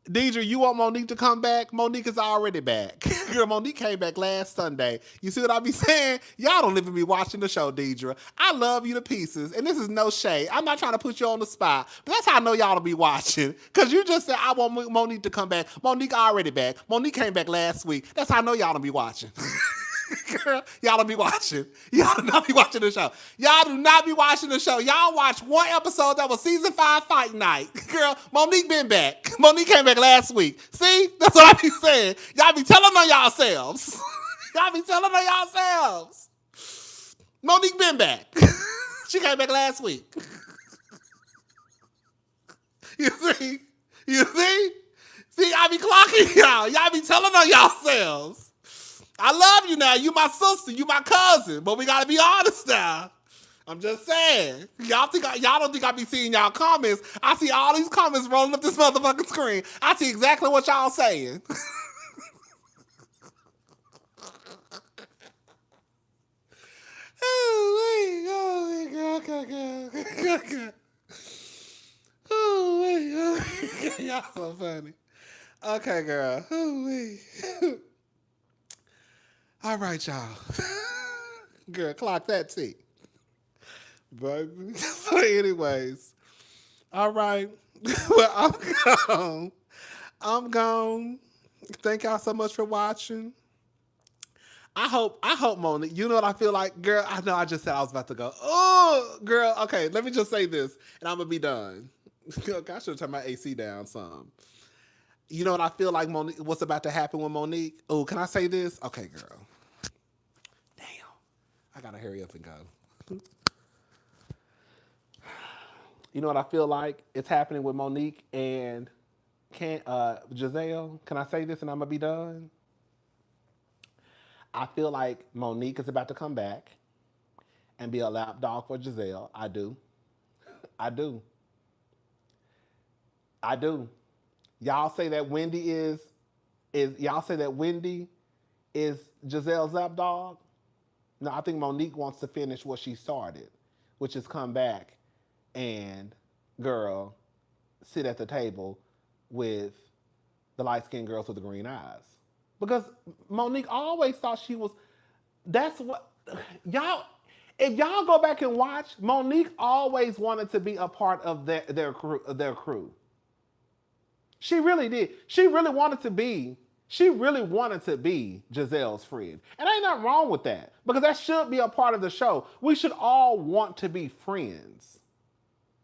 Deidre, you want Monique to come back? Monique is already back. Girl, Monique came back last Sunday. You see what I be saying? Y'all don't even be watching the show, Deidre. I love you to pieces, and this is no shade. I'm not trying to put you on the spot, but that's how I know y'all don't be watching. Because you just said, I want Monique to come back. Monique already back. Monique came back last week. That's how I know y'all don't be watching. Girl, y'all don't be watching. Y'all do not be watching the show. Y'all do not be watching the show. Y'all watch one episode that was season 5 fight night. Girl, Monique been back. Monique came back last week. See? That's what I be saying. Y'all be telling on yourselves. Y'all be telling on yourselves. Monique been back. She came back last week. You see? You see? See, I be clocking y'all. Y'all be telling on yourselves. I love you now. You my sister. You my cousin. But we gotta be honest now. I'm just saying. Y'all don't think I be seeing y'all comments. I see all these comments rolling up this motherfucking screen. I see exactly what y'all saying. Y'all so funny. Okay, girl. All right, y'all. Girl, clock that T. Baby. So anyways. All right. Well, I'm gone. I'm gone. Thank y'all so much for watching. I hope Monique, you know what I feel like? Girl, I know I just said I was about to go. Oh, girl. Okay, let me just say this and I'm going to be done. Okay, I should have turned my AC down some. You know what I feel like Monique, what's about to happen with Monique? Oh, can I say this? Okay, girl. Damn. I got to hurry up and go. You know what I feel like? It's happening with Monique and Gizelle. Can I say this and I'm going to be done? I feel like Monique is about to come back and be a lapdog for Gizelle. I do. I do. I do. Y'all say that Wendy is Gizelle's lapdog? No, I think Monique wants to finish what she started, which is come back and, girl, sit at the table with the light-skinned girls with the green eyes. Because Monique always thought she was, that's what, y'all, if y'all go back and watch, Monique always wanted to be a part of their crew. She really did. She really wanted to be Gizelle's friend. And ain't nothing wrong with that. Because that should be a part of the show. We should all want to be friends.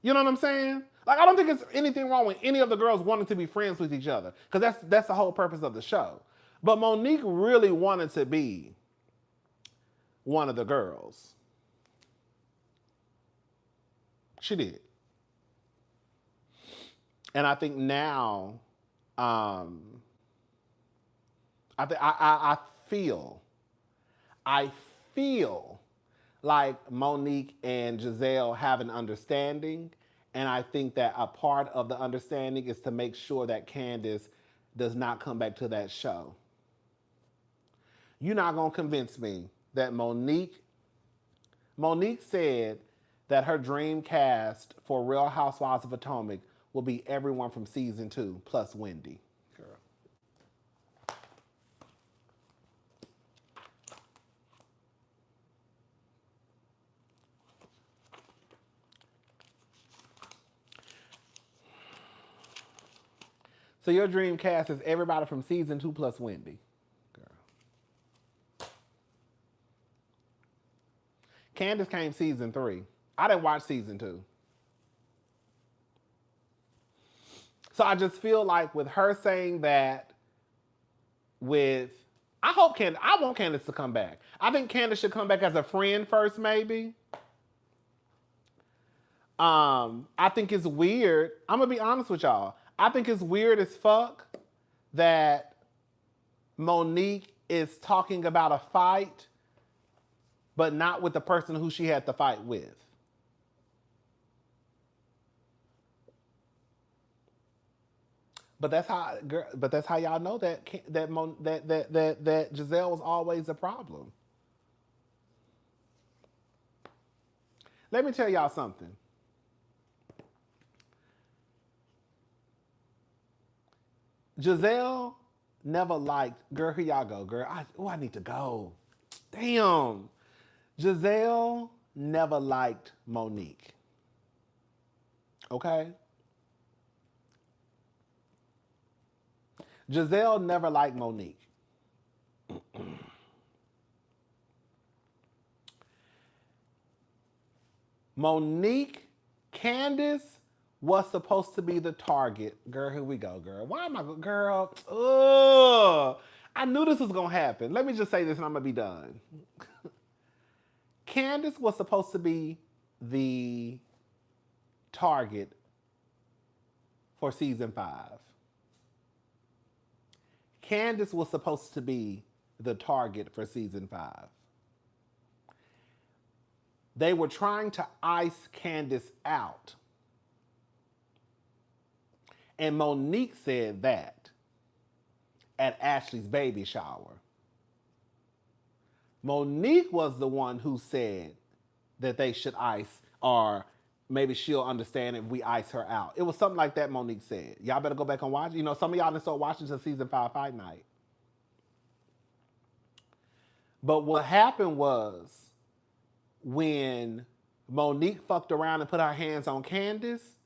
You know what I'm saying? Like, I don't think it's anything wrong with any of the girls wanting to be friends with each other. Because that's the whole purpose of the show. But Monique really wanted to be one of the girls. She did. And I think now, I feel like Monique and Gizelle have an understanding, and I think that a part of the understanding is to make sure that Candiace does not come back to that show. You're not gonna convince me that Monique said that her dream cast for Real Housewives of Potomac will be everyone from season 2 plus Wendy. Girl. So your dream cast is everybody from season 2 plus Wendy. Girl. Candiace came season 3. I didn't watch season 2. So I just feel like with her saying that I want Candiace to come back. I think Candiace should come back as a friend first, maybe. I think it's weird. I'm gonna be honest with y'all. I think it's weird as fuck that Monique is talking about a fight, but not with the person who she had the fight with. But that's how y'all know that Gizelle was always a problem. Let me tell y'all something. Gizelle never liked, girl, here y'all go, girl. I need to go. Damn. Gizelle never liked Monique. Okay? Gizelle never liked Monique. Monique, Candiace was supposed to be the target. Girl, here we go, girl. Why am I, girl? Ugh. I knew this was going to happen. Let me just say this and I'm going to be done. Candiace was supposed to be the target for season 5. Candiace was supposed to be the target for season 5. They were trying to ice Candiace out. And Monique said that at Ashley's baby shower. Monique was the one who said that they should ice, or maybe she'll understand if we ice her out. It was something like that Monique said. Y'all better go back and watch. You know, some of y'all didn't start watching till season 5 fight night. But what happened was, when Monique fucked around and put her hands on Candiace,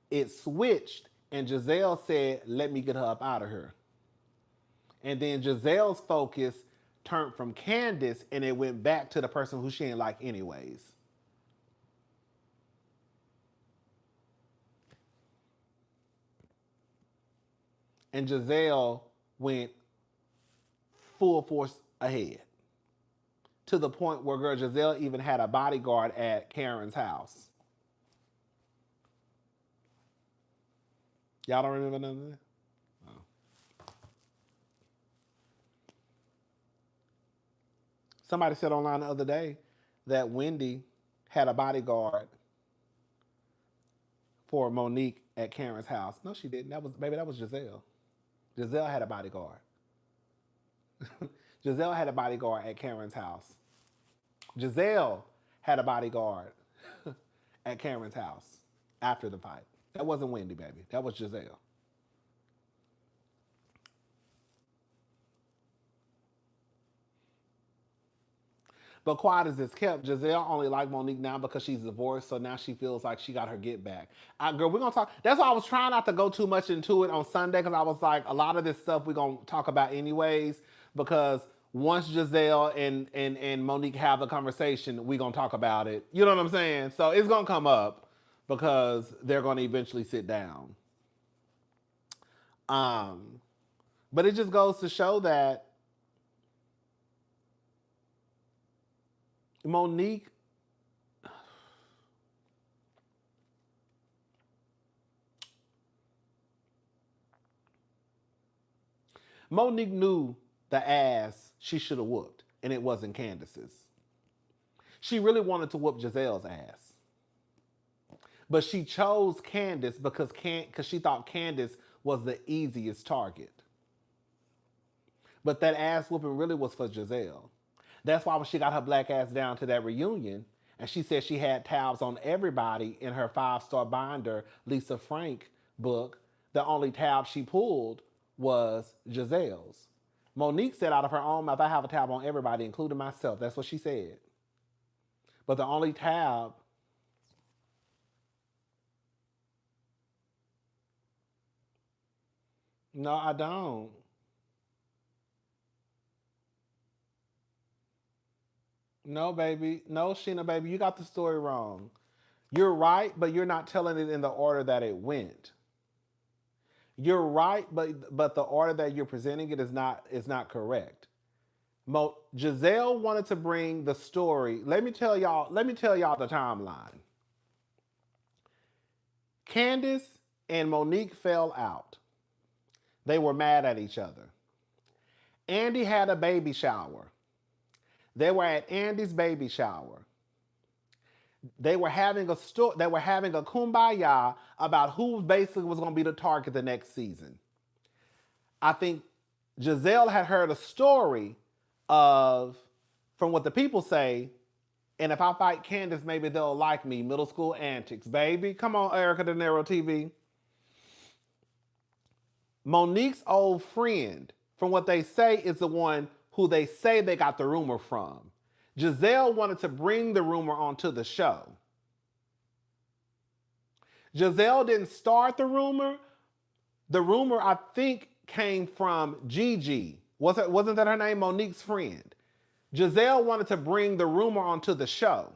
it switched and Gizelle said, let me get her up out of here. And then Gizelle's focus turned from Candiace and it went back to the person who she didn't like anyways. And Gizelle went full force ahead. To the point where, girl, Gizelle even had a bodyguard at Karen's house. Y'all don't remember none of that? Oh. Somebody said online the other day that Wendy had a bodyguard for Monique at Karen's house. No, she didn't. That was Gizelle. Gizelle had a bodyguard. Gizelle had a bodyguard at Karen's house. Gizelle had a bodyguard at Karen's house after the fight. That wasn't Wendy, baby. That was Gizelle. But quiet as it's kept, Gizelle only liked Monique now because she's divorced, so now she feels like she got her get back. Girl, we're going to talk. That's why I was trying not to go too much into it on Sunday, because I was like, a lot of this stuff we're going to talk about anyways, because once Gizelle and Monique have a conversation, we're going to talk about it. You know what I'm saying? So it's going to come up because they're going to eventually sit down. But it just goes to show that Monique knew the ass she should have whooped, and it wasn't Candiace's. She really wanted to whoop Gizelle's ass. But she chose Candiace because she thought Candiace was the easiest target. But that ass whooping really was for Gizelle. That's why when she got her black ass down to that reunion, and she said she had tabs on everybody in her 5-star binder, Lisa Frank book, the only tab she pulled was Gizelle's. Monique said out of her own mouth, I have a tab on everybody, including myself. That's what she said. But the only tab No, I don't. No, baby. No, Sheena, baby. You got the story wrong. You're right, but you're not telling it in the order that it went. You're right, but the order that you're presenting it is not correct. Gizelle wanted to bring the story. Let me tell y'all. Let me tell y'all the timeline. Candiace and Monique fell out. They were mad at each other. Andy had a baby shower. They were at Andy's baby shower. They were having They were having a kumbaya about who basically was going to be the target the next season. I think Gizelle had heard a story of, from what the people say, and if I fight Candiace, maybe they'll like me. Middle school antics, baby. Come on, Erica De Niro TV. Monique's old friend, from what they say, is the one who they say they got the rumor from. Gizelle wanted to bring the rumor onto the show. Gizelle didn't start the rumor. The rumor, I think, came from Gigi. Wasn't that her name? Monique's friend. Gizelle wanted to bring the rumor onto the show.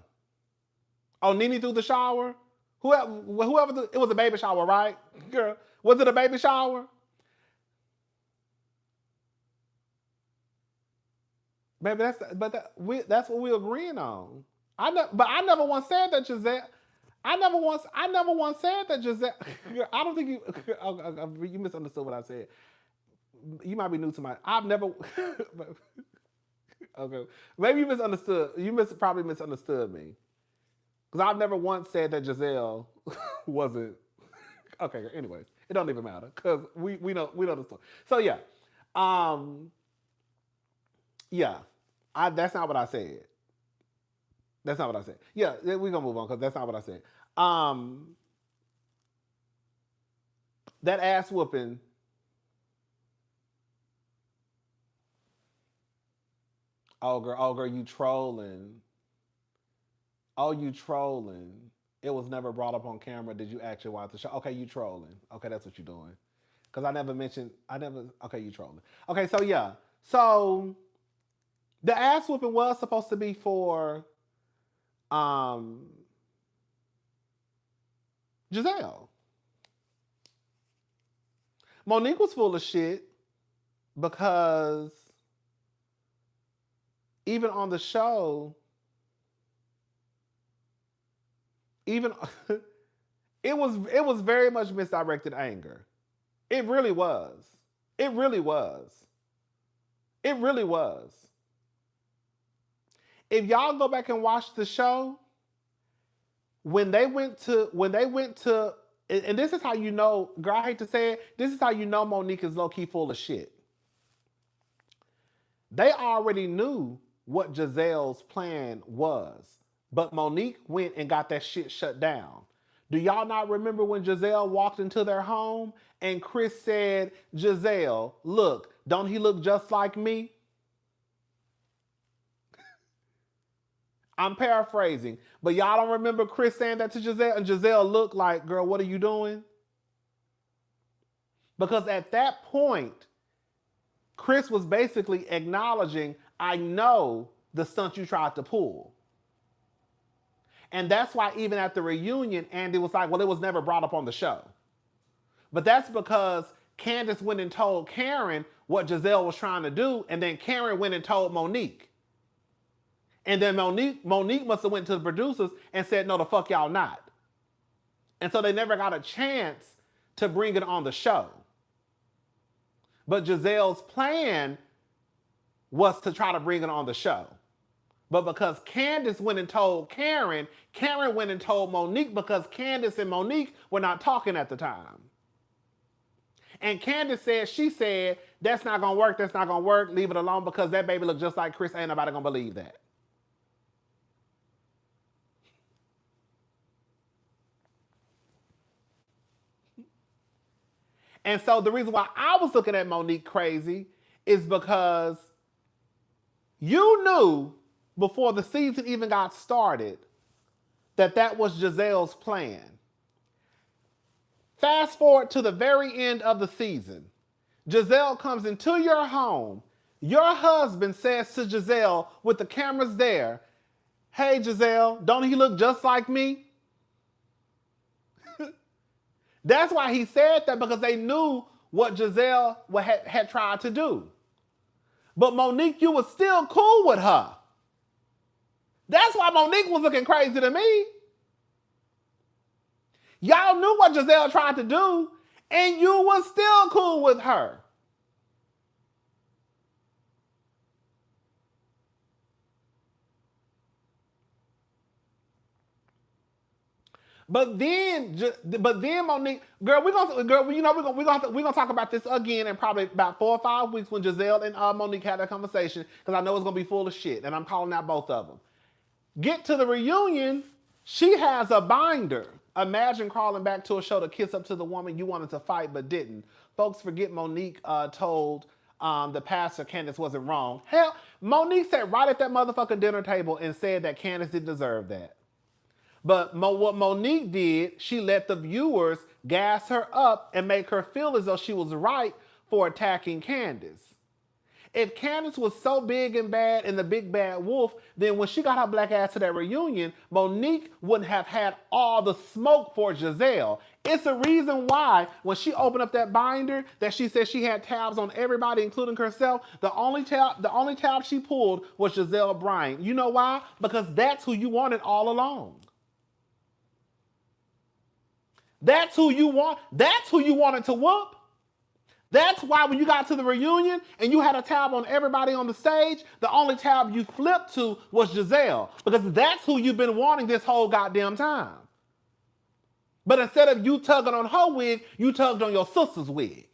Oh, Nene threw the shower? Whoever it was a baby shower, right? Girl, was it a baby shower? Baby, that's what we're agreeing on. I never once said that Gizelle. I never once said that Gizelle. I don't think you misunderstood what I said. You might be new to my. I've never. Okay, maybe you misunderstood. Probably misunderstood me, because I've never once said that Gizelle wasn't. Okay, anyways, it don't even matter because we know the story. So yeah, yeah, that's not what I said. That's not what I said. Yeah, we're gonna move on because that's not what I said. That ass whooping. Oh girl, you trolling. Oh, you trolling. It was never brought up on camera. Did you actually watch the show? Okay, you trolling. Okay, that's what you're doing. Because okay, you trolling. Okay, so yeah. So, the ass whooping was supposed to be for Gizelle. Monique was full of shit because even on the show, even it was very much misdirected anger. It really was. It really was. It really was. If y'all go back and watch the show, when they went to, and this is how you know, girl, I hate to say it, this is how you know Monique is low-key full of shit. They already knew what Gizelle's plan was, but Monique went and got that shit shut down. Do y'all not remember when Gizelle walked into their home and Chris said, Gizelle, look, don't he look just like me? I'm paraphrasing, but y'all don't remember Chris saying that to Gizelle, and Gizelle looked like, girl, what are you doing? Because at that point, Chris was basically acknowledging, I know the stunt you tried to pull. And that's why even at the reunion, Andy was like, well, it was never brought up on the show. But that's because Candiace went and told Karen what Gizelle was trying to do, and then Karen went and told Monique. And then Monique must have went to the producers and said, no, the fuck y'all not. And so they never got a chance to bring it on the show. But Gizelle's plan was to try to bring it on the show. But because Candiace went and told Karen, Karen went and told Monique because Candiace and Monique were not talking at the time. And Candiace said, that's not going to work, leave it alone because that baby look just like Chris, ain't nobody going to believe that. And so the reason why I was looking at Monique crazy is because you knew before the season even got started that was Gizelle's plan. Fast forward to the very end of the season. Gizelle comes into your home. Your husband says to Gizelle with the cameras there, hey Gizelle, don't he look just like me? That's why he said that, because they knew what Gizelle had tried to do. But Monique, you was still cool with her. That's why Monique was looking crazy to me. Y'all knew what Gizelle tried to do, and you was still cool with her. But then Monique, girl, we're gonna talk about this again in probably about 4 or 5 weeks when Gizelle and Monique had that conversation, because I know it's gonna be full of shit, and I'm calling out both of them. Get to the reunion, she has a binder. Imagine crawling back to a show to kiss up to the woman you wanted to fight but didn't. Folks forget Monique told the pastor Candiace wasn't wrong. Hell, Monique sat right at that motherfucking dinner table and said that Candiace didn't deserve that. But what Monique did, she let the viewers gas her up and make her feel as though she was right for attacking Candiace. If Candiace was so big and bad and the big bad wolf, then when she got her black ass to that reunion, Monique wouldn't have had all the smoke for Gizelle. It's the reason why when she opened up that binder that she said she had tabs on everybody, including herself, the only tab she pulled was Gizelle Bryant. You know why? Because that's who you wanted all along. That's who you wanted to whoop. That's why when you got to the reunion and you had a tab on everybody on the stage, the only tab you flipped to was Gizelle, because that's who you've been wanting this whole goddamn time. But instead of you tugging on her wig, you tugged on your sister's wig.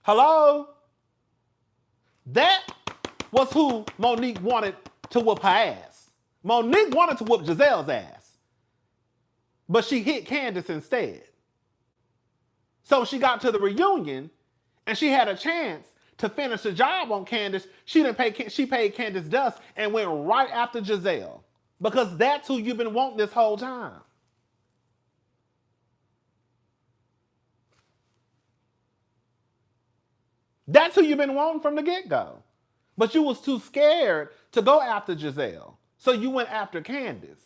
Hello? That was who Monique wanted to whoop her ass. Monique wanted to whoop Gizelle's ass, but she hit Candiace instead. So she got to the reunion and she had a chance to finish the job on Candiace. She paid Candiace dust and went right after Gizelle, because that's who you've been wanting this whole time. That's who you've been wanting from the get-go. But you was too scared to go after Gizelle, so you went after Candiace.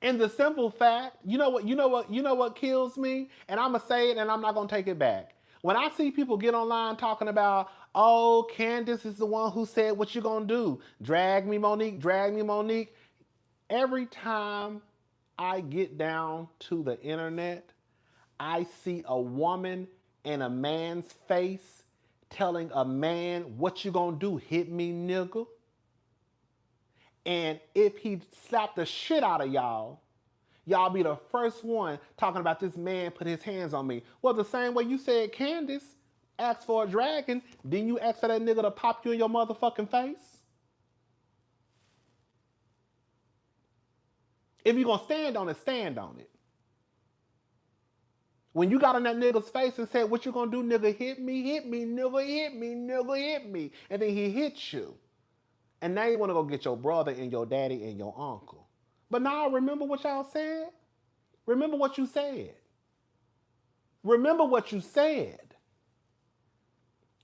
And the simple fact, you know what kills me? And I'm gonna say it and I'm not gonna take it back. When I see people get online talking about, oh, Candiace is the one who said what you gonna do. Drag me, Monique, drag me, Monique. Every time I get down to the internet, I see a woman in a man's face telling a man, what you gonna do, hit me, nigga? And if he slapped the shit out of y'all, y'all be the first one talking about this man put his hands on me. Well, the same way you said Candiace asked for a dragon, didn't you ask for that nigga to pop you in your motherfucking face? If you gonna stand on it, stand on it. When you got in that nigga's face and said, what you gonna do, nigga, hit me, nigga, hit me, nigga, hit me. And then he hit you. And now you want to go get your brother and your daddy and your uncle. But now remember what y'all said? Remember what you said. Remember what you said.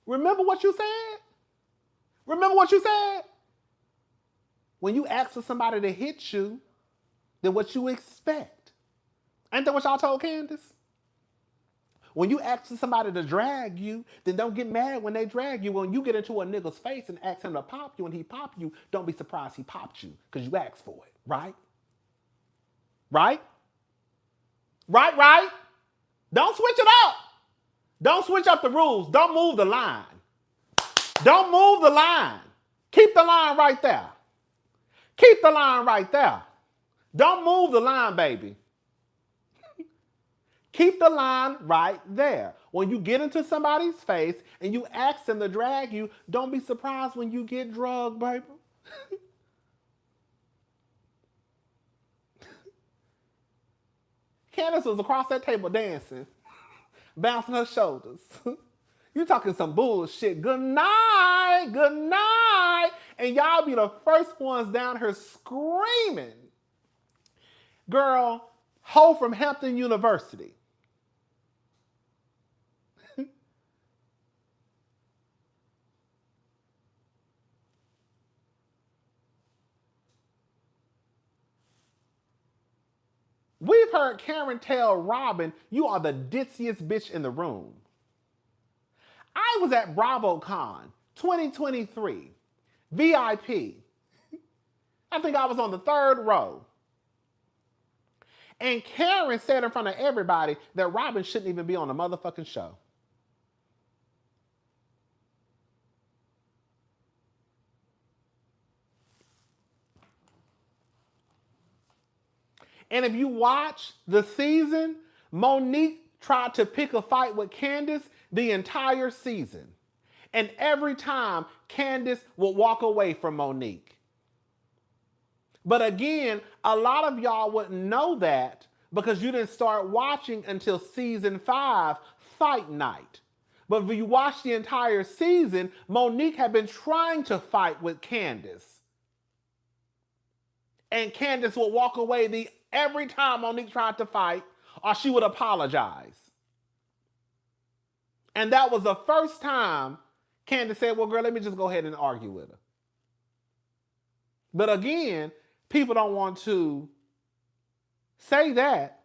Remember what you said? Remember what you said? When you ask for somebody to hit you, then what you expect. Ain't that what y'all told Candiace? When you ask for somebody to drag you, then don't get mad when they drag you. When you get into a nigga's face and ask him to pop you and he pop you, don't be surprised he popped you because you asked for it, right? Right? Right? Don't switch it up. Don't switch up the rules. Don't move the line. Don't move the line. Keep the line right there. Keep the line right there. Don't move the line, baby. Keep the line right there. When you get into somebody's face and you ask them to drag you, don't be surprised when you get drugged, baby. Candiace was across that table dancing, bouncing her shoulders. You talking some bullshit. Good night, good night. And y'all be the first ones down here screaming. Girl, hoe from Hampton University. We've heard Karen tell Robin, you are the ditziest bitch in the room. I was at BravoCon 2023, VIP. I think I was on the 3rd row. And Karen said in front of everybody that Robin shouldn't even be on the motherfucking show. And if you watch the season, Monique tried to pick a fight with Candiace the entire season. And every time, Candiace would walk away from Monique. But again, a lot of y'all wouldn't know that because you didn't start watching until season 5, Fight Night. But if you watch the entire season, Monique had been trying to fight with Candiace. And Candiace would walk away every time Monique tried to fight, or she would apologize. And that was the first time Candiace said, well, girl, let me just go ahead and argue with her. But again, people don't want to say that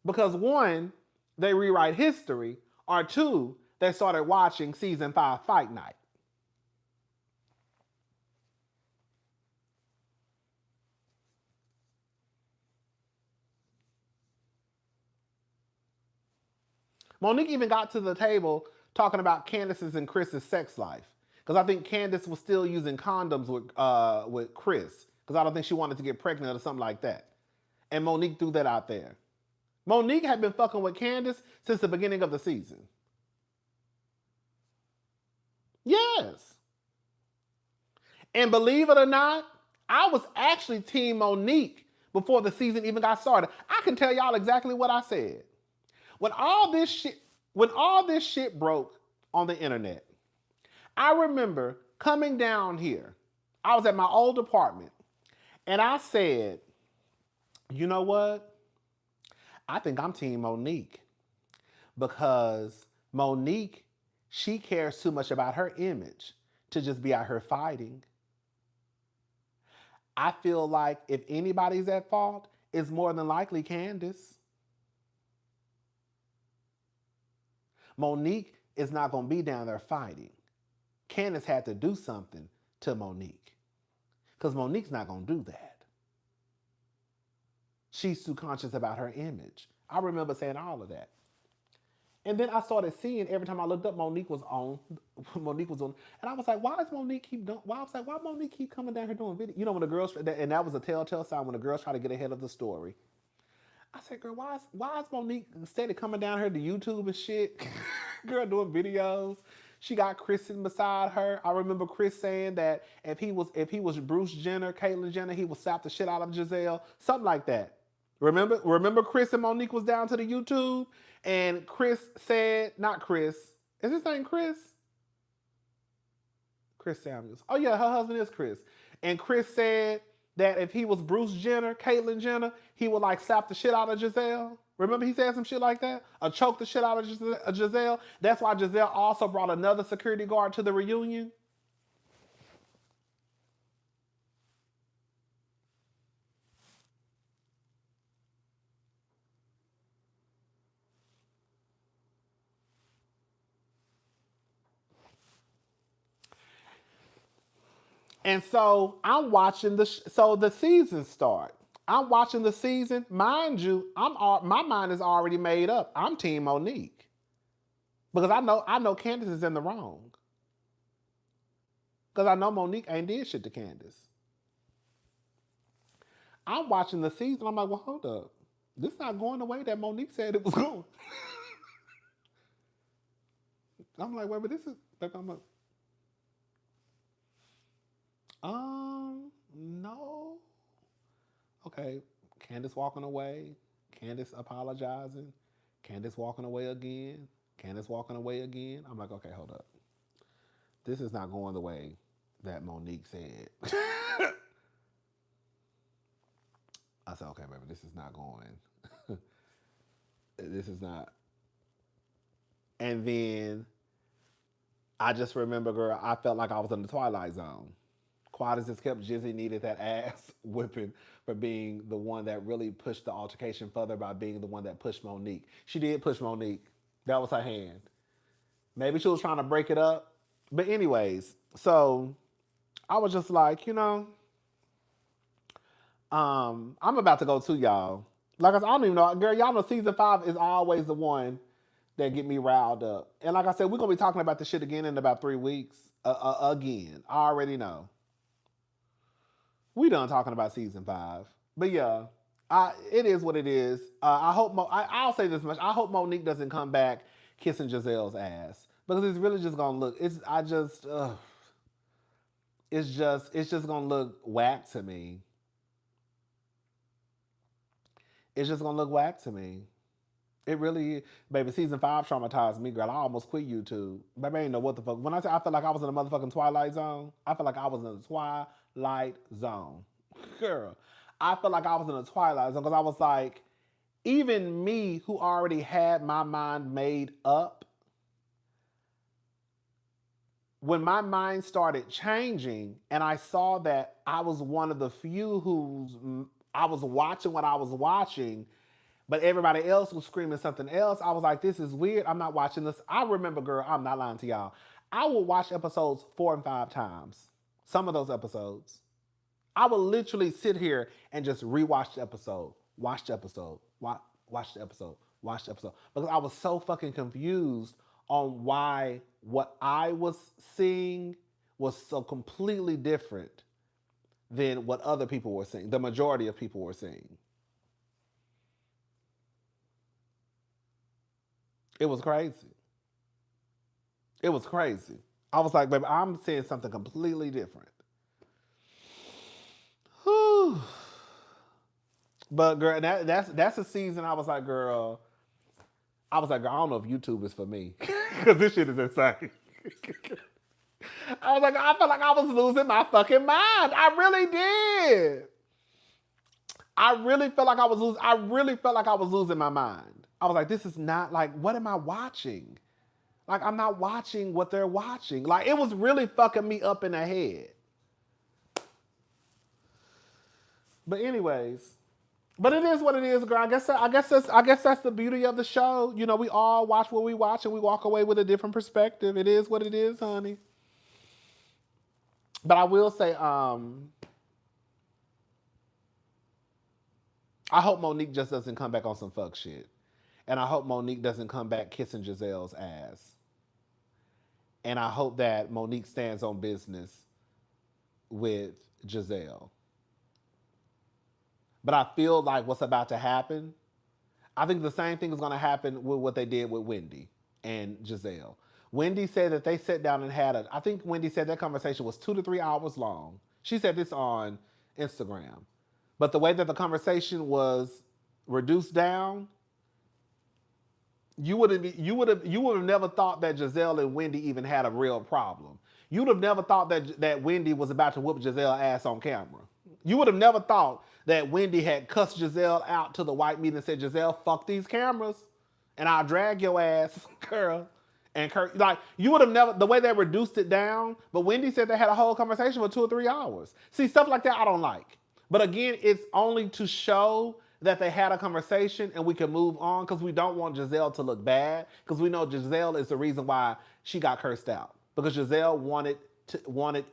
because 1, they rewrite history, or 2, they started watching season 5 Fight Night. Monique even got to the table talking about Candiace's and Chris's sex life. Because I think Candiace was still using condoms with Chris. Because I don't think she wanted to get pregnant or something like that. And Monique threw that out there. Monique had been fucking with Candiace since the beginning of the season. Yes. And believe it or not, I was actually Team Monique before the season even got started. I can tell y'all exactly what I said. When all this shit broke on the internet, I remember coming down here. I was at my old apartment, and I said, you know what? I think I'm Team Monique. Because Monique, she cares too much about her image to just be out here fighting. I feel like if anybody's at fault, it's more than likely Candiace. Monique is not going to be down there fighting. Candiace had to do something to Monique. Because Monique's not going to do that. She's too conscious about her image. I remember saying all of that. And then I started seeing every time I looked up, Monique was on. And I was like, why Monique keep coming down here doing video? You know, when the girls, and that was a telltale sign when the girls try to get ahead of the story. I said, girl, why is Monique instead of coming down here to YouTube and shit? Girl doing videos. She got Chris sitting beside her. I remember Chris saying that if he was Bruce Jenner, Caitlyn Jenner, he would slap the shit out of Gizelle. Something like that. Remember Chris and Monique was down to the YouTube? And Chris said, not Chris. Is his name Chris? Chris Samuels. Oh yeah, her husband is Chris. And Chris said that if he was Bruce Jenner, Caitlyn Jenner, he would like slap the shit out of Gizelle. Remember he said some shit like that? Or choke the shit out of Gizelle. That's why Gizelle also brought another security guard to the reunion. And so I'm watching the season start. I'm watching the season. Mind you, my mind is already made up. I'm Team Monique. Because I know Candiace is in the wrong. Because I know Monique ain't did shit to Candiace. I'm watching the season. I'm like, well, hold up. This is not going the way that Monique said it was going. I'm like, wait, but this is... I'm like, no. Okay, Candiace walking away. Candiace apologizing, Candiace walking away again, Candiace walking away again. I'm like, okay, hold up. This is not going the way that Monique said. I said, okay, baby, this is not going. This is not. And then I just remember, girl, I felt like I was in the Twilight Zone. Quad just kept Jizzy needed that ass whipping for being the one that really pushed the altercation further by being the one that pushed Monique. She did push Monique. That was her hand. Maybe she was trying to break it up. But anyways, so I was just like, I'm about to go to y'all. Like I said, I don't even know. Girl, y'all know season 5 is always the one that get me riled up. And like I said, we're going to be talking about this shit again in about 3 weeks. Again. I already know. We done talking about season 5. But yeah, it is what it is. I hope, I'll say this much. I hope Monique doesn't come back kissing Gizelle's ass. Because it's really just going to look, it's just going to look whack to me. It's just going to look whack to me. It really, baby, season 5 traumatized me, girl. I almost quit YouTube. Baby, I ain't know what the fuck. When I say I felt like I was in a motherfucking Twilight Zone, I felt like I was in a Twilight Zone. Girl, I felt like I was in a Twilight Zone because I was like, even me who already had my mind made up, when my mind started changing and I saw that I was one of the few I was watching what I was watching, but everybody else was screaming something else. I was like, this is weird. I'm not watching this. I remember, girl, I'm not lying to y'all. I would watch episodes 4 and 5 times. Some of those episodes. I would literally sit here and just rewatch the episode. Watch the episode. Watch the episode. Watch the episode. Because I was so fucking confused on why what I was seeing was so completely different than what other people were seeing. The majority of people were seeing. It was crazy. It was crazy. I was like, baby, I'm seeing something completely different. Whew. But girl, that's a season I was like, girl, I don't know if YouTube is for me. Because this shit is insane. I was like, I felt like I was losing my fucking mind. I really did. I really felt like I was losing my mind. I was like, this is not like, what am I watching? Like, I'm not watching what they're watching. Like, it was really fucking me up in the head. But anyways, but it is what it is, girl. I guess that's the beauty of the show. You know, we all watch what we watch and we walk away with a different perspective. It is what it is, honey. But I will say, I hope Monique just doesn't come back on some fuck shit. And I hope Monique doesn't come back kissing Gizelle's ass. And I hope that Monique stands on business with Gizelle. But I feel like what's about to happen, I think the same thing is going to happen with what they did with Wendy and Gizelle. Wendy said that they sat down and I think Wendy said that conversation was 2 to 3 hours long. She said this on Instagram. But the way that the conversation was reduced down, you would have never thought that Gizelle and Wendy even had a real problem. You would have never thought that Wendy was about to whoop Gizelle's ass on camera. You would have never thought that Wendy had cussed Gizelle out to the white meat and said, Gizelle, fuck these cameras and I'll drag your ass, girl. And like, you would have never, the way they reduced it down, but Wendy said they had a whole conversation for 2 or 3 hours. See, stuff like that I don't like. But again, it's only to show that they had a conversation and we can move on because we don't want Gizelle to look bad because we know Gizelle is the reason why she got cursed out. Because Gizelle wanted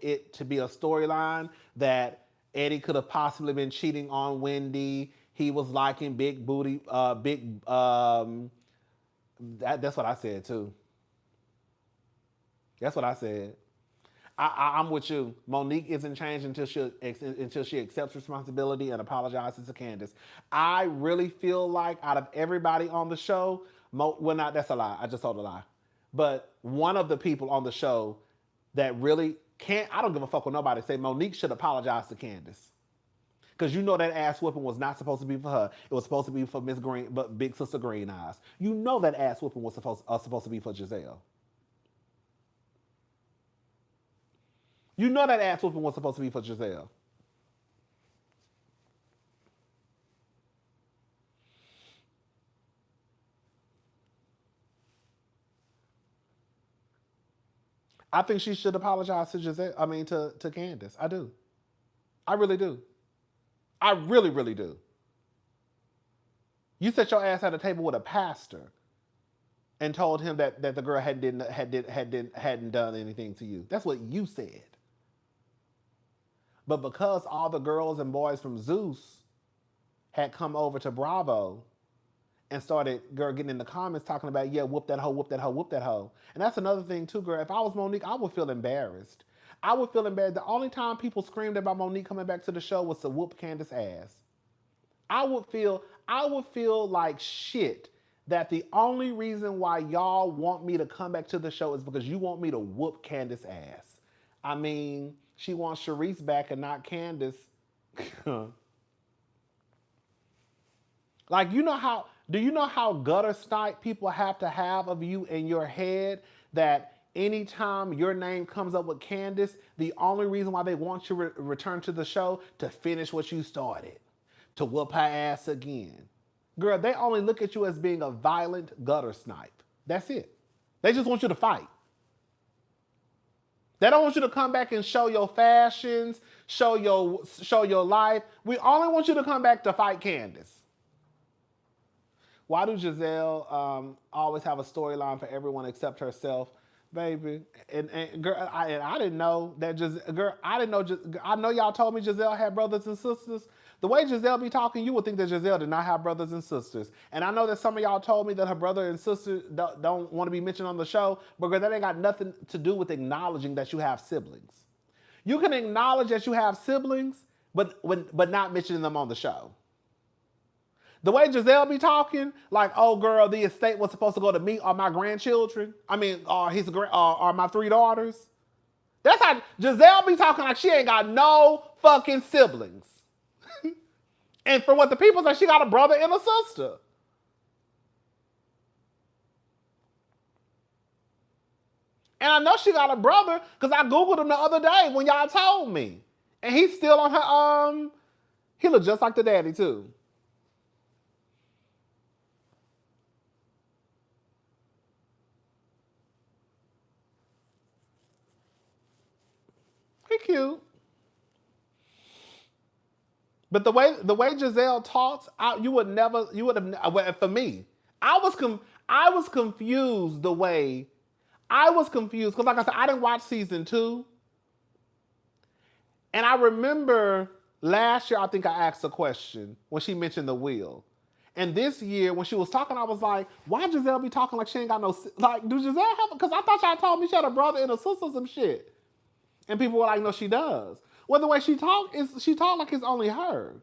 it to be a storyline that Eddie could have possibly been cheating on Wendy. He was liking big booty, that's what I said too. That's what I said. I'm with you. Monique isn't changed until she accepts responsibility and apologizes to Candiace. I really feel like out of everybody on the show, that's a lie. I just told a lie. But one of the people on the show that really can't, I don't give a fuck what nobody say, Monique should apologize to Candiace. Because you know that ass whooping was not supposed to be for her. It was supposed to be for Miss Green, but Big Sister Green Eyes. You know that ass whooping was supposed to be for Gizelle. You know that ass whooping was supposed to be for Gizelle. I think she should apologize to Giselle. I mean, to Candiace. I do. I really do. I really, really do. You set your ass at a table with a pastor and told him that the girl hadn't done anything to you. That's what you said. But because all the girls and boys from Zeus had come over to Bravo and started, girl, getting in the comments talking about, yeah, whoop that hoe, whoop that hoe, whoop that hoe. And that's another thing too, girl. If I was Monique, I would feel embarrassed. I would feel embarrassed. The only time people screamed about Monique coming back to the show was to whoop Candiace's ass. I would feel like shit that the only reason why y'all want me to come back to the show is because you want me to whoop Candiace's ass. I mean, she wants Sharice back and not Candiace. Like, do you know how gutter snipe people have to have of you in your head that anytime your name comes up with Candiace, the only reason why they want you to return to the show to finish what you started, to whoop her ass again. Girl, they only look at you as being a violent gutter snipe. That's it. They just want you to fight. They don't want you to come back and show your fashions, show your life. We only want you to come back to fight Candiace. Why do Gizelle always have a storyline for everyone except herself, baby? And girl, I didn't know that. I know y'all told me Gizelle had brothers and sisters. The way Gizelle be talking, you would think that Gizelle did not have brothers and sisters. And I know that some of y'all told me that her brother and sister don't want to be mentioned on the show, but girl, that ain't got nothing to do with acknowledging that you have siblings. You can acknowledge that you have siblings, but not mentioning them on the show. The way Gizelle be talking, like, oh girl, the estate was supposed to go to me or my grandchildren. I mean, or my 3 daughters. That's how Gizelle be talking, like she ain't got no fucking siblings. And from what the people say, she got a brother and a sister. And I know she got a brother because I Googled him the other day when y'all told me. And he's still on her, he look just like the daddy too. He cute. But the way Gizelle talks, you would have, for me, I was confused the way, because like I said, I didn't watch season 2. And I remember last year, I think I asked a question when she mentioned the wheel. And this year, when she was talking, I was like, why Gizelle be talking like she ain't got no, like, do Gizelle have, because I thought y'all told me she had a brother and a sister or some shit. And people were like, no, she does. Well, the way she talk like it's only her.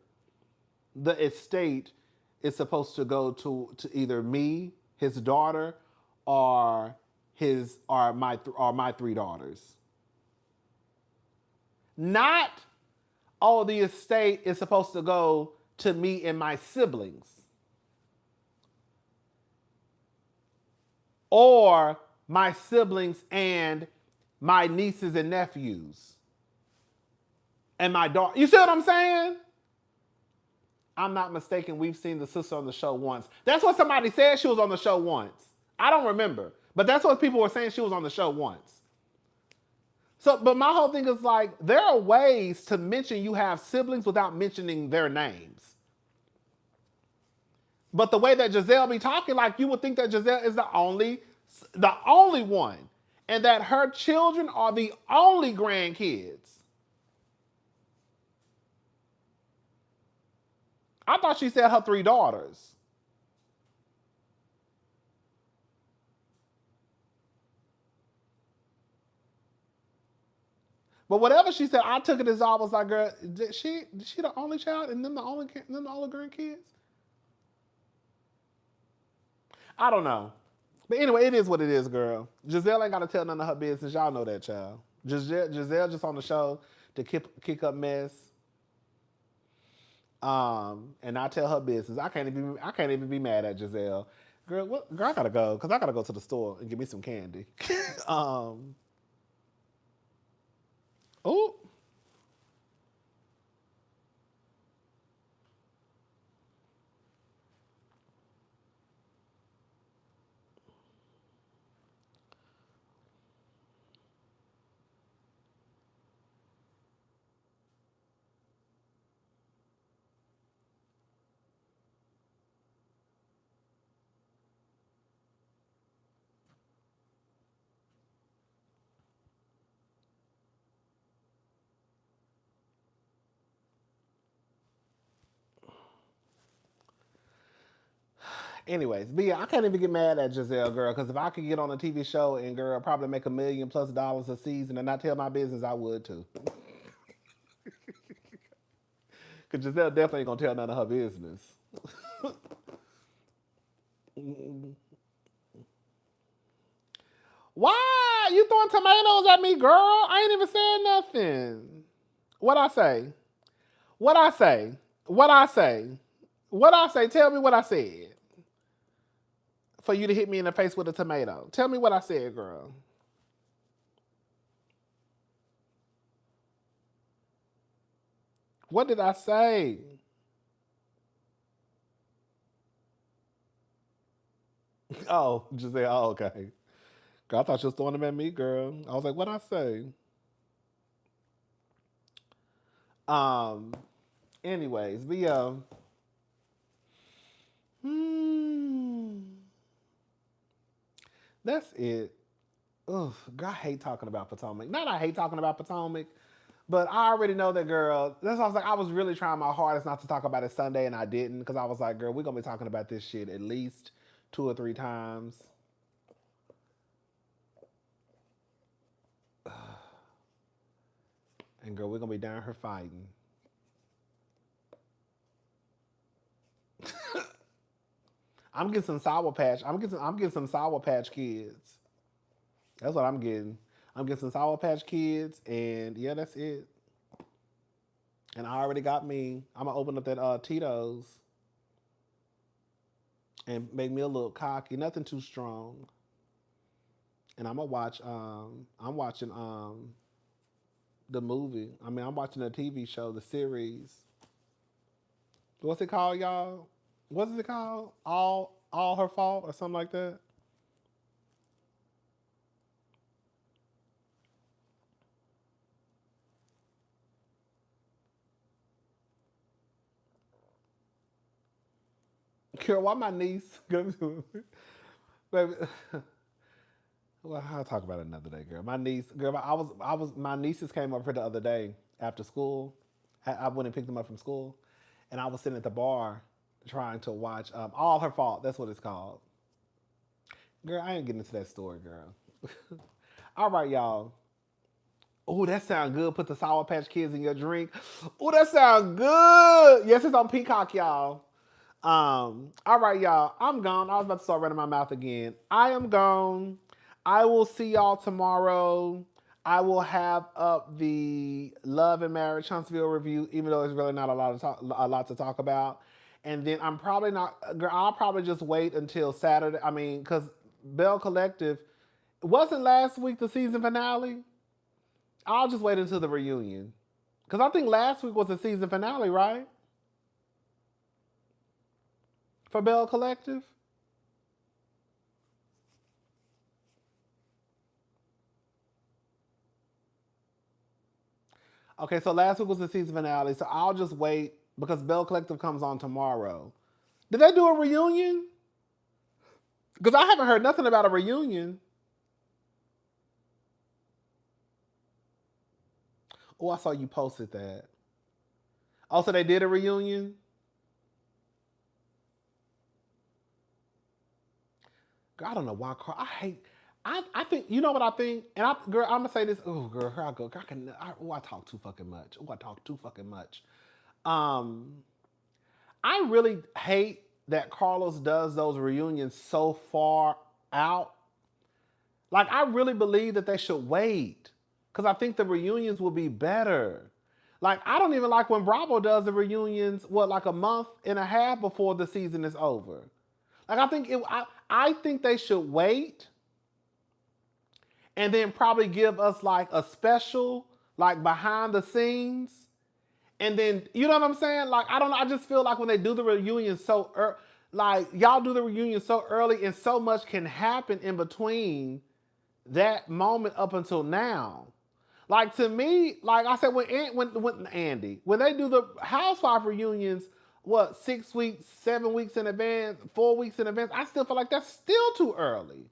The estate is supposed to go to either me, his daughter, or my 3 daughters. Not, oh, the estate is supposed to go to me and my siblings. Or my siblings and my nieces and nephews. And my daughter. You see what I'm saying? I'm not mistaken. We've seen the sister on the show once. That's what somebody said, she was on the show once. I don't remember. But that's what people were saying, she was on the show once. So, but my whole thing is like, there are ways to mention you have siblings without mentioning their names. But the way that Gizelle be talking, like you would think that Gizelle is the only one. And that her children are the only grandkids. I thought she said her 3 daughters. But whatever she said, I took it as I was like, girl, she the only child and them the only grandkids? I don't know. But anyway, it is what it is, girl. Gizelle ain't got to tell none of her business. Y'all know that, child. Gizelle just on the show to kick up mess. And I tell her business. I can't even be mad at Gizelle. Girl, girl, I gotta go because I gotta go to the store and get me some candy. Oh, anyways, but yeah, I can't even get mad at Gizelle, girl, because if I could get on a TV show and girl probably make $1 million plus a season and not tell my business, I would too. Because Gizelle definitely ain't gonna tell none of her business. Why you throwing tomatoes at me, girl? I ain't even said nothing. What I say? What I say? What I say? What I say? Tell me what I said. For you to hit me in the face with a tomato. Tell me what I said, girl. What did I say? Oh, Giselle. Oh, okay. Girl, I thought you was throwing them at me, girl. I was like, what I say? Um. Anyways, but yeah. Hmm. That's it. Ugh, girl, I hate talking about Potomac. Not I hate talking about Potomac, but I already know that, girl. That's why I was like, I was really trying my hardest not to talk about it Sunday, and I didn't, because I was like, girl, we're gonna be talking about this shit at least 2 or 3 times. And girl, we're gonna be down here fighting. I'm getting some Sour Patch. I'm getting some Sour Patch Kids. That's what I'm getting. I'm getting some Sour Patch Kids, and yeah, that's it. And I already got me. I'm gonna open up that Tito's and make me a little cocky. Nothing too strong. And I'm gonna watch. I'm watching the movie. I mean, I'm watching the TV show, the series. What's it called, y'all? What is it called? All her fault or something like that. Kira, why my niece? Baby, well, I'll talk about it another day, girl. My niece, girl, my nieces came up here the other day after school. I went and picked them up from school, and I was sitting at the bar trying to watch All Her Fault. That's what it's called. Girl, I ain't getting into that story, girl. All right, y'all. Oh, that sound good. Put the Sour Patch Kids in your drink. Oh, that sound good. Yes, it's on Peacock, y'all. All right, y'all. I'm gone. I was about to start running my mouth again. I am gone. I will see y'all tomorrow. I will have up the Love and Marriage Huntsville review, even though there's really not a lot to talk about. And then I'm probably not. Girl, I'll probably just wait until Saturday. I mean, because Bell Collective wasn't last week the season finale. I'll just wait until the reunion. Because I think last week was the season finale, right? For Bell Collective? Okay, so last week was the season finale, so I'll just wait because Bell Collective comes on tomorrow. Did they do a reunion? Because I haven't heard nothing about a reunion. Oh, I saw you posted that. Oh, so they did a reunion? Girl, I don't know why. I hate. I think you know what I think, and girl, I'm gonna say this. Oh, girl, here I go. Girl, I talk too fucking much. Oh, I talk too fucking much. Um, I really hate that Carlos does those reunions so far out. Like, I really believe that they should wait because I think the reunions will be better. Like, I don't even like when Bravo does the reunions, like a month and a half before the season is over. Like, I think they should wait and then probably give us like a special, like behind the scenes. And then, you know what I'm saying? Like, I don't know. I just feel like when they do the reunion so early, like, y'all do the reunion so early and so much can happen in between that moment up until now. Like, to me, like I said, when Andy, when they do the housewife reunions, 6 weeks, 7 weeks in advance, 4 weeks in advance, I still feel like that's still too early.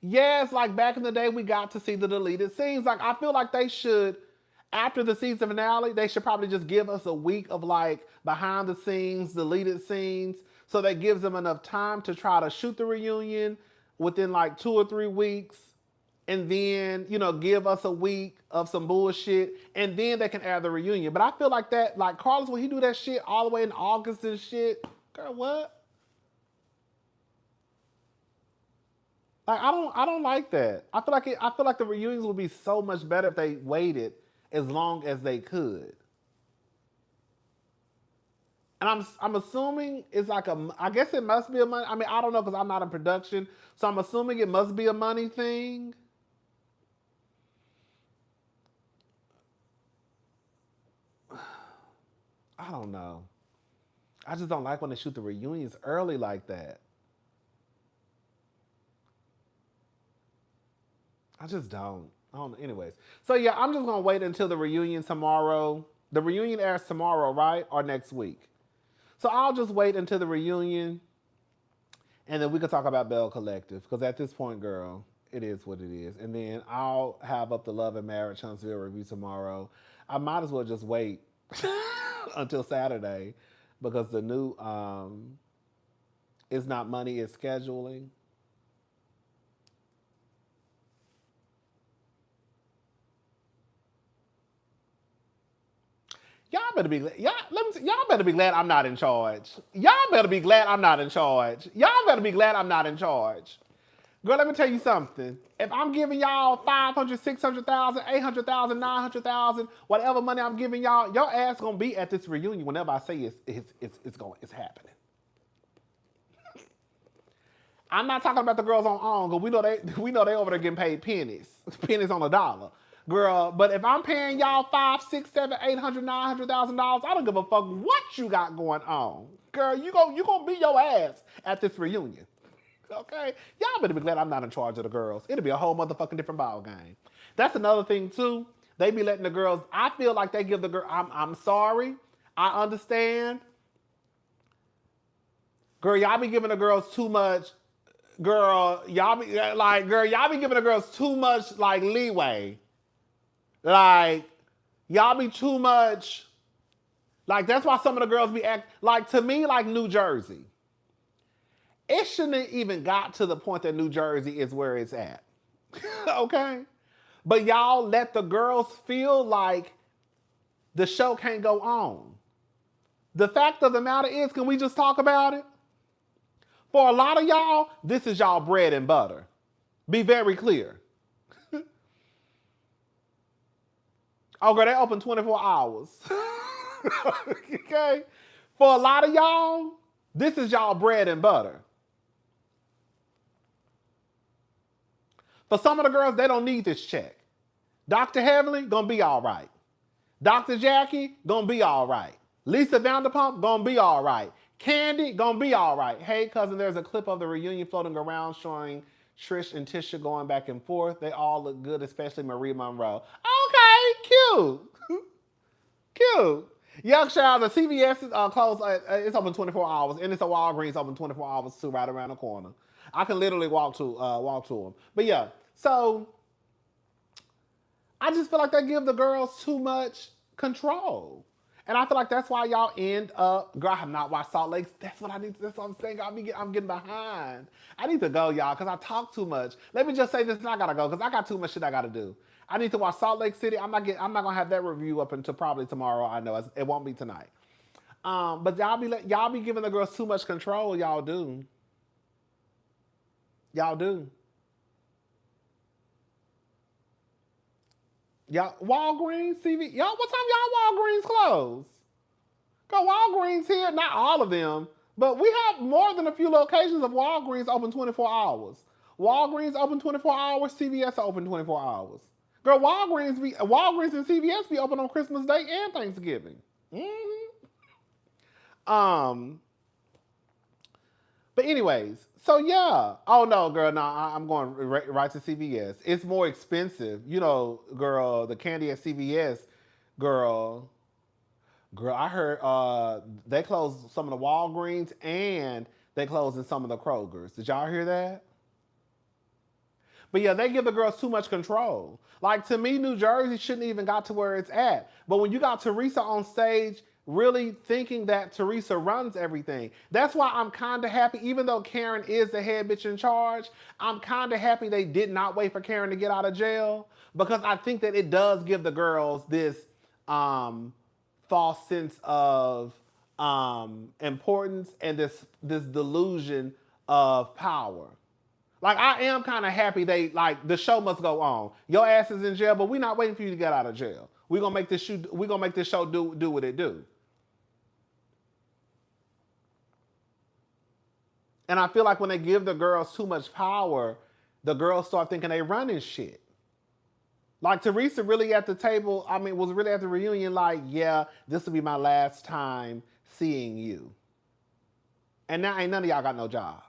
Yes, like back in the day, we got to see the deleted scenes. Like, I feel like they should, after the season finale, they should probably just give us a week of like behind the scenes, deleted scenes, so that gives them enough time to try to shoot the reunion within like 2 or 3 weeks, and then, give us a week of some bullshit, and then they can add the reunion. But I feel like that, like Carlos, when he do that shit all the way in August and shit, girl, what? Like, I don't like that. I feel like the reunions would be so much better if they waited as long as they could. And I'm assuming it's like I guess it must be a money. I mean, I don't know because I'm not in production, so I'm assuming it must be a money thing. I don't know. I just don't like when they shoot the reunions early like that. I just don't. I don't. Anyways, so yeah, I'm just gonna wait until the reunion tomorrow. The reunion airs tomorrow, right, or next week? So I'll just wait until the reunion, and then we can talk about Bell Collective. Because at this point, girl, it is what it is. And then I'll have up the Love and Marriage Huntsville review tomorrow. I might as well just wait until Saturday because the new It's Not Money, It's Scheduling. Y'all better be glad. Y'all better be glad I'm not in charge. Y'all better be glad I'm not in charge. Y'all better be glad I'm not in charge. Girl, let me tell you something. If I'm giving y'all 500, 600,000, 800,000, 900,000, whatever money I'm giving y'all, your ass gonna be at this reunion whenever I say it's happening. I'm not talking about the girls on because we know they over there getting paid pennies on a dollar. Girl, but if I'm paying y'all $500, $600, $700, $800, $900,000, I don't give a fuck what you got going on. Girl, you gonna be your ass at this reunion. Okay? Y'all better be glad I'm not in charge of the girls. It'll be a whole motherfucking different ball game. That's another thing too. They be letting the girls, I feel like they give the girl, I'm sorry. I understand. Girl, y'all be giving the girls too much. Girl, y'all be giving the girls too much like leeway. Like, y'all be too much. Like, that's why some of the girls be like, to me, like New Jersey. It shouldn't have even got to the point that New Jersey is where it's at. Okay? But y'all let the girls feel like the show can't go on. The fact of the matter is, can we just talk about it? For a lot of y'all, this is y'all bread and butter. Be very clear. Oh, girl, they open 24 hours. Okay? For a lot of y'all, this is y'all bread and butter. For some of the girls, they don't need this check. Dr. Heavenly, gonna be all right. Dr. Jackie, gonna be all right. Lisa Vanderpump, gonna be all right. Kandi, gonna be all right. Hey, cousin, there's a clip of the reunion floating around showing Trish and Tisha going back and forth. They all look good, especially Marie Monroe. Okay, cute. Cute. Young child, the CVS is closed. It's open 24 hours, and it's a Walgreens open 24 hours too, right around the corner. I can literally walk to them. But yeah, so I just feel like they give the girls too much control. And I feel like that's why y'all end up, girl, I have not watched Salt Lake. That's what I need. That's what I'm saying. I'm getting behind. I need to go, y'all, because I talk too much. Let me just say this, and I gotta go, because I got too much shit I gotta do. I need to watch Salt Lake City. I'm not gonna have that review up until probably tomorrow. I know it won't be tonight. But y'all be giving the girls too much control. Y'all do. Y'all do. Y'all, Walgreens, CV. Y'all, what time y'all Walgreens close? Go Walgreens here, not all of them, but we have more than a few locations of Walgreens open 24 hours. Walgreens open 24 hours, CVS are open 24 hours. Girl, Walgreens and CVS be open on Christmas Day and Thanksgiving. Um, but anyways, so yeah. Oh no, girl, no, I'm going right to CVS. It's more expensive, you know, girl. The candy at CVS, girl. Girl, I heard they closed some of the Walgreens and they closed in some of the Krogers. Did y'all hear that? But yeah, they give the girls too much control. Like to me, New Jersey shouldn't even got to where it's at. But when you got Teresa on stage really thinking that Teresa runs everything, that's why I'm kind of happy, even though Karen is the head bitch in charge, I'm kind of happy they did not wait for Karen to get out of jail because I think that it does give the girls this false sense of importance and this delusion of power. Like I am kind of happy they like the show must go on. Your ass is in jail, but we're not waiting for you to get out of jail. We're gonna make this show do what it do. And I feel like when they give the girls too much power, the girls start thinking they running shit. Like Teresa really at the table, was really at the reunion like, yeah, this will be my last time seeing you. And now ain't none of y'all got no job.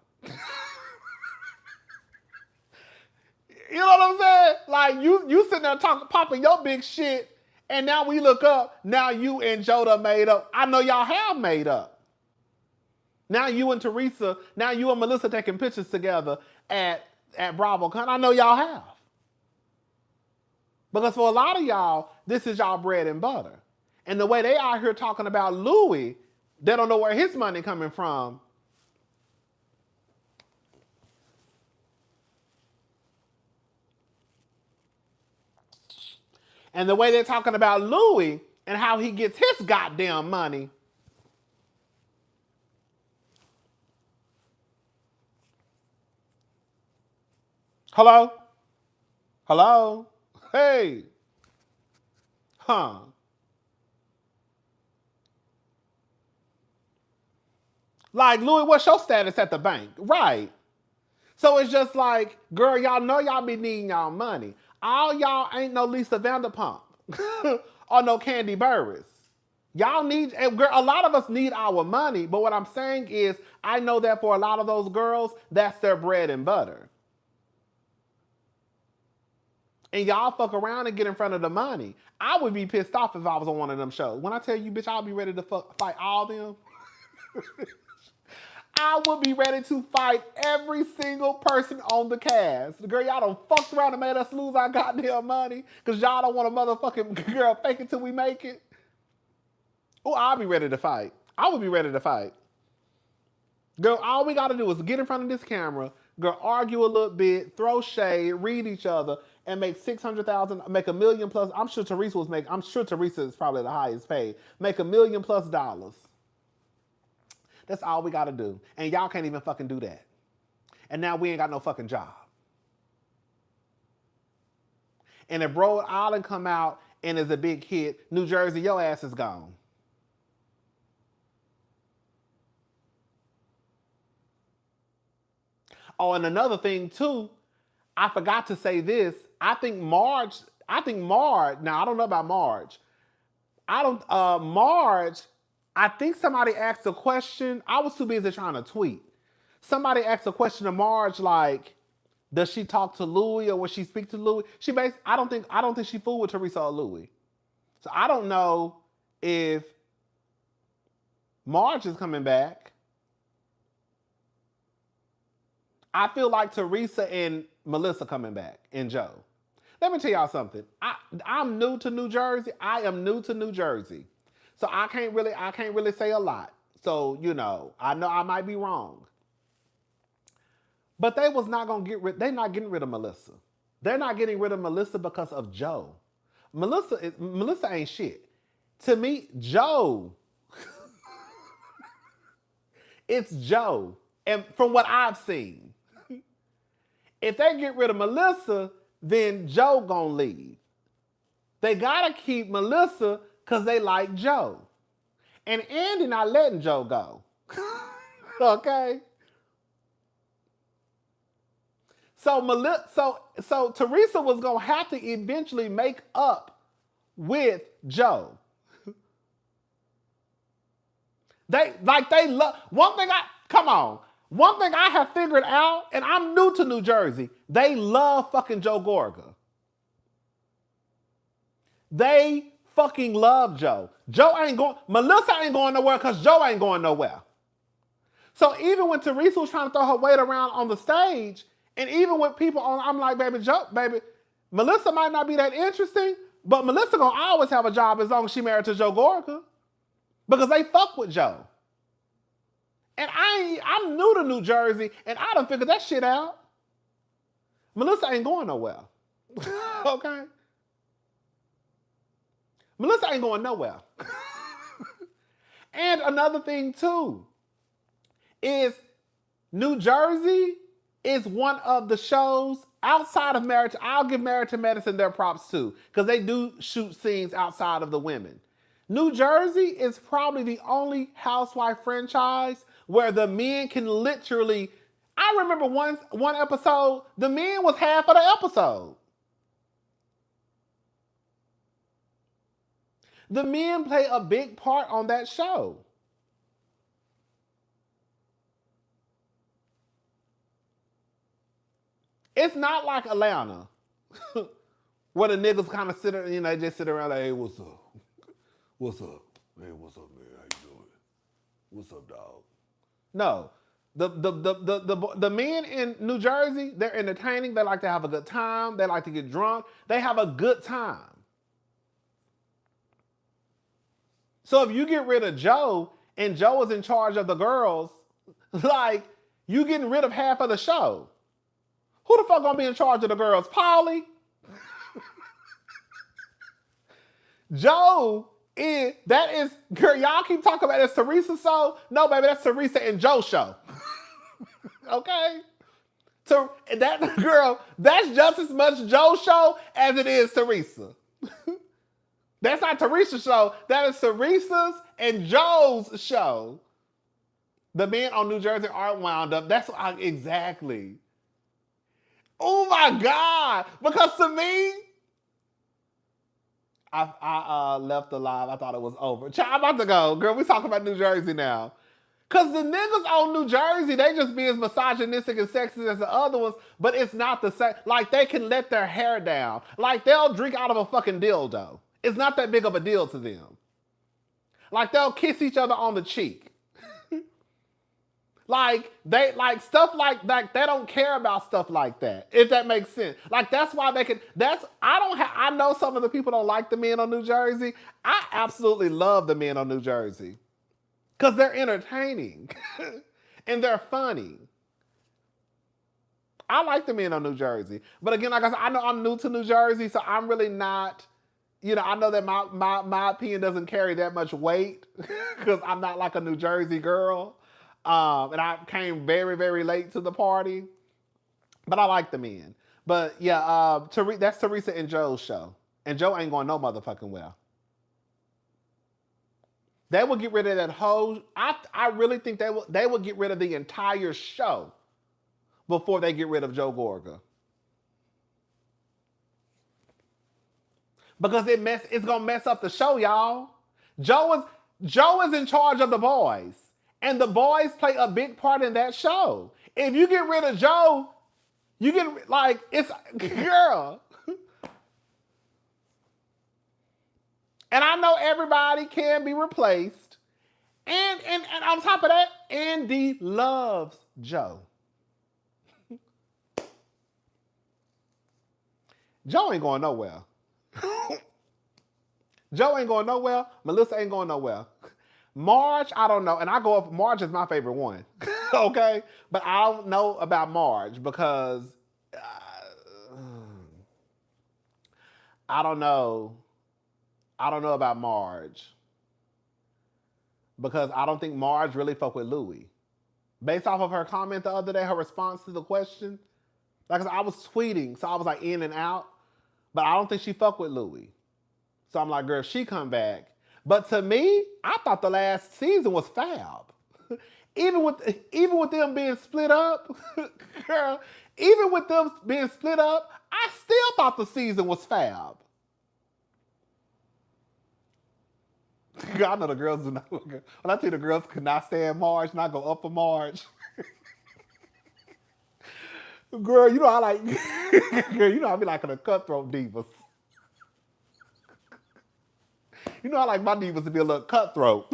You know what I'm saying? Like you sitting there popping your big shit, and now we look up, now you and Joda made up. I know y'all have made up. Now you and Teresa, now you and Melissa taking pictures together at BravoCon. I know y'all have. Because for a lot of y'all, this is y'all bread and butter. And the way they out here talking about Louis, they don't know where his money coming from. And the way they're talking about Louis and how he gets his goddamn money. Hello? Hello? Hey. Huh. Like, Louis, what's your status at the bank? Right. So it's just like, girl, y'all know y'all be needing y'all money. All y'all ain't no Lisa Vanderpump or no Kandi Burruss. Y'all need, girl, a lot of us need our money, but what I'm saying is, I know that for a lot of those girls, that's their bread and butter. And y'all fuck around and get in front of the money. I would be pissed off if I was on one of them shows. When I tell you, bitch, I'll be ready to fight all them. I would be ready to fight every single person on the cast. Girl, y'all done fucked around and made us lose our goddamn money because y'all don't want a motherfucking girl fake it till we make it. Oh, I'll be ready to fight. I would be ready to fight. Girl, all we gotta do is get in front of this camera, girl, argue a little bit, throw shade, read each other, and make 600,000, make $1 million plus. I'm sure Teresa is probably the highest paid. Make $1 million plus. That's all we gotta do. And y'all can't even fucking do that. And now we ain't got no fucking job. And if Rhode Island come out and is a big hit, New Jersey, your ass is gone. Oh, and another thing too, I forgot to say this. I think Marge, now I don't know about Marge. Marge, I think somebody asked a question. I was too busy trying to tweet. Somebody asked a question to Marge like, does she talk to Louis or would she speak to Louis? I don't think she fooled with Teresa or Louis. So I don't know if Marge is coming back. I feel like Teresa and Melissa coming back and Joe. Let me tell y'all something. I'm new to New Jersey. I am new to New Jersey. So I can't really say a lot. So, I know I might be wrong. But they're not getting rid of Melissa. They're not getting rid of Melissa because of Joe. Melissa ain't shit. To me, Joe, it's Joe. And from what I've seen, if they get rid of Melissa, then Joe gonna leave. They gotta keep Melissa because they like Joe. And Andy not letting Joe go. Okay? So Teresa was gonna have to eventually make up with Joe. They love one thing I have figured out, and I'm new to New Jersey, they love fucking Joe Gorga. They fucking love Joe. Melissa ain't going nowhere because Joe ain't going nowhere. So even when Teresa was trying to throw her weight around on the stage, and even with people on, I'm like, baby, Melissa might not be that interesting, but Melissa gonna always have a job as long as she married to Joe Gorga. Because they fuck with Joe. And I'm new to New Jersey, and I done figured that shit out. Melissa ain't going nowhere. Okay? Melissa ain't going nowhere. And another thing, too, is New Jersey is one of the shows outside of Married to... I'll give Married to Medicine their props, too, because they do shoot scenes outside of the women. New Jersey is probably the only housewife franchise where the men can literally... I remember one episode, the men was half of the episode. The men play a big part on that show. It's not like Atlanta, where the niggas kind of sit, they just sit around like, hey, what's up? What's up? Hey, what's up, man? How you doing? What's up, dog? No. The men in New Jersey, they're entertaining. They like to have a good time. They like to get drunk. They have a good time. So if you get rid of Joe and Joe is in charge of the girls, like, you getting rid of half of the show. Who the fuck gonna be in charge of the girls? Paulie? Joe girl, y'all keep talking about it's Teresa's show. No, baby, that's Teresa and Joe's show. Okay? So that girl, that's just as much Joe's show as it is Teresa. That's not Teresa's show. That is Teresa's and Joe's show. The men on New Jersey aren't wound up. That's exactly. Oh my God. Because to me, I left the live. I thought it was over. I'm about to go. Girl, we talking about New Jersey now. Because the niggas on New Jersey, they just be as misogynistic and sexist as the other ones, but it's not the same. Like, they can let their hair down. Like, they'll drink out of a fucking dildo. It's not that big of a deal to them. Like, they'll kiss each other on the cheek. Like, they don't care about stuff like that, if that makes sense. Like, that's why they can, I know some of the people don't like the men on New Jersey. I absolutely love the men on New Jersey. Because they're entertaining. And they're funny. I like the men on New Jersey. But again, like I said, I know I'm new to New Jersey, so I'm really not, I know that my opinion doesn't carry that much weight. Because I'm not like a New Jersey girl. And I came very, very late to the party. But I like the men. But yeah, that's Teresa and Joe's show. And Joe ain't going no motherfucking well. They will get rid of that whole... I really think they will get rid of the entire show before they get rid of Joe Gorga. Because it's going to mess up the show, y'all. Joe is in charge of the boys. And the boys play a big part in that show. If you get rid of Joe, you get, it's... Girl... And I know everybody can be replaced. And on top of that, Andy loves Joe. Joe ain't going nowhere. Joe ain't going nowhere. Melissa ain't going nowhere. Marge, I don't know. And Marge is my favorite one. Okay? But I don't know about Marge because I don't know. I don't know about Marge. Because I don't think Marge really fuck with Louis. Based off of her comment the other day, her response to the question. Like I was tweeting, so I was like in and out. But I don't think she fuck with Louis. So I'm like, girl, if she come back. But to me, I thought the last season was fab. Even with them being split up, girl, even with them being split up, I still thought the season was fab. I know the girls do not. When I tell you the girls could not stand Marge, not go up for Marge. Girl, you know I like. Girl, you know I be like the cutthroat divas. You know I like my divas to be a little cutthroat.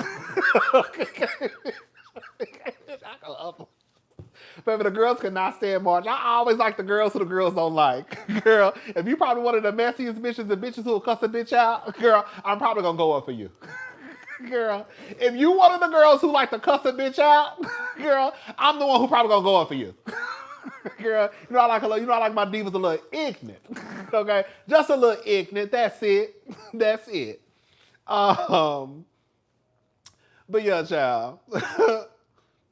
Baby, the girls could not stand Marge. I always like the girls who the girls don't like. Girl, if you probably one of the messiest bitches and bitches who will cuss a bitch out, girl, I'm probably gonna go up for you. Girl, if you one of the girls who like to cuss a bitch out, girl, I'm the one who probably gonna go up for you. Girl, you know I like my divas a little ignorant. Okay, just a little ignorant. That's it. That's it. But yeah, child.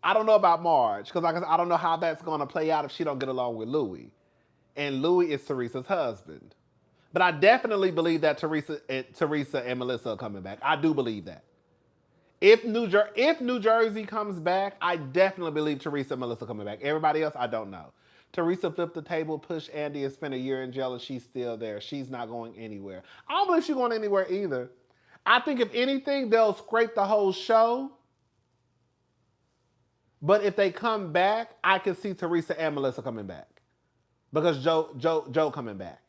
I don't know about Marge because like I don't know how that's gonna play out if she don't get along with Louis, and Louis is Teresa's husband. But I definitely believe that Teresa and Melissa are coming back. I do believe that. If New Jersey comes back, I definitely believe Teresa and Melissa coming back. Everybody else, I don't know. Teresa flipped the table, pushed Andy, and spent a year in jail, and she's still there. She's not going anywhere. I don't believe she's going anywhere either. I think if anything, they'll scrape the whole show. But if they come back, I can see Teresa and Melissa coming back because Joe coming back,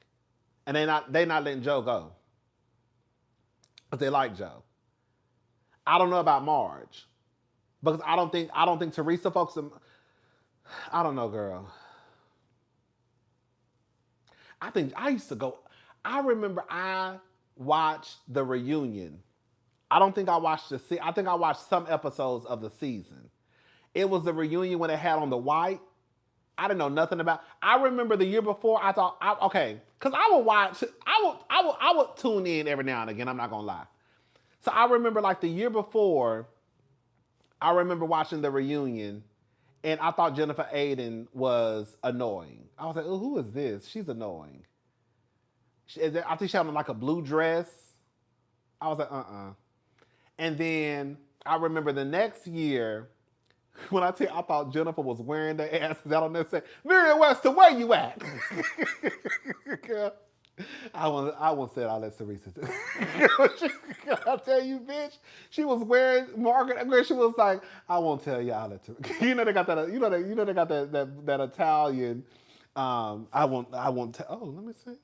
and they not letting Joe go because they like Joe. I don't know about Marge because I don't think Teresa folks. I don't know, girl. I think I used to go. I remember I watched the reunion. I don't think I watched I think I watched some episodes of the season. It was the reunion when it had on the white. I didn't know nothing about. I remember the year before. I thought, okay, because I would watch. I would tune in every now and again. I'm not gonna lie. So I remember like the year before. I remember watching the reunion, and I thought Jennifer Aiden was annoying. I was like, oh, who is this? She's annoying. I think she had on like a blue dress. I was like, And then I remember the next year. When I tell you, I thought Jennifer was wearing the asses out on there saying, Miriam Webster, where you at? Girl, I won't say it, I'll let Teresa do it. I tell you, bitch, she was wearing Margaret, she was like, I won't tell you, I'll let Teresa. You know they got that, they got that Italian, I won't tell, oh, let me see.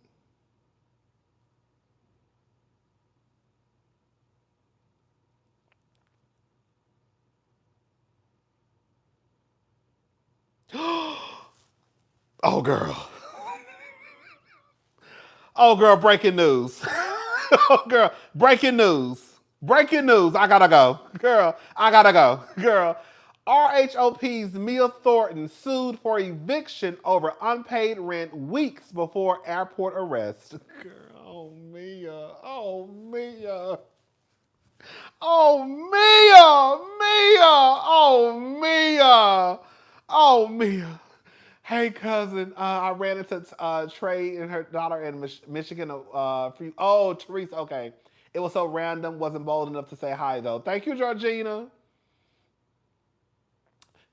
Oh, girl. Oh, girl, breaking news. Oh, girl, breaking news. Breaking news. I gotta go. Girl, I gotta go. Girl, RHOP's Mia Thornton sued for eviction over unpaid rent weeks before airport arrest. Girl, oh, Mia. Oh, Mia. Oh, Mia. Mia. Oh, Mia. Oh, Mia. Hey, cousin. I ran into Trey and her daughter in Michigan. Oh, Teresa. Okay. It was so random. Wasn't bold enough to say hi, though. Thank you, Georgina.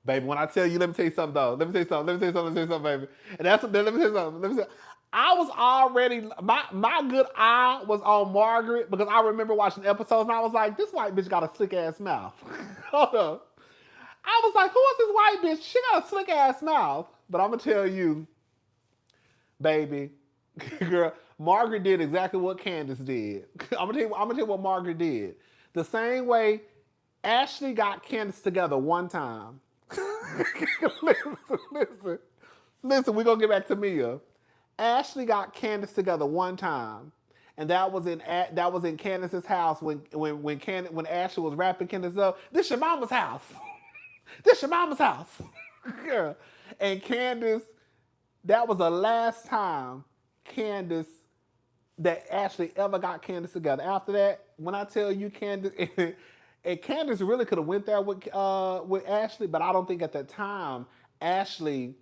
Baby, when I tell you, let me tell you something, though. Let me tell you something, baby. And that's let me tell you something. I was already, my good eye was on Margaret because I remember watching episodes and I was like, this white bitch got a slick ass mouth. Hold on. I was like, who is this white bitch? She got a slick ass mouth. But I'm going to tell you, baby, girl, Margaret did exactly what Candiace did. I'm going to tell you what Margaret did. The same way Ashley got Candiace together one time. Listen, we're going to get back to Mia. Ashley got Candiace together one time. And that was in Candiace's house when Ashley was wrapping Candiace up. This your mama's house. This your mama's house. Girl. And Candiace, that was the last time that Ashley ever got Candiace together. After that, when I tell you Candiace, and Candiace really could have went there with Ashley, but I don't think at that time Ashley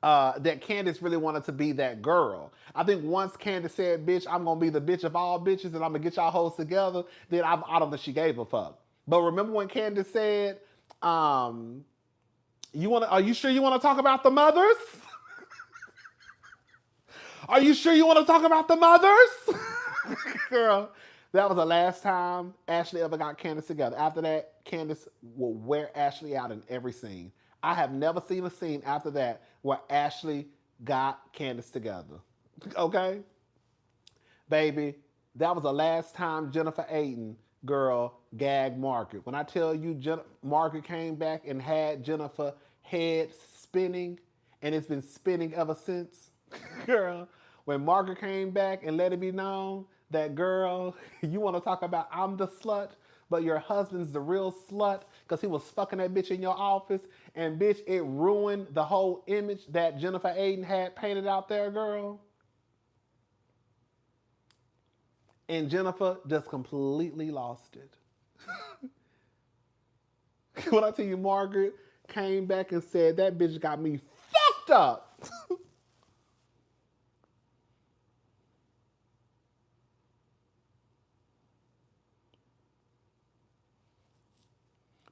that Candiace really wanted to be that girl. I think once Candiace said, bitch, I'm going to be the bitch of all bitches and I'm going to get y'all hoes together, then I don't think she gave a fuck. But remember when Candiace said, are you sure you want to talk about the mothers? Are you sure you want to talk about the mothers? Girl, that was the last time Ashley ever got Candiace together. After that, Candiace will wear Ashley out in every scene. I have never seen a scene after that where Ashley got Candiace together. Okay? Baby, that was the last time Jennifer Aiden, girl, gagged Margaret. When I tell you Margaret came back and had Jennifer head spinning, and it's been spinning ever since. Girl, when Margaret came back and let it be known that, girl, you want to talk about I'm the slut, but your husband's the real slut because he was fucking that bitch in your office, and bitch, it ruined the whole image that Jennifer Aiden had painted out there, girl. And Jennifer just completely lost it. When I tell you Margaret came back and said, that bitch got me fucked up.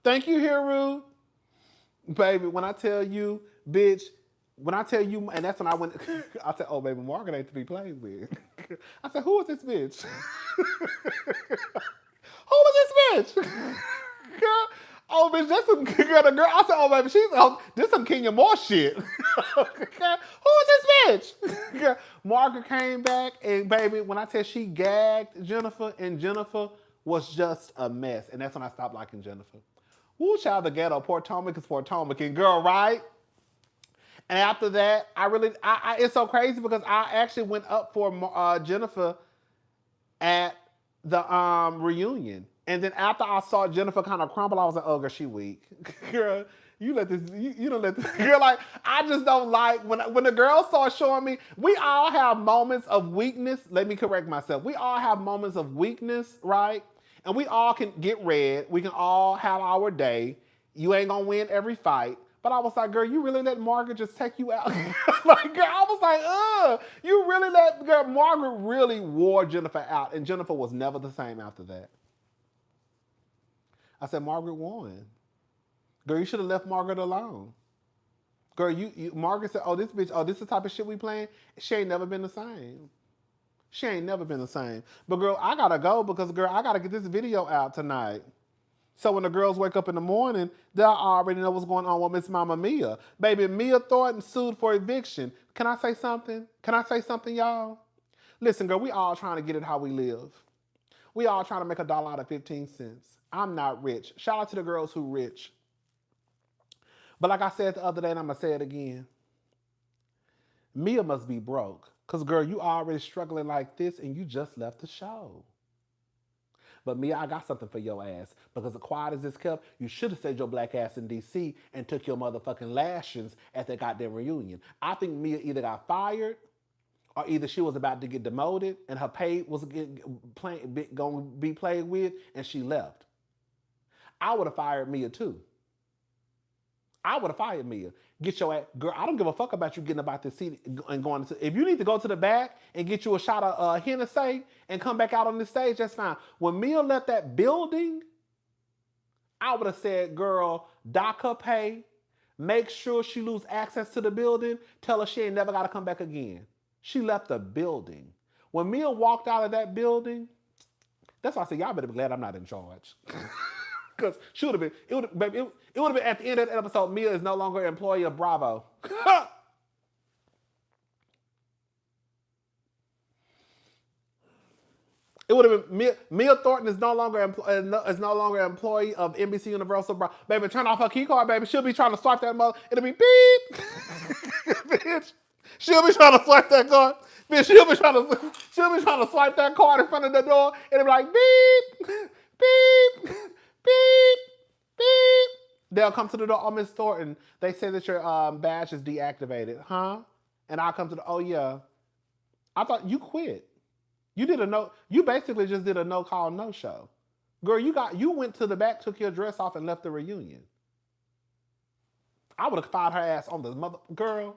Thank you, Hiru. Baby, when I tell you, bitch, when I tell you, and that's when I went, I said, oh, baby, Margaret ain't to be played with. I said, who is this bitch? Who is this bitch? Girl, oh, bitch, that's some girl. I said, oh, baby, this some Kenya Moore shit. Who is this bitch? Girl, Margaret came back, and baby, when I tell she gagged Jennifer, and Jennifer was just a mess. And that's when I stopped liking Jennifer. Woo, child, the ghetto. Potomac is Potomac. And girl, right? And after that, it's so crazy because I actually went up for Jennifer at the reunion. And then after I saw Jennifer kind of crumble, I was like, oh, girl, she weak. Girl, you don't let this, girl, like, I just don't like, when the girls start showing me, we all have moments of weakness. Let me correct myself. We all have moments of weakness, right? And we all can get red. We can all have our day. You ain't gonna win every fight. But I was like, girl, you really let Margaret just take you out? Like, girl, I was like, you really girl, Margaret really wore Jennifer out. And Jennifer was never the same after that. I said, Margaret won. Girl, you should have left Margaret alone. Girl, Margaret said, this is the type of shit we playing. She ain't never been the same. She ain't never been the same. But girl, I gotta go because, girl, I gotta get this video out tonight. So when the girls wake up in the morning, they'll already know what's going on with Miss Mama Mia. Baby, Mia Thornton sued for eviction. Can I say something? Y'all? Listen, girl, we all trying to get it how we live. We all trying to make $1 out of 15 cents. I'm not rich. Shout out to the girls who rich. But like I said the other day, and I'm going to say it again, Mia must be broke. Because, girl, you already struggling like this and you just left the show. But Mia, I got something for your ass. Because as quiet as this kept, you should have stayed your black ass in D.C. and took your motherfucking lashings at that goddamn reunion. I think Mia either got fired or either she was about to get demoted and her pay was going to be played with and she left. I would have fired Mia too. I would have fired Mia. Get your ass, girl, I don't give a fuck about you getting about this seat and going to, if you need to go to the back and get you a shot of Hennessy and come back out on the stage, that's fine. When Mia left that building, I would have said, girl, dock her pay, make sure she lose access to the building, tell her she ain't never got to come back again. She left the building. When Mia walked out of that building, that's why I said, y'all better be glad I'm not in charge. Because she would have been, it would have been at the end of the episode, Mia is no longer an employee of Bravo. It would have been Mia Thornton is no longer an employee of NBC Universal. Baby, turn off her key card, baby. She'll be trying to swipe that mother. It'll be beep. Bitch. She'll be trying to swipe that card. Bitch, she'll be trying to swipe that card in front of the door. It'll be like beep, beep, beep, beep. They'll come to the door. Oh, Miss Thornton, they say that your badge is deactivated, huh? And I'll come to the. Oh yeah, I thought you quit. You basically just did a no call, no show. Girl, you went to the back, took your dress off, and left the reunion. I would have fired her ass on the mother girl.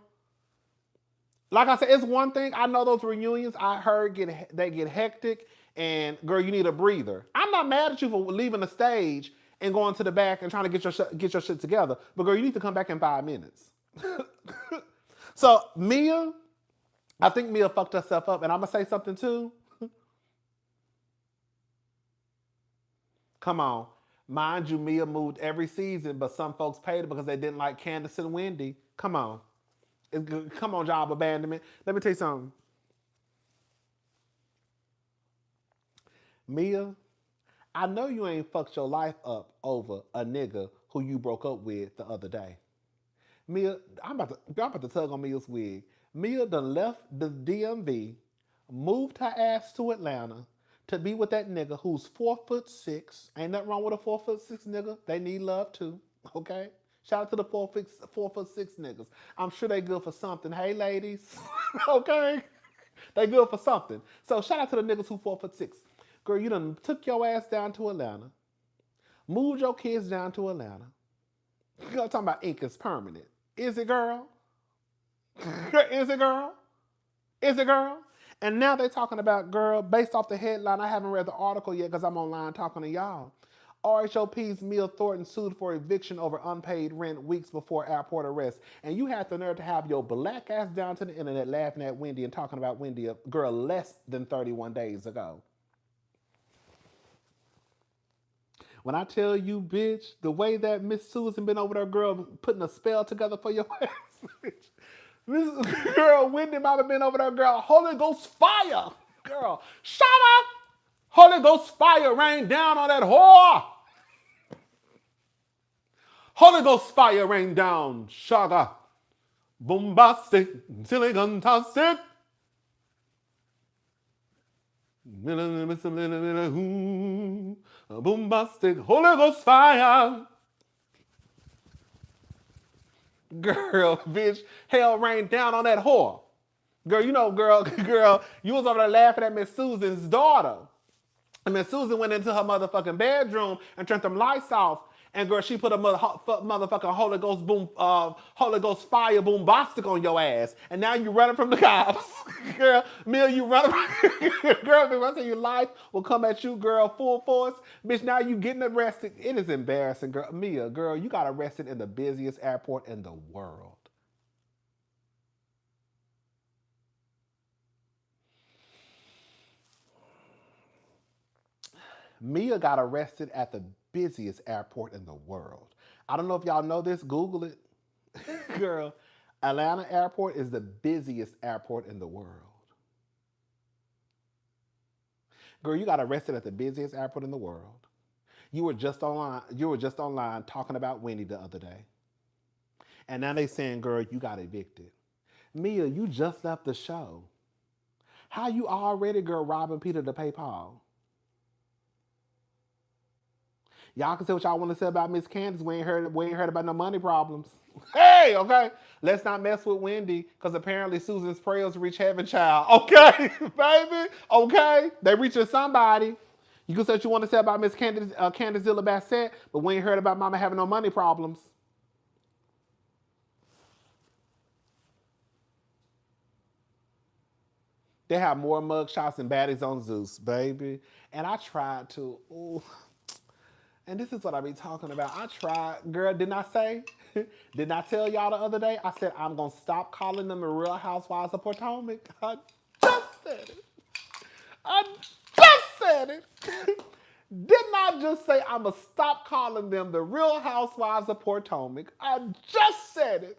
Like I said, it's one thing. I know those reunions I heard they get hectic, and girl, you need a breather. I'm not mad at you for leaving the stage and going to the back and trying to get your shit together. But girl, you need to come back in 5 minutes. So Mia, I think Mia fucked herself up, and I'm gonna say something too. Come on. Mind you, Mia moved every season, but some folks paid her because they didn't like Candiace and Wendy. Come on. Come on, job abandonment. Let me tell you something. Mia, I know you ain't fucked your life up over a nigga who you broke up with the other day. Mia, I'm about to tug on Mia's wig. Mia done left the DMV, moved her ass to Atlanta to be with that nigga who's 4'6". Ain't nothing wrong with a 4'6" nigga. They need love too. Okay? Shout out to the 4'6" niggas. I'm sure they good for something. Hey ladies. Okay? They good for something. So shout out to the niggas who 4'6". Girl, you done took your ass down to Atlanta, moved your kids down to Atlanta. You're talking about ink is permanent. Is it, girl? Is it, girl? Is it, girl? And now they're talking about, girl, based off the headline. I haven't read the article yet because I'm online talking to y'all. RHOP's Mia Thornton sued for eviction over unpaid rent weeks before airport arrest. And you had the nerve to have your black ass down to the internet laughing at Wendy and talking about Wendy, a girl, less than 31 days ago. When I tell you, bitch, the way that Miss Susan been over there, girl, putting a spell together for your ass, bitch. This girl, Wendy mama been over there, girl, Holy Ghost fire. Girl, shut up. Holy Ghost fire rain down on that whore. Holy Ghost fire rain down. Shaga. Bombastic. Silly guntastic. Bombastic. Holy Ghost fire. Girl, bitch, hell rained down on that whore. Girl, you know, girl, you was over there laughing at Miss Susan's daughter. And Miss Susan went into her motherfucking bedroom and turned them lights off. And girl, she put a motherfucking Holy Ghost fire bombastic on your ass. And now you running from the cops. Girl, Mia, you running from girl, if I tell you life will come at you, girl, full force. Bitch, now you getting arrested. It is embarrassing, girl. Mia, girl, you got arrested in the busiest airport in the world. Mia got arrested at the busiest airport in the world. I don't know if y'all know this. Google it. Girl, Atlanta Airport is the busiest airport in the world. Girl, you got arrested at the busiest airport in the world. You were just online talking about Wendy the other day. And now they saying, girl, you got evicted. Mia, you just left the show. How you already, girl, robbing Peter to pay Paul? Y'all can say what y'all want to say about Miss Candiace. We ain't heard about no money problems. Hey, okay. Let's not mess with Wendy, because apparently Susan's prayers reach heaven, child. Okay, baby. Okay. They reaching somebody. You can say what you want to say about Miss Candiace DOES'T, but we ain't heard about mama having no money problems. They have more mugshots and baddies on Zeus, baby. And I tried to, ooh. And this is what I be talking about. I tried, girl, didn't I say? Didn't I tell y'all the other day? I said I'm going to stop calling them the Real Housewives of Potomac. I just said it. I just said it. Didn't I just say I'm going to stop calling them the Real Housewives of Potomac? I just said it.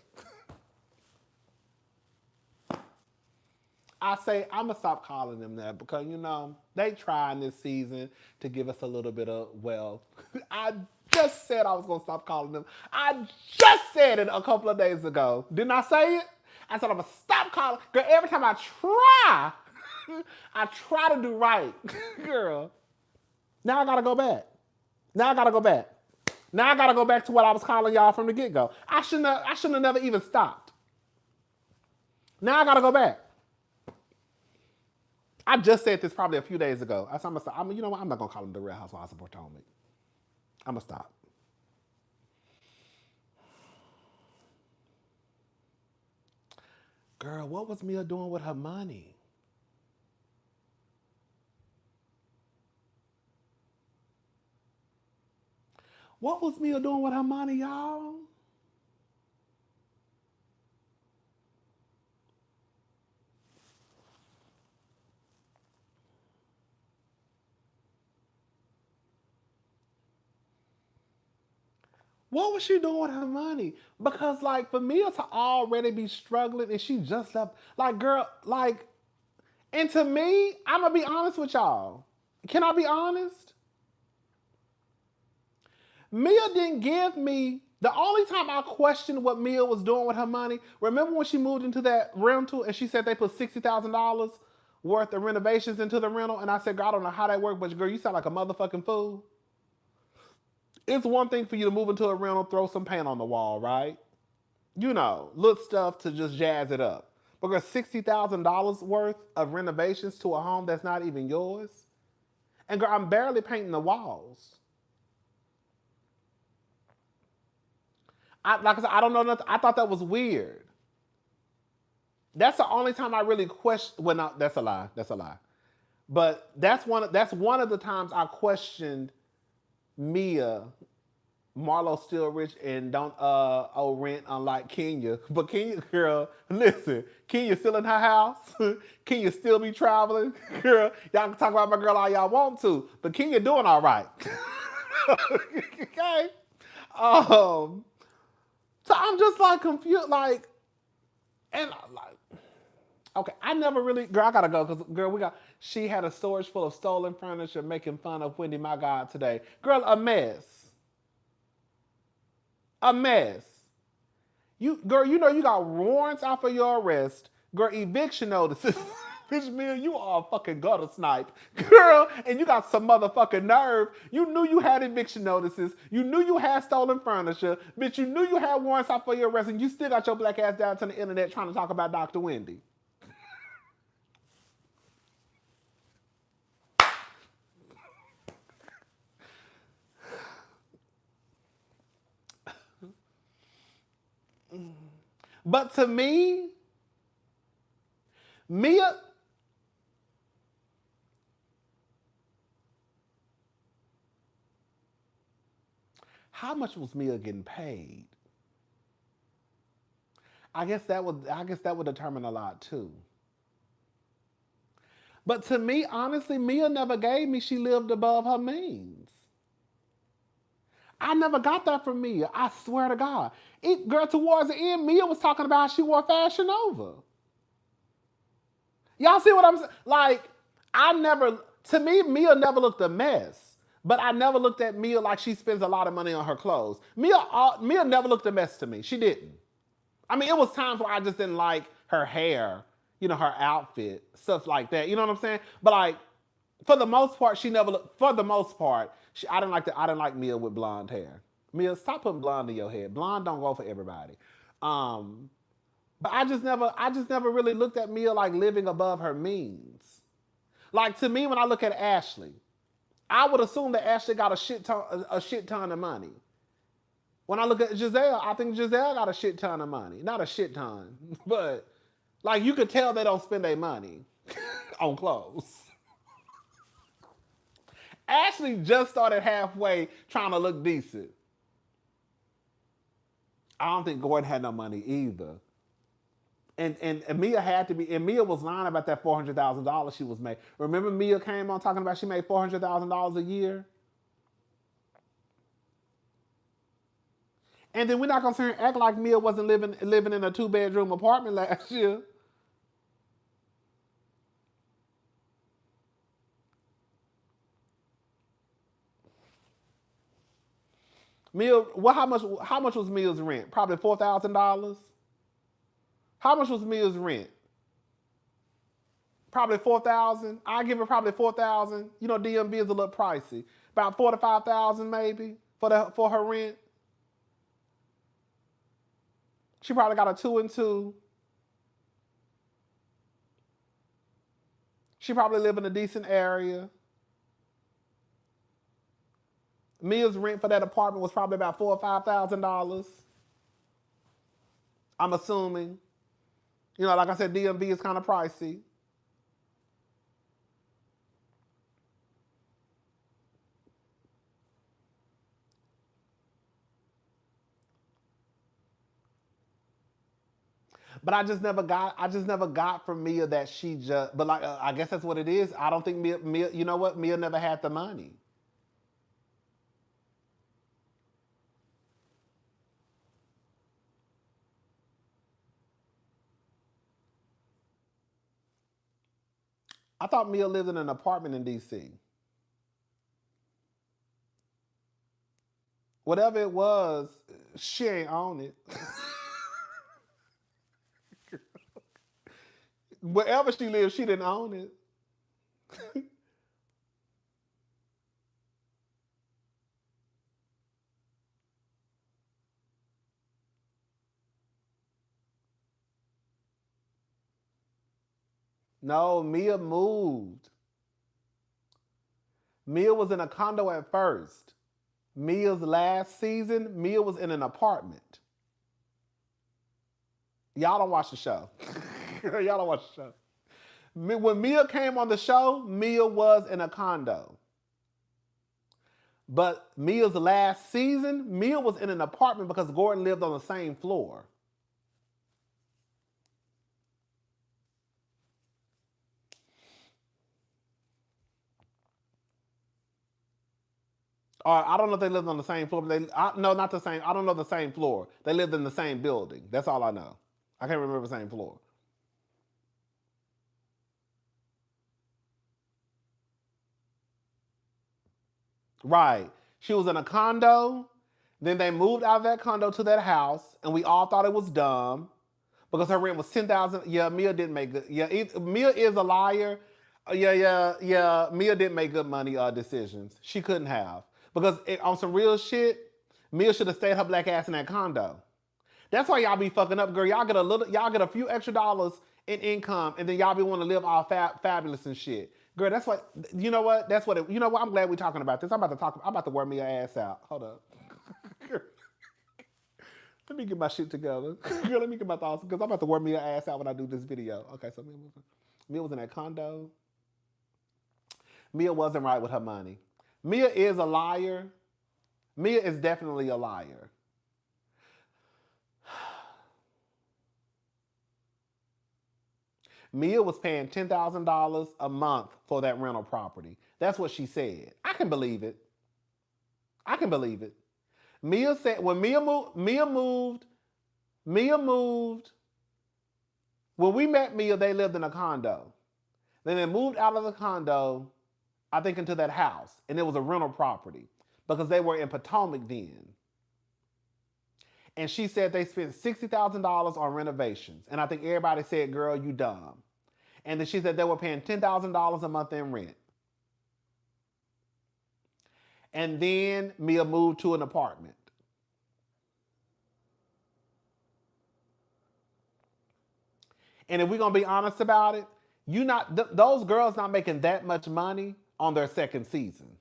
I say I'm going to stop calling them that because, you know, they trying this season to give us a little bit of wealth. I just said I was going to stop calling them. I just said it a couple of days ago. Didn't I say it? I said I'm going to stop calling. Girl, every time I try, I try to do right. Girl, now I got to go back. Now I got to go back. Now I got to go back to what I was calling y'all from the get-go. I shouldn't have never even stopped. Now I got to go back. I just said this probably a few days ago. I said, you know what? I'm not going to call them the Real Housewives of Potomac. I'm going to stop. Girl, what was Mia doing with her money? What was Mia doing with her money, y'all? What was she doing with her money? Because like for Mia to already be struggling and she just left, like girl, like, and to me, I'm gonna be honest with y'all. Can I be honest? Mia didn't give me the only time I questioned what Mia was doing with her money. Remember when she moved into that rental and she said they put $60,000 worth of renovations into the rental, and I said, girl, I don't know how that worked, but girl, you sound like a motherfucking fool. It's one thing for you to move into a rental, throw some paint on the wall, right? You know, little stuff to just jazz it up. Because $60,000 worth of renovations to a home that's not even yours. And girl, I'm barely painting the walls. Like I said, I don't know nothing. I thought that was weird. That's the only time I really question. Well, no, that's a lie. That's a lie. But that's one of the times I questioned Mia. Marlo still rich and don't owe rent unlike Kenya. But Kenya, girl, listen, Kenya still in her house. Kenya still be traveling. Girl, y'all can talk about my girl all y'all want to, but Kenya doing all right. Okay. So I'm just like confused, like, and like, okay, I never really, girl, I gotta go because girl, she had a storage full of stolen furniture making fun of Wendy, my God, today. Girl, a mess. A mess. You, girl, you know you got warrants out for your arrest. Girl, eviction notices. Bitch, Mia, you are a fucking gutter snipe. Girl, and you got some motherfucking nerve. You knew you had eviction notices. You knew you had stolen furniture. Bitch, you knew you had warrants out for your arrest, and you still got your black ass down to the internet trying to talk about Dr. Wendy. But to me, Mia, how much was Mia getting paid? I guess that would determine a lot too. But to me, honestly, Mia never gave me she lived above her means. I never got that from Mia. I swear to God. Girl, towards the end, Mia was talking about how she wore Fashion Nova. Y'all see what I'm saying? Like, to me, Mia never looked a mess. But I never looked at Mia like she spends a lot of money on her clothes. Mia never looked a mess to me. She didn't. I mean, it was times where I just didn't like her hair, her outfit, stuff like that. You know what I'm saying? But like, for the most part, she never looked. For the most part, I didn't like Mia with blonde hair. Mia, stop putting blonde in your head. Blonde don't go for everybody. Um, but I just never really looked at Mia like living above her means. Like to me, when I look at Ashley, I would assume that Ashley got a shit ton of money. When I look at Gizelle, I think Gizelle got a shit ton of money. Not a shit ton, but like you could tell they don't spend their money on clothes. Ashley just started halfway trying to look decent. I don't think Gordon had no money either. And Mia had to be, and Mia was lying about that $400,000 she was making. Remember Mia came on talking about she made $400,000 a year? And then we're not gonna sit here and act like Mia wasn't living in a 2-bedroom apartment last year. Mia, how much was Mia's rent? Probably $4,000. How much was Mia's rent? Probably 4,000. I give her probably 4,000. DMV is a little pricey. About 4 to 5,000 maybe for her rent. She probably got a 2 and 2. She probably live in a decent area. Mia's rent for that apartment was probably about $4,000 or $5,000. I'm assuming. You know, like I said, DMV is kind of pricey. But I just never got from Mia that she just, but like, I guess that's what it is. I don't think Mia, you know what? Mia never had the money. I thought Mia lived in an apartment in DC. Whatever it was, she ain't own it. Wherever she lived, she didn't own it. No, Mia moved. Mia was in a condo at first. Mia's last season, Mia was in an apartment. Y'all don't watch the show. Y'all don't watch the show. When Mia came on the show, Mia was in a condo. But Mia's last season, Mia was in an apartment because Gordon lived on the same floor. Or I don't know if they lived on the same floor, but no, not the same. I don't know the same floor. They lived in the same building. That's all I know. I can't remember the same floor. Right. She was in a condo. Then they moved out of that condo to that house, and we all thought it was dumb because her rent was 10,000. Yeah, Mia didn't make good. Yeah, Mia is a liar. Yeah. Mia didn't make good money decisions. She couldn't have because on some real shit, Mia should have stayed her black ass in that condo. That's why y'all be fucking up, girl. Y'all get a few extra dollars in income, and then y'all be want to live all fabulous and shit. Girl, that's what. You know what? That's what. You know what? I'm glad we're talking about this. I'm about to wear me ass out. Hold up. Let me get my shit together. Girl, let me get my thoughts because I'm about to wear me ass out when I do this video. Okay, so Mia was in that condo. Mia wasn't right with her money. Mia is a liar. Mia is definitely a liar. Mia was paying $10,000 a month for that rental property. That's what she said. I can believe it. I can believe it. Mia said when Mia moved. When we met Mia, they lived in a condo. Then they moved out of the condo, I think, into that house, and it was a rental property because they were in Potomac then. And she said they spent $60,000 on renovations, and I think everybody said, "Girl, you dumb." And then she said they were paying $10,000 a month in rent. And then Mia moved to an apartment. And if we're gonna be honest about it, those girls not making that much money on their second season.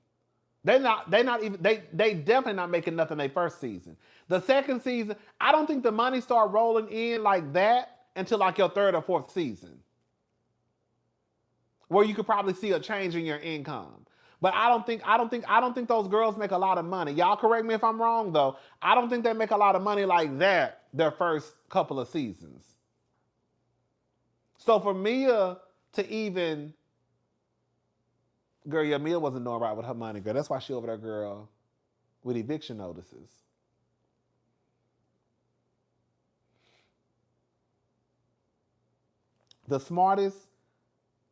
They definitely not making nothing their first season. The second season, I don't think the money start rolling in like that until like your third or fourth season, where you could probably see a change in your income. But I don't think those girls make a lot of money. Y'all correct me if I'm wrong though. I don't think they make a lot of money like that their first couple of seasons. So for Mia to even, girl, yeah, Mia wasn't doing right with her money, girl. That's why she over there, girl, with eviction notices. The smartest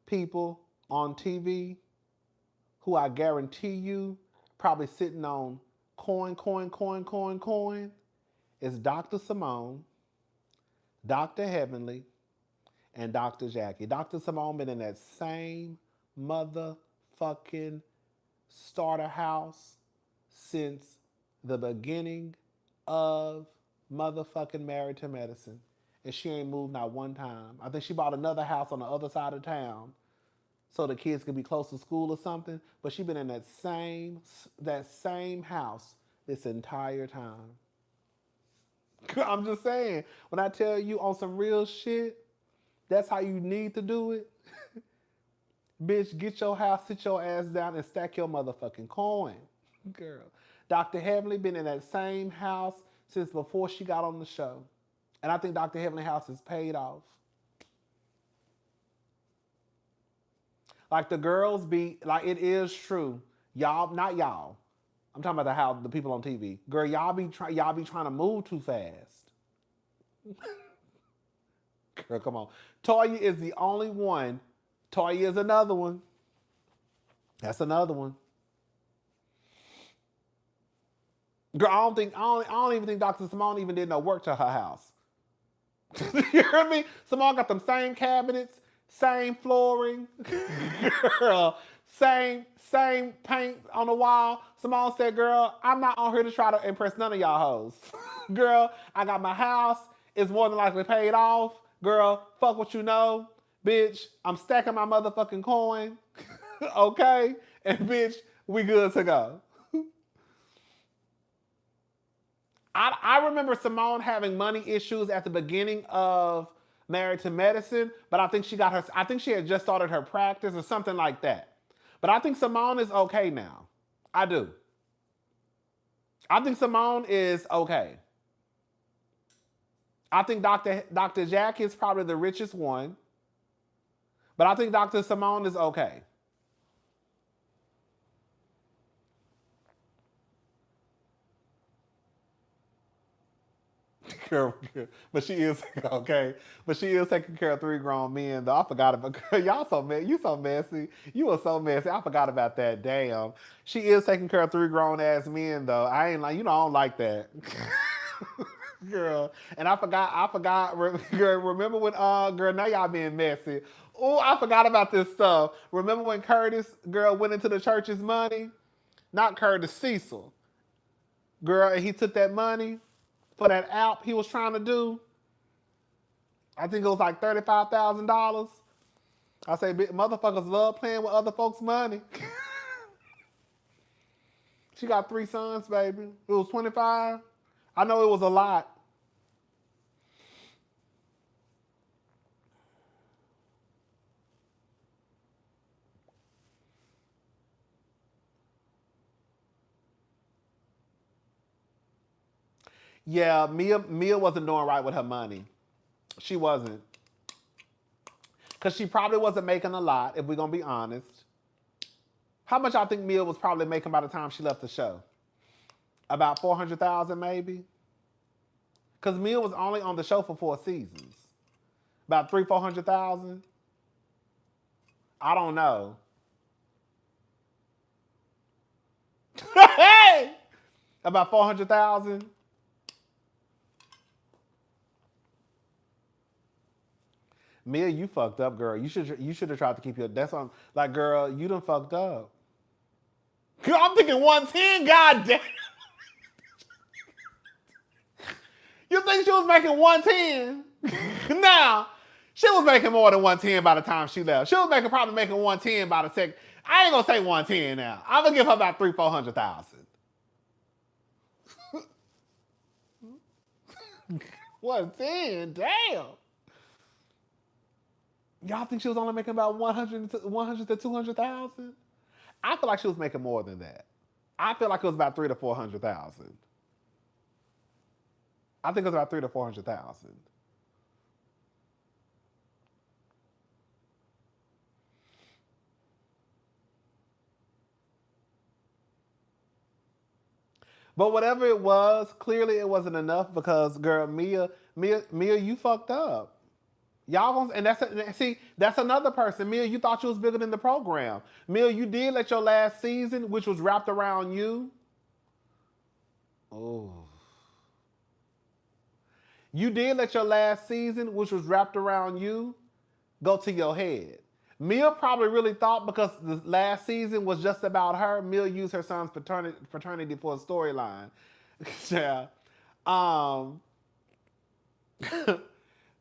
people on TV, who I guarantee you probably sitting on coin, is Dr. Simone, Dr. Heavenly, and Dr. Jackie. Dr. Simone been in that same motherfucking starter house since the beginning of motherfucking Married to Medicine. And she ain't moved not one time. I think she bought another house on the other side of town so the kids could be close to school or something. But she been in that same house this entire time. I'm just saying, when I tell you on some real shit, That's how you need to do it? Bitch, get your house, sit your ass down, and stack your motherfucking coin. Girl. Dr. Heavenly been in that same house since before she got on the show. And I think Dr. Heavenly house is paid off. Like the girls be, like it is true. Y'all, not y'all. I'm talking about the people on TV. Girl, y'all be trying to move too fast. Girl, come on. Toya is the only one. Toya is another one. That's another one. Girl, I don't even think Dr. Simone even did no work to her house. You hear me? Simone got them same cabinets, same flooring, girl, same paint on the wall. Simone said, girl, I'm not on here to try to impress none of y'all hoes. Girl, I got my house. It's more than likely paid off. Girl, fuck what you know. Bitch, I'm stacking my motherfucking coin. Okay? And bitch, we good to go. I remember Simone having money issues at the beginning of Married to Medicine, but I think she had just started her practice or something like that. But I think Simone is okay now. I do. I think Simone is okay. I think Dr. Jack is probably the richest one, but I think Dr. Simone is okay. Girl, but she is okay. But she is taking care of 3 grown men. Though I forgot about y'all. So you so messy. You are so messy. I forgot about that. Damn. She is taking care of 3 grown ass men though. I ain't like I don't like that. Girl, and I forgot. Girl, remember when girl, now y'all being messy. Oh, I forgot about this stuff. Remember when Curtis, girl, went into the church's money? Not Curtis, Cecil. Girl, and he took that money for that app he was trying to do. I think it was like $35,000. I say, motherfuckers love playing with other folks' money. She got 3 sons, baby. It was 25. I know it was a lot. Yeah, Mia wasn't doing right with her money. She wasn't. Because she probably wasn't making a lot, if we're going to be honest. How much I think Mia was probably making by the time she left the show? About $400,000 maybe? Because Mia was only on the show for 4 seasons. About $300,000-$400,000? I don't know. Hey! About $400,000? Mia, you fucked up, girl. You should have tried to keep your. That's what I'm like, girl. You done fucked up. Girl, I'm thinking 110. Goddamn. You think she was making 110? Now, she was making more than 110 by the time she left. She was probably making 110 by the second. I ain't gonna say 110 now. I'm gonna give her about $300,000-$400,000. 110, damn. Y'all think she was only making about 100 to 200,000? I feel like she was making more than that. I feel like it was about $300,000 to $400,000. I think it was about $300,000 to $400,000. But whatever it was, clearly it wasn't enough because, girl, Mia, you fucked up. Y'all gonna, and that's another person. Mia, you thought you was bigger than the program. Mia, you did let your last season, which was wrapped around you. Oh. You did let your last season, which was wrapped around you, go to your head. Mia probably really thought because the last season was just about her, Mia used her son's paternity for a storyline. Yeah.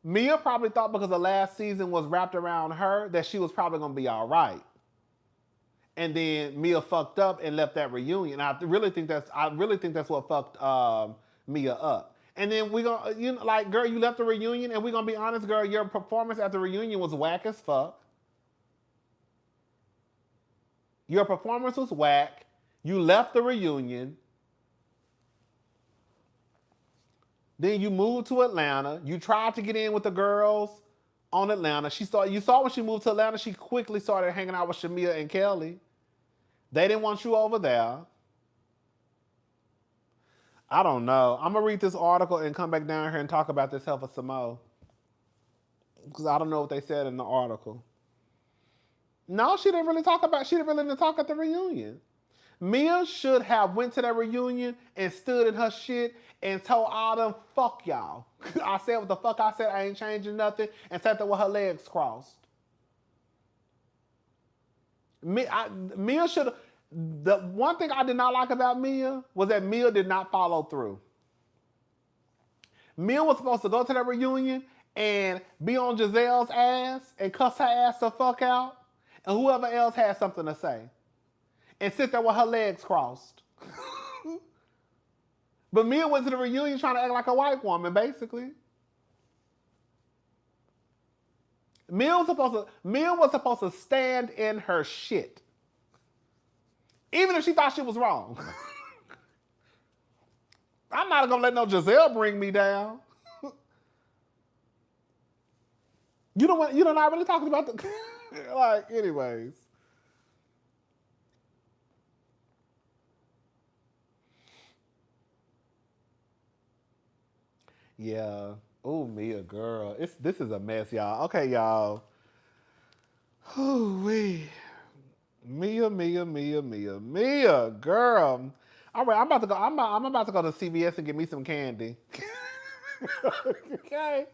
Mia probably thought because the last season was wrapped around her that she was probably going to be all right. And then Mia fucked up and left that reunion. I really think that's what fucked Mia up. And then we gonna, like, girl, you left the reunion, and we gonna be honest, girl, your performance at the reunion was whack as fuck. Your performance was whack. You left the reunion. Then you moved to Atlanta. You tried to get in with the girls on Atlanta. You saw when she moved to Atlanta, she quickly started hanging out with Shamia and Kelly. They didn't want you over there. I don't know. I'm going to read this article and come back down here and talk about this hell for some more. Because I don't know what they said in the article. No, she didn't really talk at the reunion. Mia should have went to that reunion and stood in her shit and told all them, fuck y'all. I said what the fuck I said, I ain't changing nothing, and sat there with her legs crossed. Mia should have... The one thing I did not like about Mia was that Mia did not follow through. Mia was supposed to go to that reunion and be on Gizelle's ass and cuss her ass the fuck out, and whoever else had something to say, and sit there with her legs crossed. But Mia went to the reunion trying to act like a white woman, basically. Mia was supposed to stand in her shit. Even if she thought she was wrong. I'm not gonna let no Gizelle bring me down. You know what? Not really talking about the like, anyways. Yeah. Oh, Mia, girl. This is a mess, y'all. Okay, y'all. Ooh-wee. Mia, girl. All right, I'm about to go. I'm about to go to CVS and get me some candy. Okay.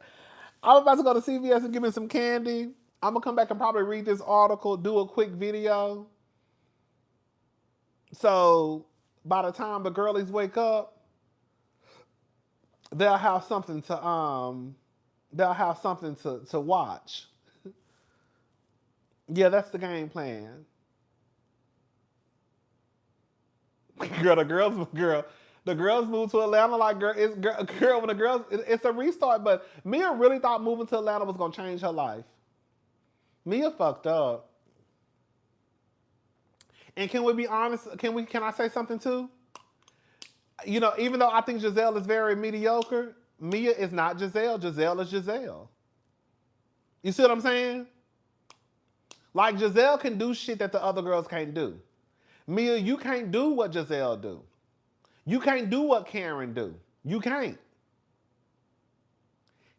I'm about to go to CVS and get me some candy. I'm gonna come back and probably read this article, do a quick video. So by the time the girlies wake up, they'll have something to watch. Yeah, that's the game plan. Girl, the girls moved to Atlanta like, it's a restart, but Mia really thought moving to Atlanta was gonna change her life. Mia fucked up. And can we be honest? Can I say something too? Even though I think Gizelle is very mediocre, Mia is not Gizelle. Gizelle is Gizelle. You see what I'm saying? Like, Gizelle can do shit that the other girls can't do. Mia, you can't do what Gizelle do. You can't do what Karen do. You can't.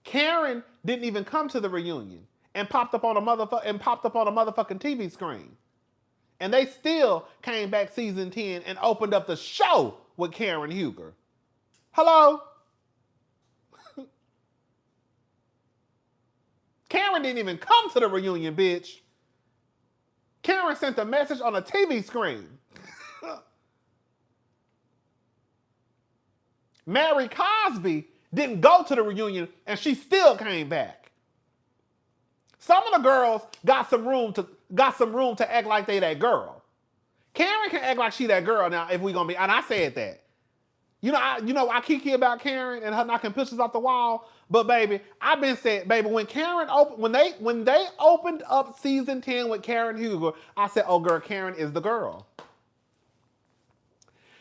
Karen didn't even come to the reunion and popped up on a motherfucking TV screen. And they still came back season 10 and opened up the show with Karen Huger. Hello? Karen didn't even come to the reunion, bitch. Karen sent a message on a TV screen. Mary Cosby didn't go to the reunion and she still came back. Some of the girls got some room to act like they that girl. Karen can act like she that girl now if we gonna be, and I said that. I kiki about Karen and her knocking pictures off the wall, but baby, I've been saying, baby, when they opened up season 10 with Karen Huger, I said, oh girl, Karen is the girl.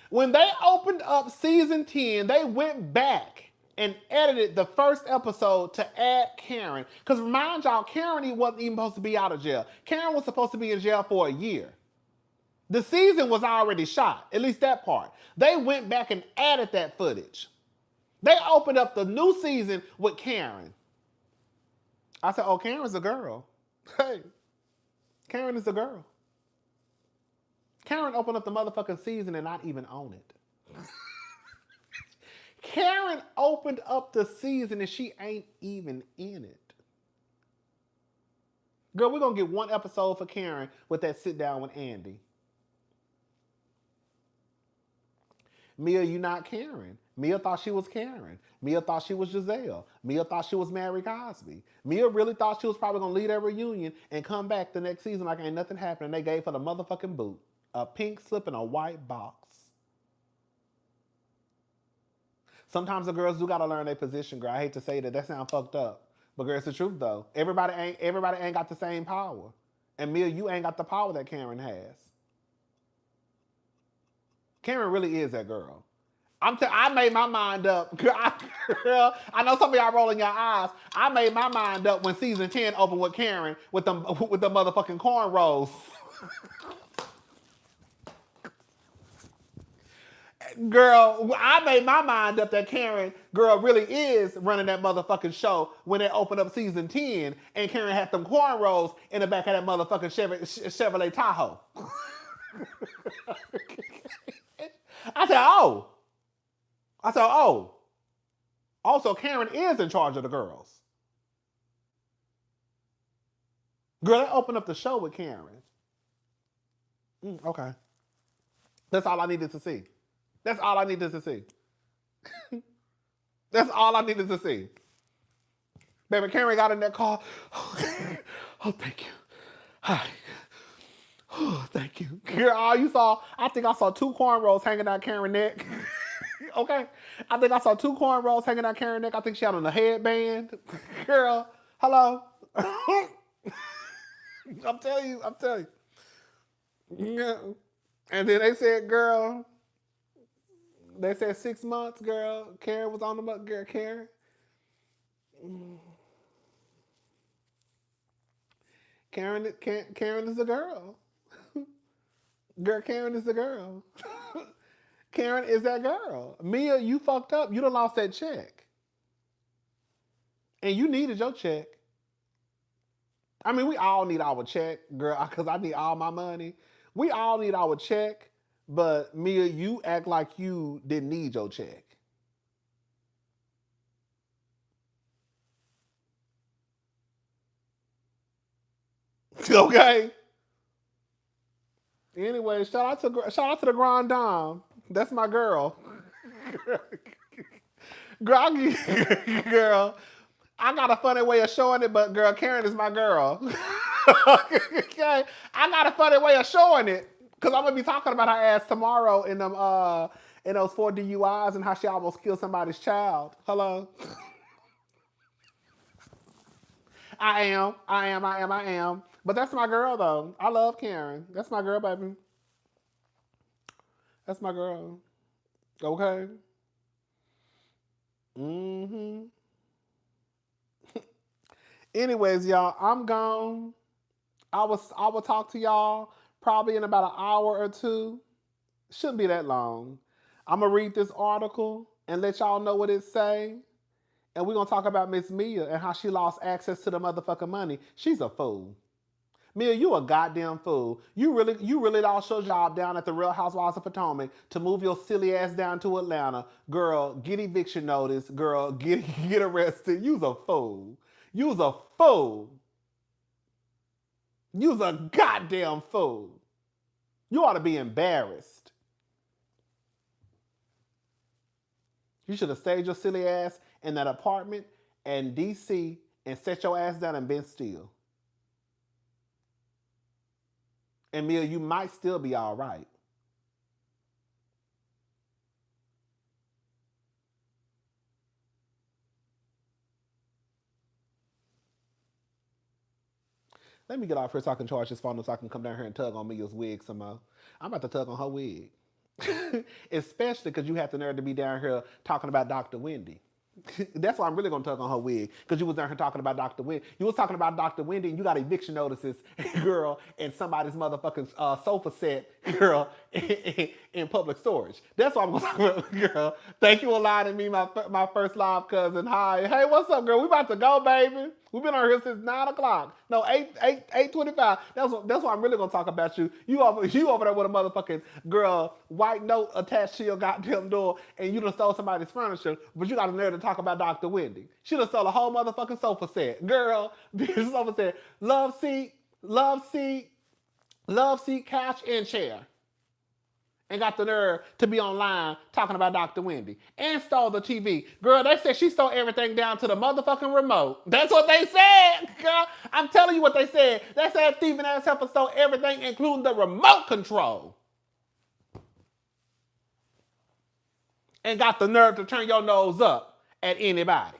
When they opened up season 10, they went back and edited the first episode to add Karen. Because remind y'all, Karen wasn't even supposed to be out of jail. Karen was supposed to be in jail for a year. The season was already shot, at least that part. They went back and added that footage. They opened up the new season with Karen. I said, oh, Karen's a girl. Hey, Karen is a girl. Karen opened up the motherfucking season and not even own it. Karen opened up the season and she ain't even in it. Girl, we're going to get one episode for Karen with that sit down with Andy. Mia, you not Karen. Mia thought she was Karen. Mia thought she was Gizelle. Mia thought she was Mary Cosby. Mia really thought she was probably going to leave that reunion and come back the next season like ain't nothing happened. And they gave her the motherfucking boot. A pink slip in a white box. Sometimes the girls do gotta learn their position, girl. I hate to say that. That sounds fucked up. But girl, it's the truth though. Everybody ain't got the same power. And Mia, you ain't got the power that Karen has. Karen really is that girl. I made my mind up. Girl, I know some of y'all rolling your eyes. I made my mind up when season 10 opened with Karen with the motherfucking cornrows. Girl, I made my mind up that Karen, girl, really is running that motherfucking show when they opened up season 10 and Karen had them cornrows in the back of that motherfucking Chevrolet Tahoe. I said, oh. Also, Karen is in charge of the girls. Girl, they opened up the show with Karen. Okay. That's all I needed to see. That's all I needed to see. That's all I needed to see. Baby, Karen got in that car. Oh, thank you. Hi. Oh, thank you. Girl, all you saw, I think I saw 2 cornrows hanging out Karen's neck. Okay? I think I saw 2 cornrows hanging out Karen's neck. I think she had on a headband. Girl, hello? I'm telling you. Yeah. And then they said, girl, they said 6 months, girl. Karen was on the girl. Karen. Karen is the girl. Girl, Karen is the girl. Karen is that girl. Mia, you fucked up. You done lost that check. And you needed your check. I mean, we all need our check, girl, because I need all my money. We all need our check, but Mia, you act like you didn't need your check. Okay? Anyway, shout out to the Grand Dame. That's my girl. Girl, I got a funny way of showing it, but girl, Karen is my girl. Okay, I got a funny way of showing it because I'm gonna be talking about her ass tomorrow in those 4 DUIs and how she almost killed somebody's child. Hello. I am. But that's my girl though. I love Karen. That's my girl, baby. That's my girl. Okay. Anyways, y'all, I'm gone. I will talk to y'all probably in about an hour or 2. Shouldn't be that long. I'm gonna read this article and let y'all know what it say. And we're gonna talk about Miss Mia and how she lost access to the motherfucking money. She's a fool. Mia, you a goddamn fool. You really lost your job down at the Real Housewives of Potomac to move your silly ass down to Atlanta. Girl, get eviction notice. Girl, get arrested. You's a fool. You's a fool. You's a goddamn fool. You ought to be embarrassed. You should have stayed your silly ass in that apartment in D.C. and set your ass down and been still. And Mia, you might still be all right. Let me get off here so I can charge this phone so I can come down here and tug on Mia's wig some more. I'm about to tug on her wig. Especially because you have the nerve to be down here talking about Dr. Wendy. That's why I'm really gonna tug on her wig, because you was down here talking about Dr. Wendy. You was talking about Dr. Wendy, and you got eviction notices, girl, and somebody's motherfucking sofa set, girl, in public storage. That's why I'm gonna talk about, girl. Thank you for allowing me my first live cousin. Hi, hey, what's up, girl? We about to go, baby. We've been on here since 9 o'clock. No, 8:25. That's why I'm really gonna talk about you. You over there with a motherfucking girl white note attached to your goddamn door, and you done stole somebody's furniture, but you got a nerve to talk about Dr. Wendy. She done stole a whole motherfucking sofa set. Girl, this sofa set, love seat, couch, and chair. And got the nerve to be online talking about Dr. Wendy. And stole the TV. Girl, they said she stole everything down to the motherfucking remote. That's what they said, girl. I'm telling you what they said. They said thieving ass heifer stole everything, including the remote control. and got the nerve to turn your nose up at anybody.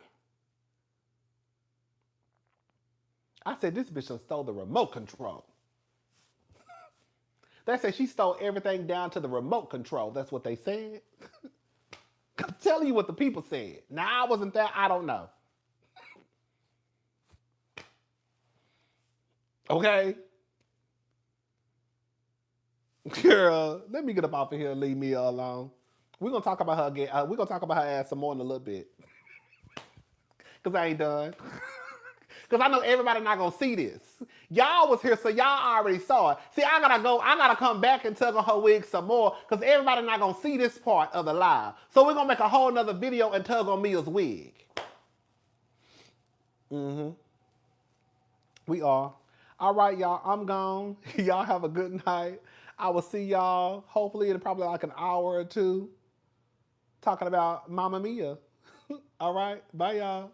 I said, this bitch done stole the remote control. They said she stole everything down to the remote control. That's what they said. I'm telling you what the people said. Now, I wasn't there. I don't know. Okay? Girl, let me get up off of here and leave me alone. We're going to talk about her again. We're going to talk about her ass some more in a little bit. Because I ain't done. Because I know everybody not going to see this. Y'all was here, so y'all already saw it. See, I gotta come back and tug on her wig some more, because everybody not going to see this part of the live. So we're going to make a whole nother video and tug on Mia's wig. We are. All right, y'all, I'm gone. Y'all have a good night. I will see y'all hopefully in probably like an hour or two talking about Mamma Mia. All right, bye, y'all.